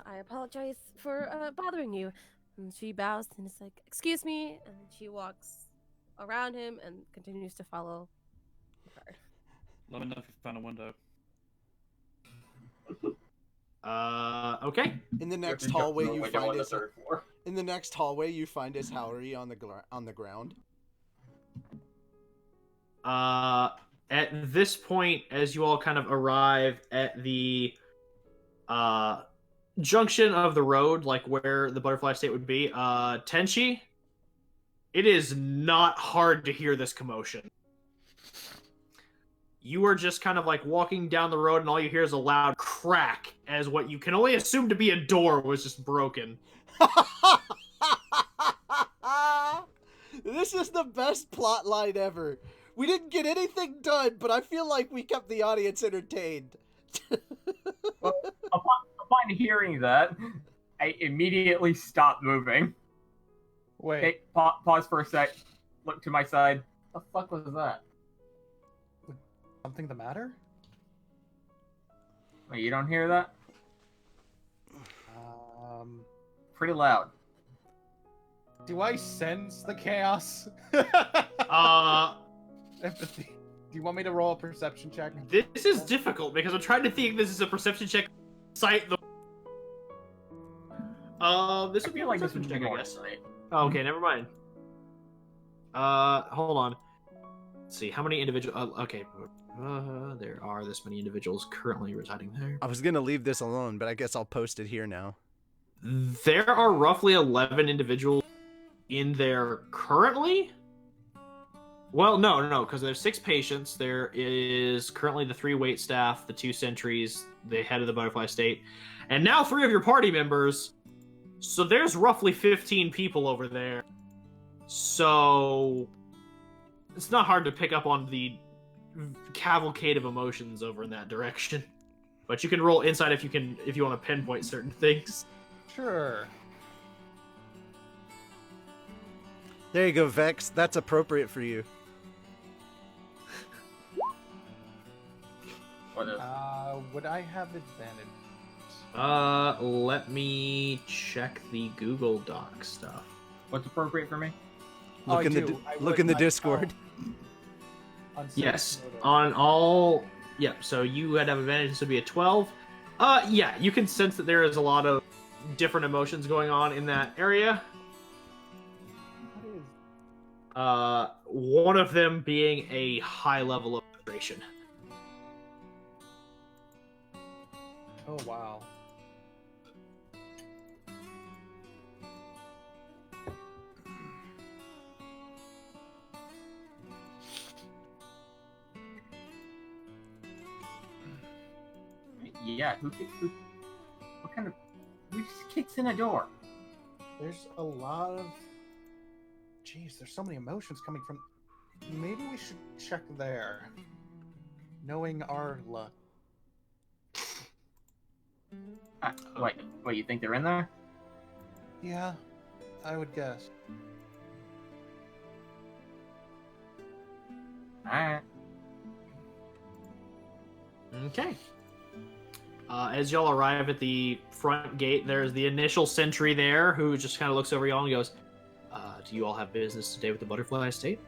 I apologize for bothering you. And she bows and is like, excuse me. And she walks around him and continues to follow her. Let me know if you find a window. Okay. In the next hallway, you find his. In the next hallway, you find his Haori on the ground. At this point, as you all kind of arrive at the junction of the road, like where the butterfly state would be, Tenchi, it is not hard to hear this commotion. You are just kind of like walking down the road, and all you hear is a loud crack as what you can only assume to be a door was just broken. This is the best plot line ever. We didn't get anything done, but I feel like we kept the audience entertained. Well, upon hearing that, I immediately stopped moving. Wait. Okay, pause for a sec. Look to my side. What the fuck was that? Something the matter? Wait, you don't hear that? Pretty loud. Do I sense the chaos? Empathy. Do you want me to roll a perception check? This is difficult because I'm trying to think if this is a perception check. This would be like a perception check, I guess. Oh, okay, never mind. Hold on. Let's see, how many individuals... okay, there are this many individuals currently residing there. I was gonna leave this alone, but I guess I'll post it here now. There are roughly 11 individuals in there currently? Well, no, because there's 6 patients. There is currently the 3 wait staff, the 2 sentries, the head of the butterfly state, and now 3 of your party members. So there's roughly 15 people over there. So it's not hard to pick up on the cavalcade of emotions over in that direction. But you can roll insight if you want to pinpoint certain things. Sure. There you go, Vex. That's appropriate for you. Would I have advantage? Let me check the Google Doc stuff. What's appropriate for me? Look in the Discord. Yes, on all. Yep. So you would have advantage. This would be a 12. Yeah, you can sense that there is a lot of different emotions going on in that area. One of them being a high level of frustration. Oh, wow. Yeah, what kind of, who just kicks in a door? There's a lot of, jeez, there's so many emotions coming from, maybe we should check there, knowing our luck. Wait, you think they're in there? Yeah, I would guess. Alright. Okay. As y'all arrive at the front gate, there's the initial sentry there who just kind of looks over y'all and goes, do you all have business today with the Butterfly Estate?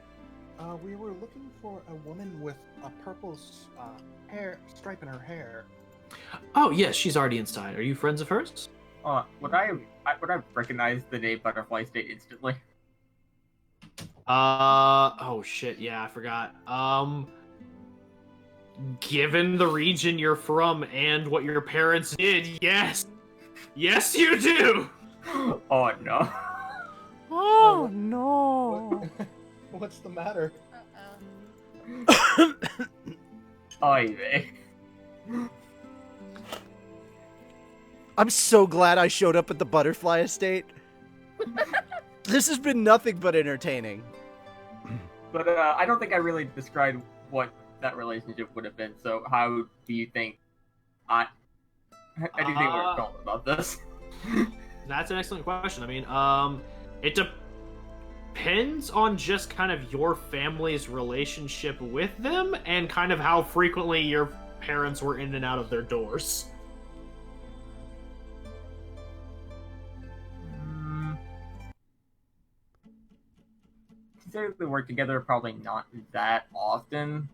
We were looking for a woman with a purple stripe in her hair. Oh, yes, she's already inside. Are you friends of hers? Would I recognize the name Butterfly Estate instantly? Oh shit, yeah, I forgot. Given the region you're from and what your parents did, yes! Yes, you do! Oh, no. Oh, no. What's the matter? Oy vey. I'm so glad I showed up at the Butterfly Estate. This has been nothing but entertaining. But I don't think I really described what that relationship would have been. So how do you think how do you think we're felt about this? That's an excellent question. I mean, it depends on just kind of your family's relationship with them and kind of how frequently your parents were in and out of their doors. They work together probably not that often,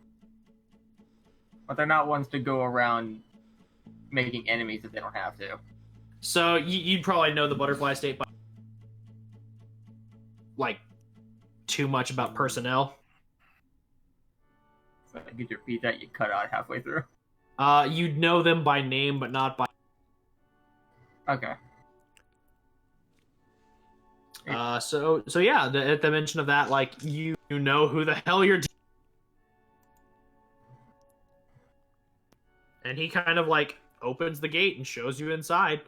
but they're not ones to go around making enemies if they don't have to. So you'd probably know the Butterfly Estate by like too much about personnel. So I could you repeat that? You cut out halfway through. You'd know them by name, but not by. Okay. So yeah, at the mention of that, like, you know who the hell you're. And he kind of, like, opens the gate and shows you inside.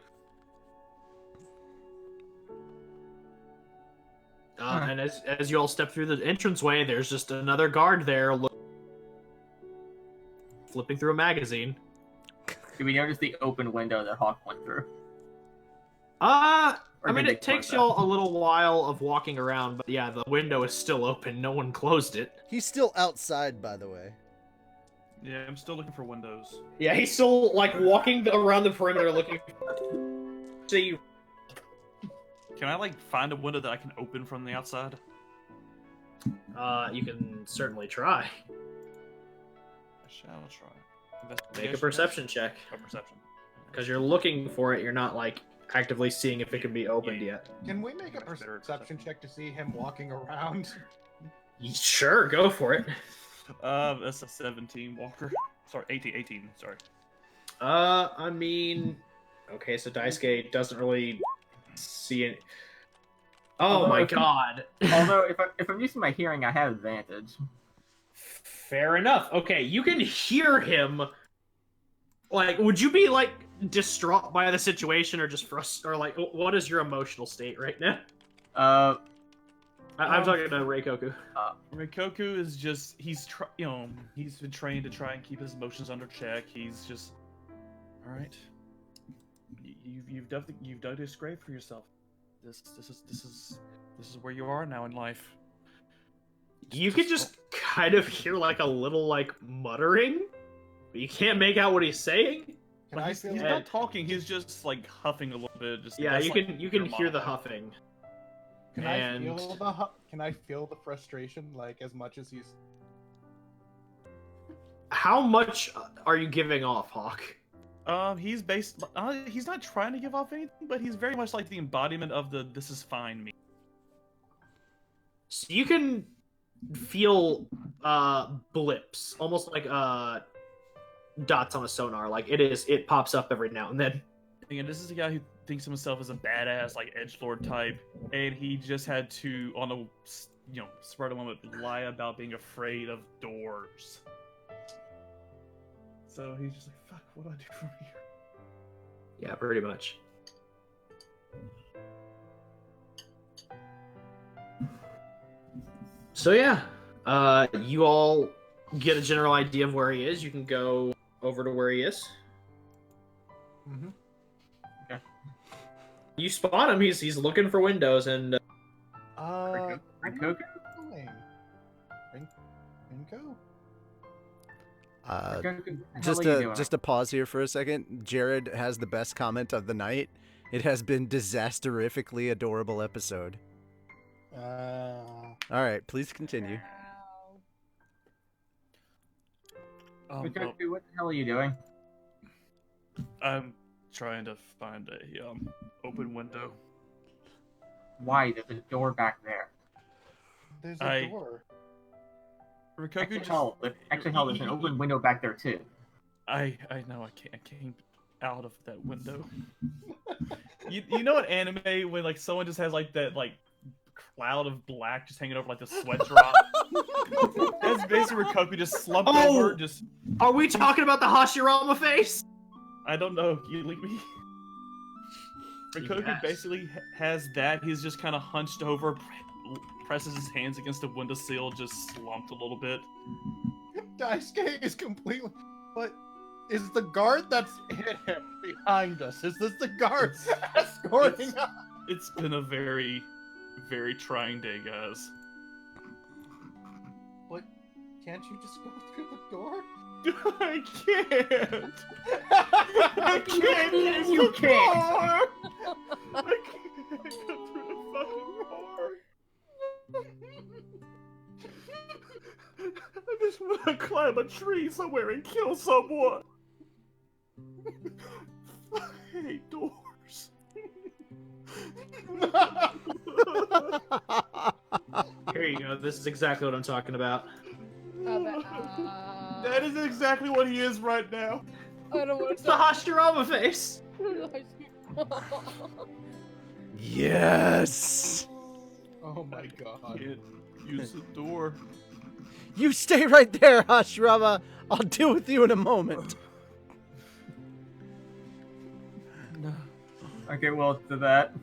And as you all step through the entranceway, there's just another guard there flipping through a magazine. Did we notice the open window that Hawk went through? I mean, it takes y'all a little while of walking around, but yeah, the window is still open. No one closed it. He's still outside, by the way. Yeah, I'm still looking for windows. Yeah, he's still, like, walking around the perimeter looking for... See. Can I, like, find a window that I can open from the outside? You can certainly try. I shall try. Make a perception check. A perception. Because you're looking for it, you're not, like, actively seeing if it can be opened yet. Can we make a perception check to see him walking around? Sure, go for it. That's a 17, Walker. Sorry, 18, sorry. I mean... Okay, so Daisuke doesn't really see it. Oh my god. Although, if I'm using my hearing, I have advantage. Fair enough. Okay, you can hear him. Like, would you be, like, distraught by the situation or just frustrated? Or, like, what is your emotional state right now? I'm talking to Reikoku. Reikoku is just, he's been trained to try and keep his emotions under check. He's just, all right. You've dug this grave for yourself. This is where you are now in life. You could just kind of hear, like, a little, like, muttering, but you can't make out what he's saying. He's not talking. He's just, like, huffing a little bit. Just, yeah, you can hear the huffing. Can I feel the frustration, like, as much as he's... How much are you giving off, Hawk? He's based. He's not trying to give off anything, but he's very much like the embodiment of the "this is fine" me. So you can feel blips, almost like dots on a sonar. Like it pops up every now and then. Again, this is a guy who thinks of himself as a badass, like edgelord type, and he just had to, on a spur of the moment, lie about being afraid of doors. So he's just like, "Fuck, what do I do from here?" Yeah, pretty much. So yeah, you all get a general idea of where he is. You can go over to where he is. Mm-hmm. Okay. You spot him. He's looking for windows and. Reikoku? Just a pause here for a second. Jared has the best comment of the night. It has been disasterifically adorable episode. All right, please continue. Reikoku, what the hell are you doing? I'm trying to find a open window. Why? There's a door back there. There's a door. Reikoku Actually, there's an open window back there too. I know I came out of that window. you know what anime when like someone just has like that like cloud of black just hanging over like the sweat drop? That's basically Reikoku just slumped over. Just. Are we talking about the Hashirama face? I don't know. You leave me. Reikoku basically has that. He's just kind of hunched over, presses his hands against the windowsill, just slumped a little bit. Daisuke is completely... But is the guard that's hit him behind us? Is this the guard escorting us? It's been a very, very trying day, guys. What? Can't you just go through the door? I can't! I can't! You can't! I can't go through the fucking door! I just want to climb a tree somewhere and kill someone! I hate doors. Here you go. This is exactly what I'm talking about. That is exactly what he is right now. I don't want It's the Hashirama face! Yes! Oh my god. Can't use the door. You stay right there, Hashirama. I'll deal with you in a moment. No. Okay, well, to that.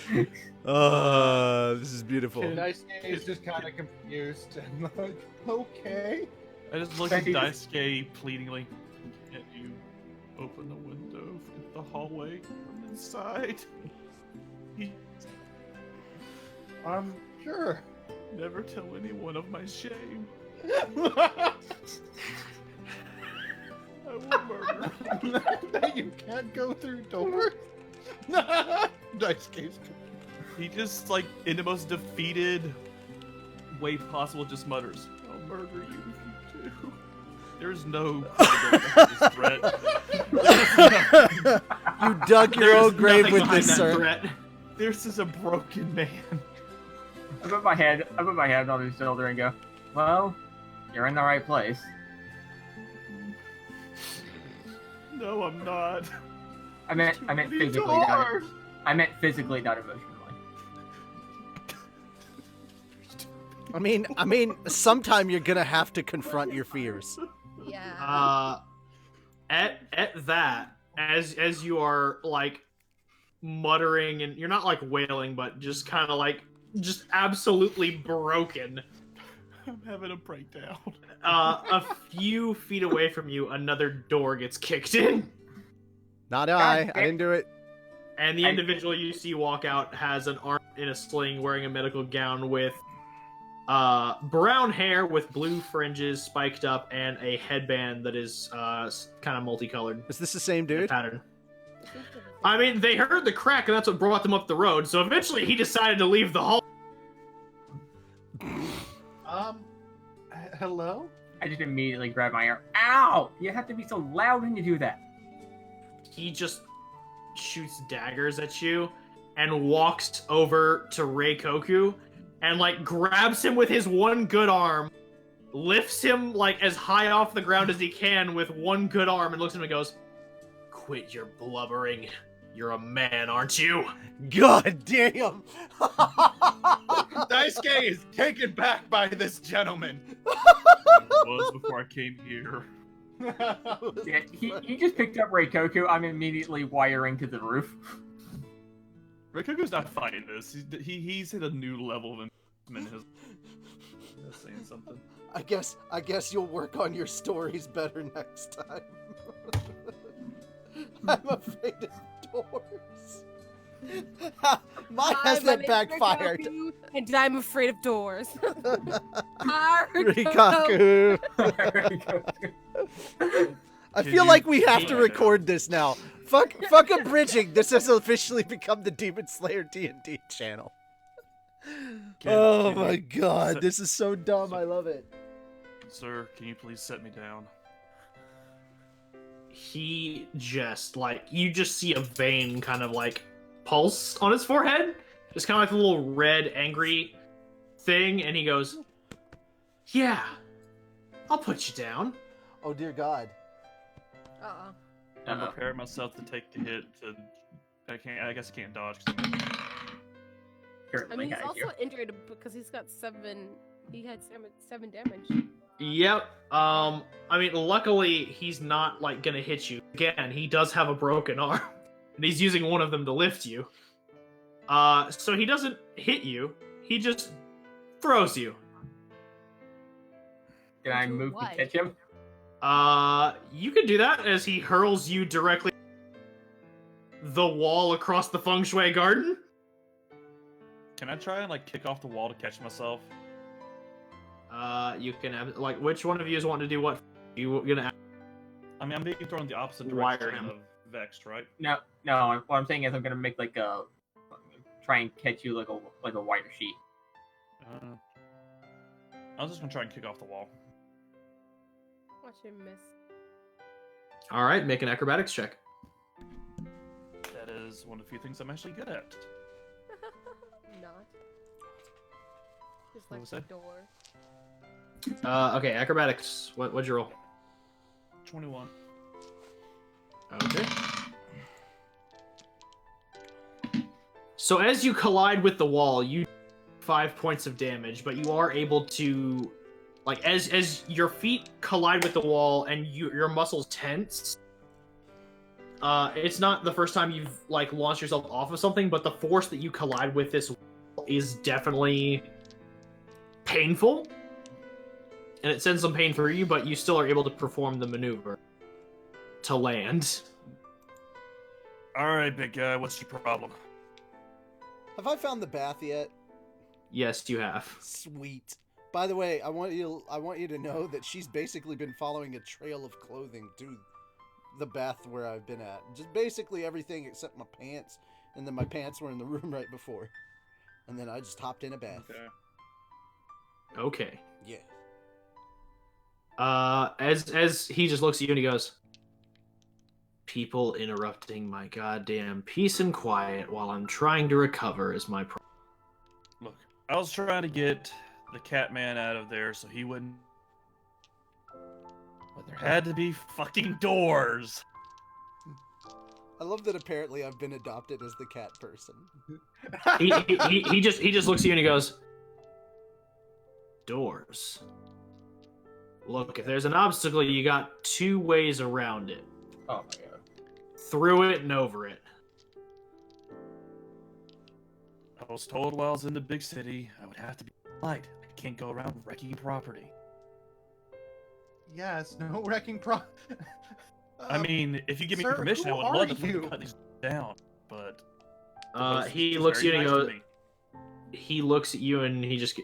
This is beautiful. Daisuke is just kind of confused and like, okay. I just look at Daisuke pleadingly. Can you open the window in the hallway from inside? I'm sure. Never tell anyone of my shame. I will murder. That you can't go through doors? Daisuke's He just, like, in the most defeated way possible, just mutters, "I'll murder you if you do." There's no threat. You dug your own grave with this, sir. Threat. This is a broken man. I put my hand on his shoulder and go, "Well, you're in the right place." No, I'm not. I meant physically, not. I meant physically, not emotionally. I mean, sometime you're gonna have to confront your fears. Yeah. At that, as you are like muttering and you're not like wailing, but just kind of like just absolutely broken. I'm having a breakdown. A few feet away from you, another door gets kicked in. Not I didn't do it. And the individual you see walk out has an arm in a sling, wearing a medical gown with brown hair with blue fringes spiked up and a headband that is kind of multicolored. Is this the same dude? Pattern. I mean, they heard the crack and that's what brought them up the road, so eventually he decided to leave the hall. Hello? I just immediately grab my arm. Ow! You have to be so loud when you do that. he just shoots daggers at you and walks over to Reikoku and like grabs him with his one good arm, lifts him like as high off the ground as he can with one good arm, and looks at him and goes, "Quit your blubbering. You're a man, aren't you?" God damn! Daisuke is taken back by this gentleman. It was before I came here. Yeah, he just picked up Reikoku. I'm immediately wiring to the roof. Reikoku's not fighting this. He's hit a new level of his. That's saying something. I guess you'll work on your stories better next time. I'm afraid of doors. Mine has that backfired. Reikoku, and I'm afraid of doors. Reikoku. I feel like we have to record this now. Fuck abridging. This has officially become the Demon Slayer D&D channel. Oh my god, this is so dumb. I love it. Sir, can you please set me down? He just, like, you just see a vein kind of, like, pulse on his forehead. Just kind of like a little red, angry thing. And he goes, "Yeah, I'll put you down." Oh, dear God. I'm preparing myself to take the hit to... I guess I can't dodge. I mean, he's also injured because he's got 7... He had 7 damage. Yep. I mean, luckily, he's not, like, gonna hit you. Again, he does have a broken arm. And he's using one of them to lift you. So he doesn't hit you. He just throws you. Can I move to catch him? You can do that as he hurls you directly the wall across the feng shui garden. Can I try and, like, kick off the wall to catch myself? You can have, like, which one of you is wanting to do what? You gonna? I mean, I'm being thrown in the opposite Wire direction him. of Vexed, right? No. What I'm saying is I'm gonna make like a try and catch you like a wider sheet. I was just gonna try and kick off the wall. Watch him miss. All right, make an acrobatics check. That is one of the few things I'm actually good at. Not. Just What like was the that? door. Okay, acrobatics. What'd you roll? 21. Okay. So as you collide with the wall, you 5 points of damage, but you are able to, like, as your feet collide with the wall and your muscles tense. It's not the first time you've, like, launched yourself off of something, but the force that you collide with this wall is definitely painful. And it sends some pain for you, but you still are able to perform the maneuver to land. Alright, big guy, what's your problem? Have I found the bath yet? Yes, you have. Sweet. By the way, I want you to know that she's basically been following a trail of clothing to the bath where I've been at. Just basically everything except my pants, and then my pants were in the room right before. And then I just hopped in a bath. Okay. Yeah. As he just looks at you and he goes, "People interrupting my goddamn peace and quiet while I'm trying to recover is my problem." Look, I was trying to get the Catman out of there so he wouldn't... But there had to be fucking doors! I love that apparently I've been adopted as the cat person. he just looks at you and he goes, "Doors. Look, if there's an obstacle, you got 2 ways around it. Oh my god. Through it and over it." I was told while I was in the big city, I would have to be polite. I can't go around wrecking property. Yes, no wrecking I mean, if you give me sir, permission, I who would are love to you? cut these down, but... He looks at you and he goes, he looks at you and he just,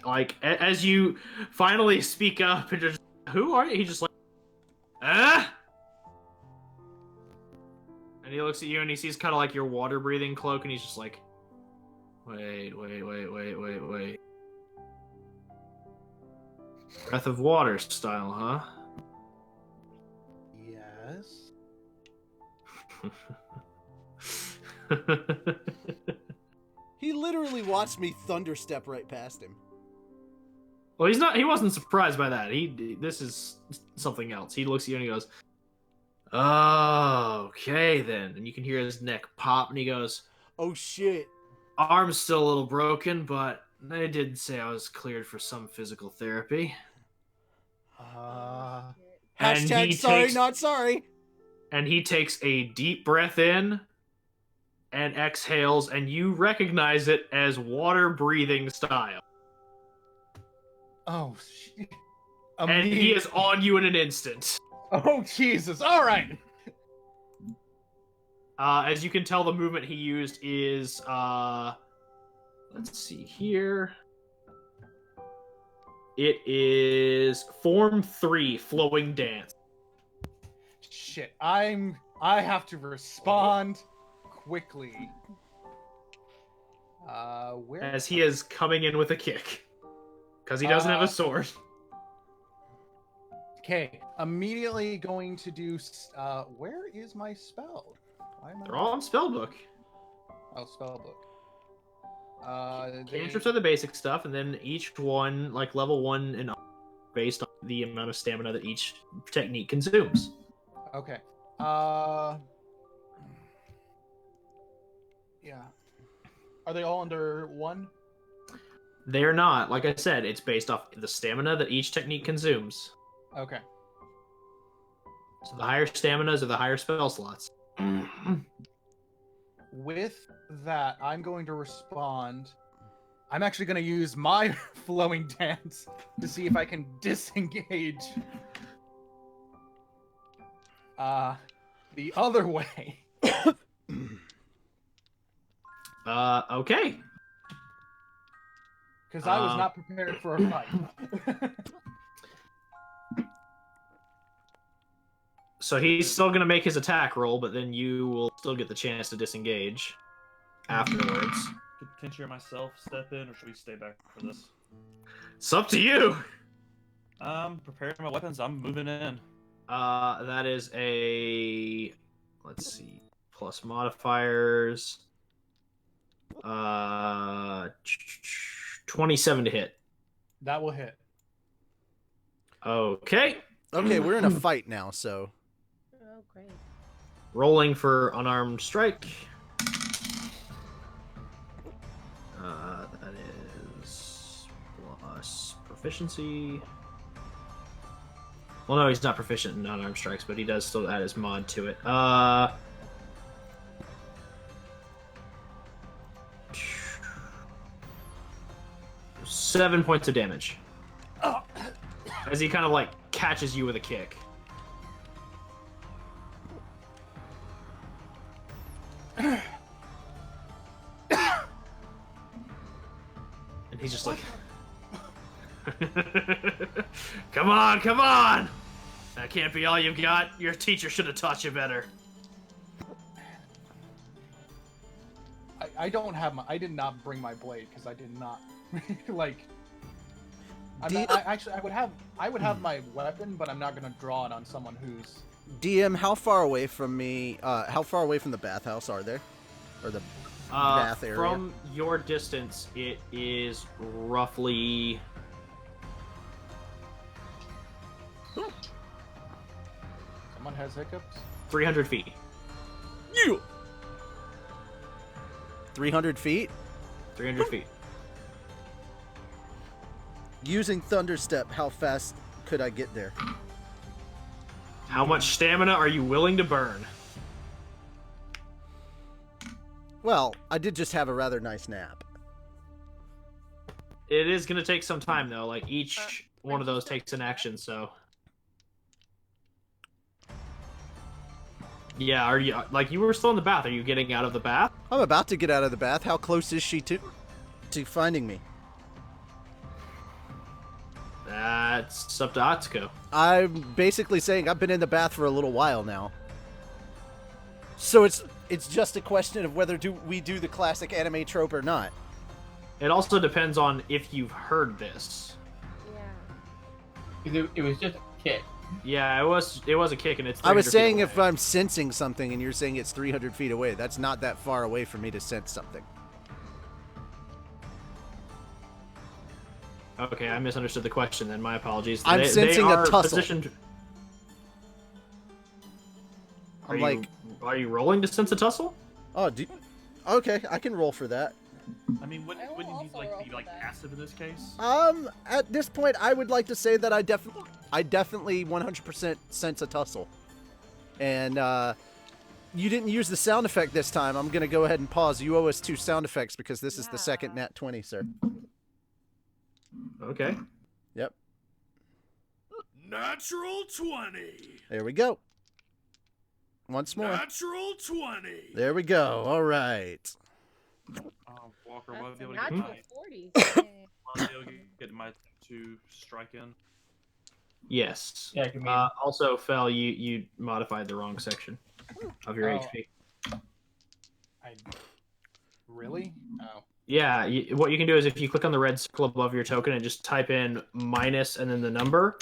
like, as you finally speak up and just, "Who are you?" He just like, "Ah!" And he looks at you and he sees kind of like your water breathing cloak and he's just like, wait. Breath of water style, huh? Yes. He literally watched me thunderstep right past him. Well, he's not. He wasn't surprised by that. This is something else. He looks at you and he goes, "Oh, okay then." And you can hear his neck pop, and he goes, "Oh shit." Arm's still a little broken, but they did say I was cleared for some physical therapy. Hashtag sorry, not sorry. And he takes a deep breath in and exhales, and you recognize it as water breathing style. Oh, shit. And he is on you in an instant. Oh, Jesus. All right. As you can tell, the movement he used is, let's see here. It is Form 3, Flowing Dance. Shit, I have to respond quickly. Where? As he is coming in with a kick. Because he doesn't have a sword. Okay, immediately going to do, where is my spell? They're all on spellbook. Oh, spellbook. Cantrips are the basic stuff, and then each one, like level 1 and up, based on the amount of stamina that each technique consumes. Okay. Yeah. Are they all under 1? They are not. Like I said, it's based off the stamina that each technique consumes. Okay. So the higher staminas are the higher spell slots. With that, I'm going to respond. I'm actually going to use my flowing dance to see if I can disengage. The other way. Okay. Because I was not prepared for a fight. So he's still going to make his attack roll, but then you will still get the chance to disengage afterwards. Could Tenchi or myself step in, or should we stay back for this? It's up to you! Preparing my weapons, I'm moving in. That is a... Let's see. Plus modifiers. 27 to hit. That will hit. Okay. Okay, we're in a fight now, so... Oh, great. Rolling for unarmed strike. That is plus proficiency. Well, no, he's not proficient in unarmed strikes, but he does still add his mod to it. 7 points of damage. As he kind of like catches you with a kick. And he's just like, come on, come on! That can't be all you've got. Your teacher should have taught you better. I don't have my. I did not bring my blade because I did not like. I would have my weapon, but I'm not gonna draw it on someone who's. DM, how far away from me? How far away from the bathhouse are there, or the bath area? From your distance, it is roughly. Someone has hiccups. 300 feet. You. 300 feet. 300 feet. Using Thunderstep, how fast could I get there? How much stamina are you willing to burn? Well, I did just have a rather nice nap. It is going to take some time, though. Like, each one of those takes an action, so... Yeah, are you... Like, you were still in the bath. Are you getting out of the bath? I'm about to get out of the bath. How close is she to finding me? That's up to Atsuko. I'm basically saying I've been in the bath for a little while now. So it's just a question of whether we do the classic anime trope or not. It also depends on if you've heard this. Yeah. It was just a kick. Yeah, it was a kick, and it's. I was saying if I'm sensing something, and you're saying it's 300 feet away. That's not that far away for me to sense something. Okay, I misunderstood the question. Then my apologies. I'm sensing a tussle. Positioned... Are you rolling to sense a tussle? Oh, okay, I can roll for that. I mean, wouldn't you need be passive in this case? At this point, I would like to say that I definitely 100% sense a tussle. And you didn't use the sound effect this time. I'm gonna go ahead and pause. You owe us 2 sound effects because this is the second nat 20, sir. Okay. Yep. Natural 20. There we go. Once more. Natural 20. There we go. All right. Walker, will I be able to get my 2 strike in? Yes. Yeah, also, Fel, you modified the wrong section of your HP. Really? Oh. Yeah, what you can do is if you click on the red circle above your token and just type in minus and then the number,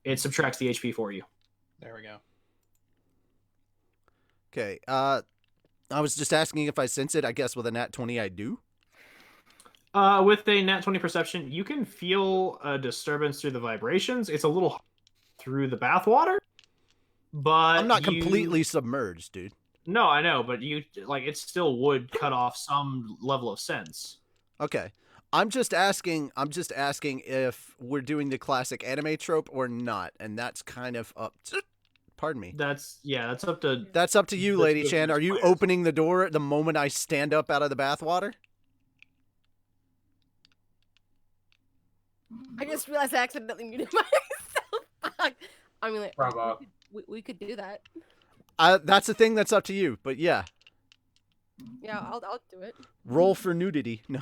it subtracts the HP for you. There we go. Okay. I was just asking if I sense it. I guess with a nat 20, I do. With a nat 20 perception, you can feel a disturbance through the vibrations. It's a little through the bathwater, but I'm not completely submerged, dude. No, I know, but it still would cut off some level of sense. Okay. I'm just asking if we're doing the classic anime trope or not, and that's kind of up to... Pardon me. That's up to... That's up to you, Lady Chan. Are you opening the door the moment I stand up out of the bathwater? I just realized I accidentally muted myself. I mean, like, bravo. We could do that. That's the thing that's up to you, but yeah. Yeah, I'll do it. Roll for nudity. No.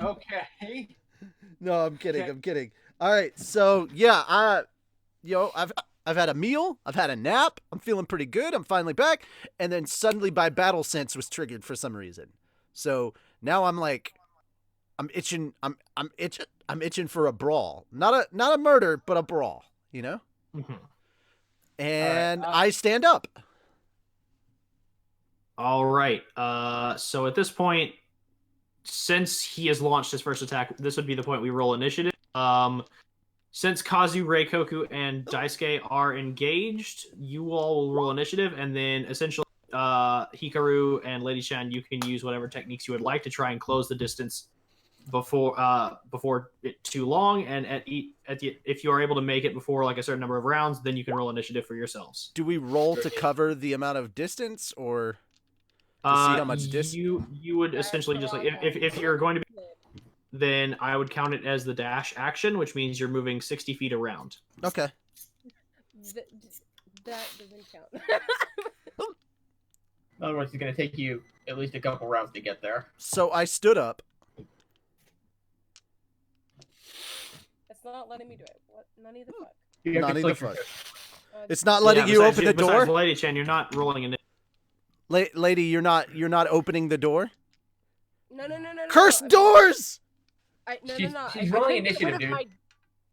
Okay. No, I'm kidding. I'm kidding. All right, so yeah, I've had a meal, I've had a nap, I'm feeling pretty good, I'm finally back, and then suddenly my battle sense was triggered for some reason. So now I'm like, I'm itching for a brawl, not a murder, but a brawl, you know. Mm-hmm. And right, I stand up. All right. So at this point, since he has launched his first attack, this would be the point we roll initiative. Since Kazu, Reikoku, and Daisuke are engaged, you all will roll initiative, and then essentially Hikaru and Lady Chan, you can use whatever techniques you would like to try and close the distance before it too long. And if you are able to make it before like a certain number of rounds, then you can roll initiative for yourselves. Do we roll to cover the amount of distance, or to see how much distance? You would essentially just like if you're going to be, then I would count it as the dash action, which means you're moving 60 feet around. Okay. That doesn't count. In other words, it's going to take you at least a couple rounds to get there. So I stood up. It's not letting me do it. What? None of the fuck. None of the fuck. It's not letting you open the door. Lady Chan, you're not rolling in. Lady, you're not opening the door. No. Cursed doors! No. She's rolling initiative, dude.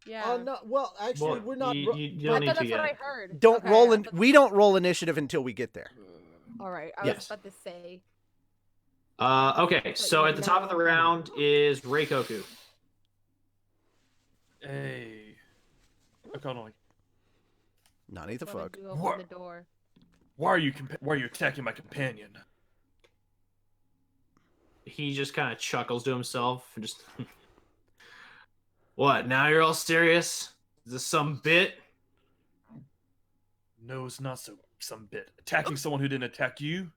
Yeah. Oh no. Well, actually, we're not. You don't need that's to what yet. I heard. Don't roll in. We don't roll initiative until we get there. All right. I was about to say. Okay. So at the top of the round is Reikoku. Hey. Akuno. Nani the fuck. Open the door. Why are you attacking my companion? He just kind of chuckles to himself and just. What? Now you're all serious? Is this some bit? No, it's not some bit. Attacking someone who didn't attack you?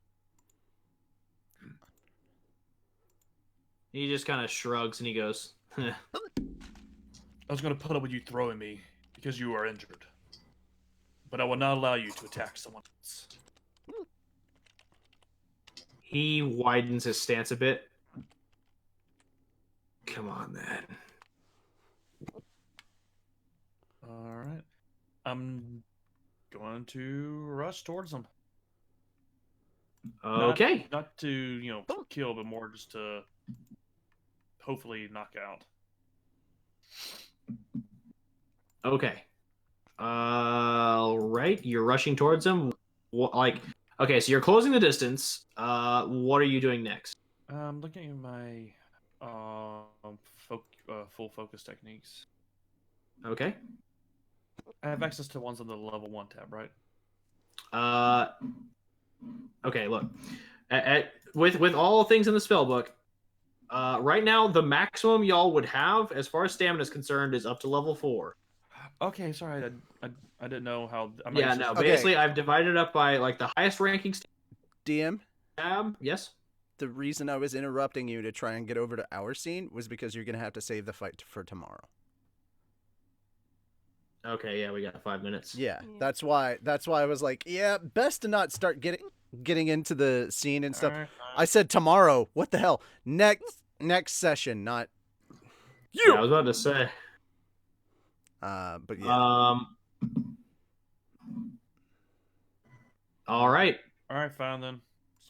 He just kind of shrugs and he goes, I was going to put up with you throwing me because you are injured. But I will not allow you to attack someone else. He widens his stance a bit. Come on, then. Alright. I'm going to rush towards him. Okay. Not to, kill, but more just to hopefully knock out. Okay. Right. You're rushing towards him. Okay, so you're closing the distance. What are you doing next? I'm looking at my full focus techniques. Okay. I have access to ones on the level 1 tab, right? Okay, look. With all things in the spell book, right now the maximum y'all would have as far as stamina is concerned is up to level 4. Okay, sorry, I didn't know how. Basically I've divided it up by like the highest ranking DM tab. Yes. The reason I was interrupting you to try and get over to our scene was because you're gonna have to save the fight for tomorrow. Okay, yeah, we got 5 minutes. Yeah, that's why I was like, yeah, best to not start getting into the scene and stuff. Right. I said tomorrow. What the hell? Next session, not you. Yeah, I was about to say. But yeah. All right. All right, fine then.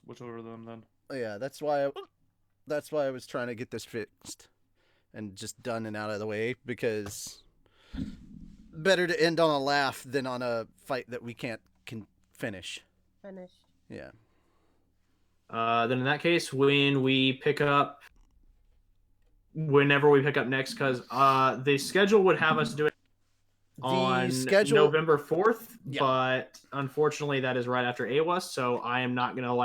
Switch over to them then. Yeah, that's why I was trying to get this fixed and just done and out of the way, because better to end on a laugh than on a fight that we can finish. Yeah. Then in that case, whenever we pick up next, because the schedule would have us do it on November 4th, yeah. But unfortunately that is right after AWAS, so I am not gonna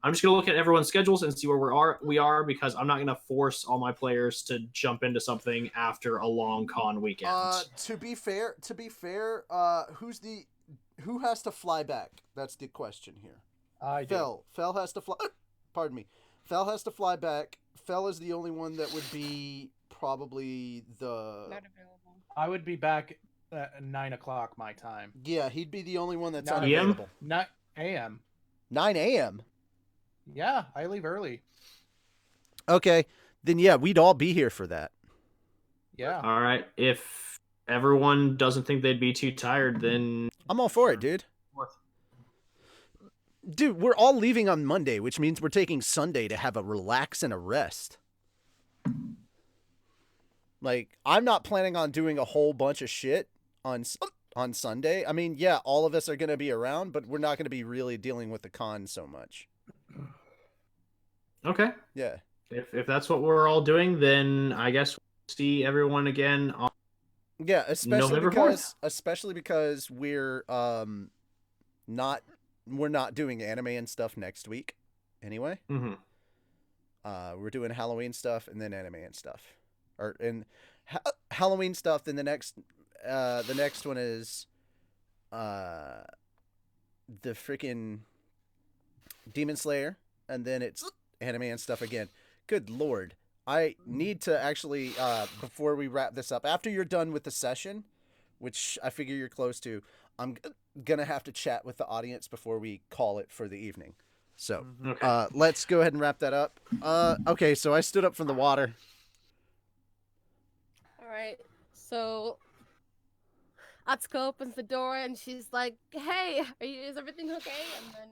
I'm just gonna look at everyone's schedules and see where we are, because I'm not gonna force all my players to jump into something after a long con weekend. To be fair, who has to fly back? That's the question here. I do. Fel has to fly. Pardon me. Fel has to fly back. Fel is the only one that would be probably the. Not available. I would be back at 9 o'clock my time. Yeah, he'd be the only one that's 9 unavailable. 9 a.m. 9 a.m. Yeah, I leave early. Okay, then yeah, we'd all be here for that. Yeah. All right. If everyone doesn't think they'd be too tired, then I'm all for it, dude. Dude, we're all leaving on Monday, which means we're taking Sunday to have a relax and a rest. Like, I'm not planning on doing a whole bunch of shit on Sunday. I mean, yeah, all of us are going to be around, but we're not going to be really dealing with the con so much. Okay. Yeah. If that's what we're all doing, then I guess we'll see everyone again on especially because we're not doing anime and stuff next week anyway. Mm-hmm. We're doing Halloween stuff and then anime and stuff. Halloween stuff, then the next one is the freaking Demon Slayer, and then it's anime and stuff again. Good lord. I need to actually, before we wrap this up, after you're done with the session, which I figure you're close to, I'm gonna have to chat with the audience before we call it for the evening. So, okay. Let's go ahead and wrap that up. Okay, so I stood up from the water. Alright, so Atsuko opens the door and she's like, hey, is everything okay? And then,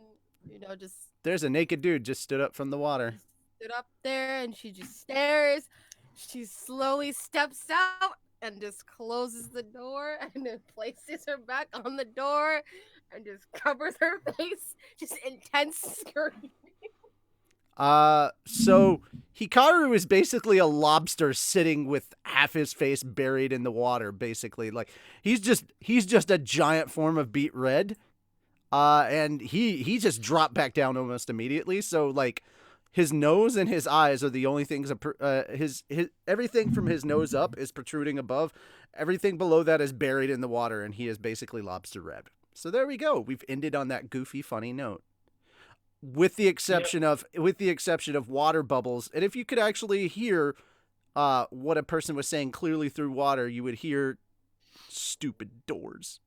just... There's a naked dude just stood up from the water. Stood up there and she just stares. She slowly steps out and just closes the door and then places her back on the door and just covers her face. Just intense screaming. So Hikaru is basically a lobster sitting with half his face buried in the water, basically. Like, he's just a giant form of beet red. And he just dropped back down almost immediately. So, like, his nose and his eyes are the only things, his everything from his nose up is protruding above. Everything below that is buried in the water, and he is basically lobster red. So there we go. We've ended on that goofy, funny note. With the exception of water bubbles. And if you could actually hear what a person was saying clearly through water, you would hear stupid doors.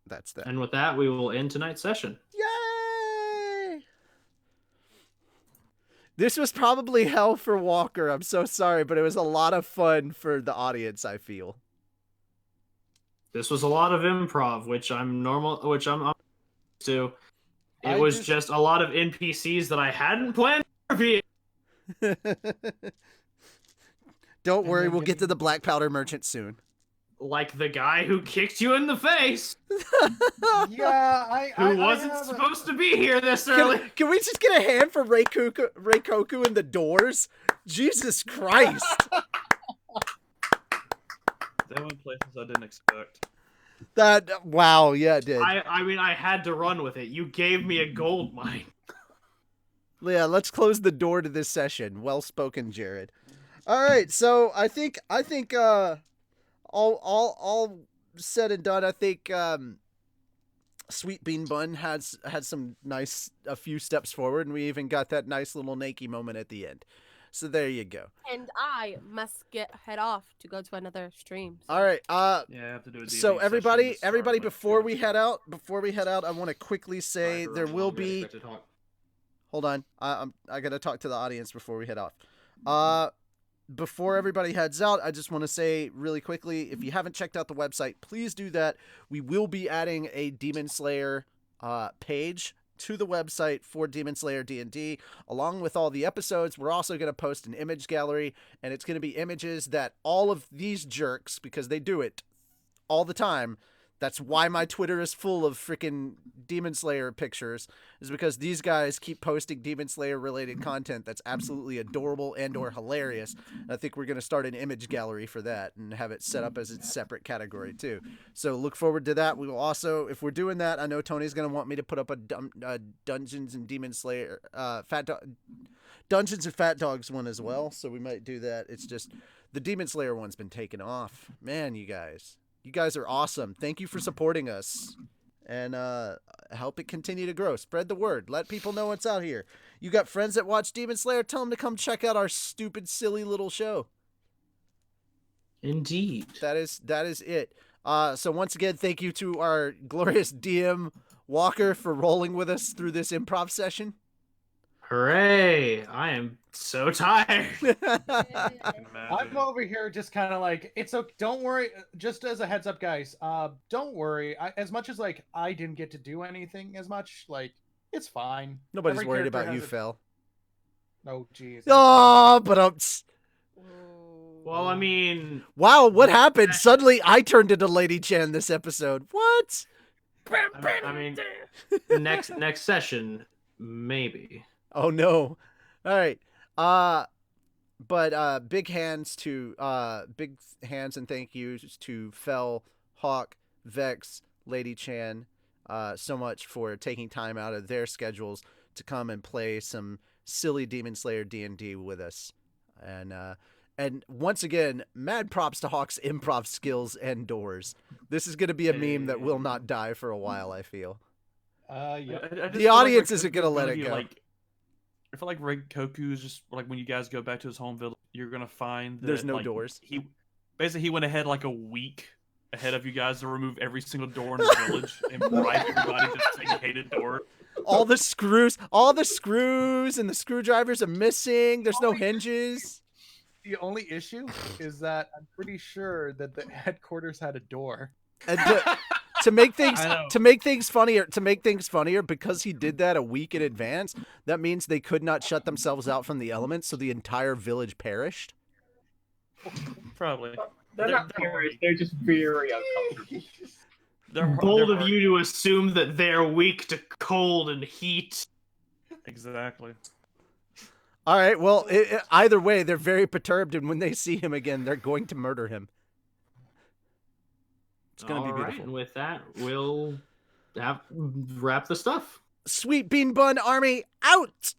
That's that. And with that, we will end tonight's session. Yay! This was probably hell for Walker. I'm so sorry, but it was a lot of fun for the audience, I feel. This was a lot of improv, which I'm used to. It was just a lot of NPCs that I hadn't planned to be. Don't worry, we'll get to the black powder merchant soon. Like the guy who kicked you in the face. Yeah, who wasn't supposed to be here this early. Can we just get a hand for Reikoku and the doors? Jesus Christ. That went places I didn't expect. Wow, yeah, it did. I mean, I had to run with it. You gave me a gold mine. Yeah, let's close the door to this session. Well spoken, Jared. All right, so I think all said and done, I think Sweet Bean Bun had a few steps forward, and we even got that nice little Nike moment at the end. So there you go. And I must head off to go to another stream. All right. Yeah, I have to do a so everybody, before we head out, I want to quickly say there will be. Hold on, I gotta talk to the audience before we head off. Before everybody heads out, I just want to say really quickly, if you haven't checked out the website, please do that. We will be adding a Demon Slayer page to the website for Demon Slayer D&D. Along with all the episodes, we're also going to post an image gallery, and it's going to be images that all of these jerks, because they do it all the time, that's why my Twitter is full of freaking Demon Slayer pictures, is because these guys keep posting Demon Slayer related content that's absolutely adorable and or hilarious. And I think we're going to start an image gallery for that and have it set up as its separate category too. So look forward to that. We will also, if we're doing that, I know Tony's going to want me to put up a Dungeons and Demon Slayer, Dungeons and Fat Dogs one as well. So we might do that. It's just the Demon Slayer one's been taken off. Man, you guys are awesome. Thank you for supporting us, and help it continue to grow. Spread the word. Let people know what's out here. You got friends that watch Demon Slayer? Tell them to come check out our stupid, silly little show. Indeed. That is it. So once again, thank you to our glorious DM Walker for rolling with us through this improv session. Hooray! I am so tired. I'm over here just kind of like, it's okay. Don't worry. Just as a heads up, guys, don't worry. As much as like I didn't get to do anything as much, like it's fine. Nobody's worried about you, Phil. No, jeez. Oh, but well, I mean, wow, what happened? Suddenly, I turned into Lady Chan this episode. What? I mean, next session, maybe. Oh no! All right. But big hands and thank yous to Fel, Hawk, Vex, Lady Chan, so much for taking time out of their schedules to come and play some silly Demon Slayer D&D with us, and once again, mad props to Hawk's improv skills and doors. This is going to be a meme that will not die for a while, I feel. Yeah. The audience isn't going to let it go. I feel like Reikoku is just like when you guys go back to his home village, you're gonna find that there's no doors. He went ahead like a week ahead of you guys to remove every single door in the village and bribe everybody to take a hated door. All the screws and the screwdrivers are missing. There's no hinges. The only issue is that I'm pretty sure that the headquarters had a door. And to make things funnier, because he did that a week in advance, that means they could not shut themselves out from the elements, so the entire village perished. Probably. They're not perished. They're just very uncomfortable. Bold of you to assume that they're weak to cold and heat. Exactly. All right. Well, either way, they're very perturbed, and when they see him again, they're going to murder him. It's going to be beautiful. And with that, we'll wrap the stuff. Sweet Bean Bun Army out!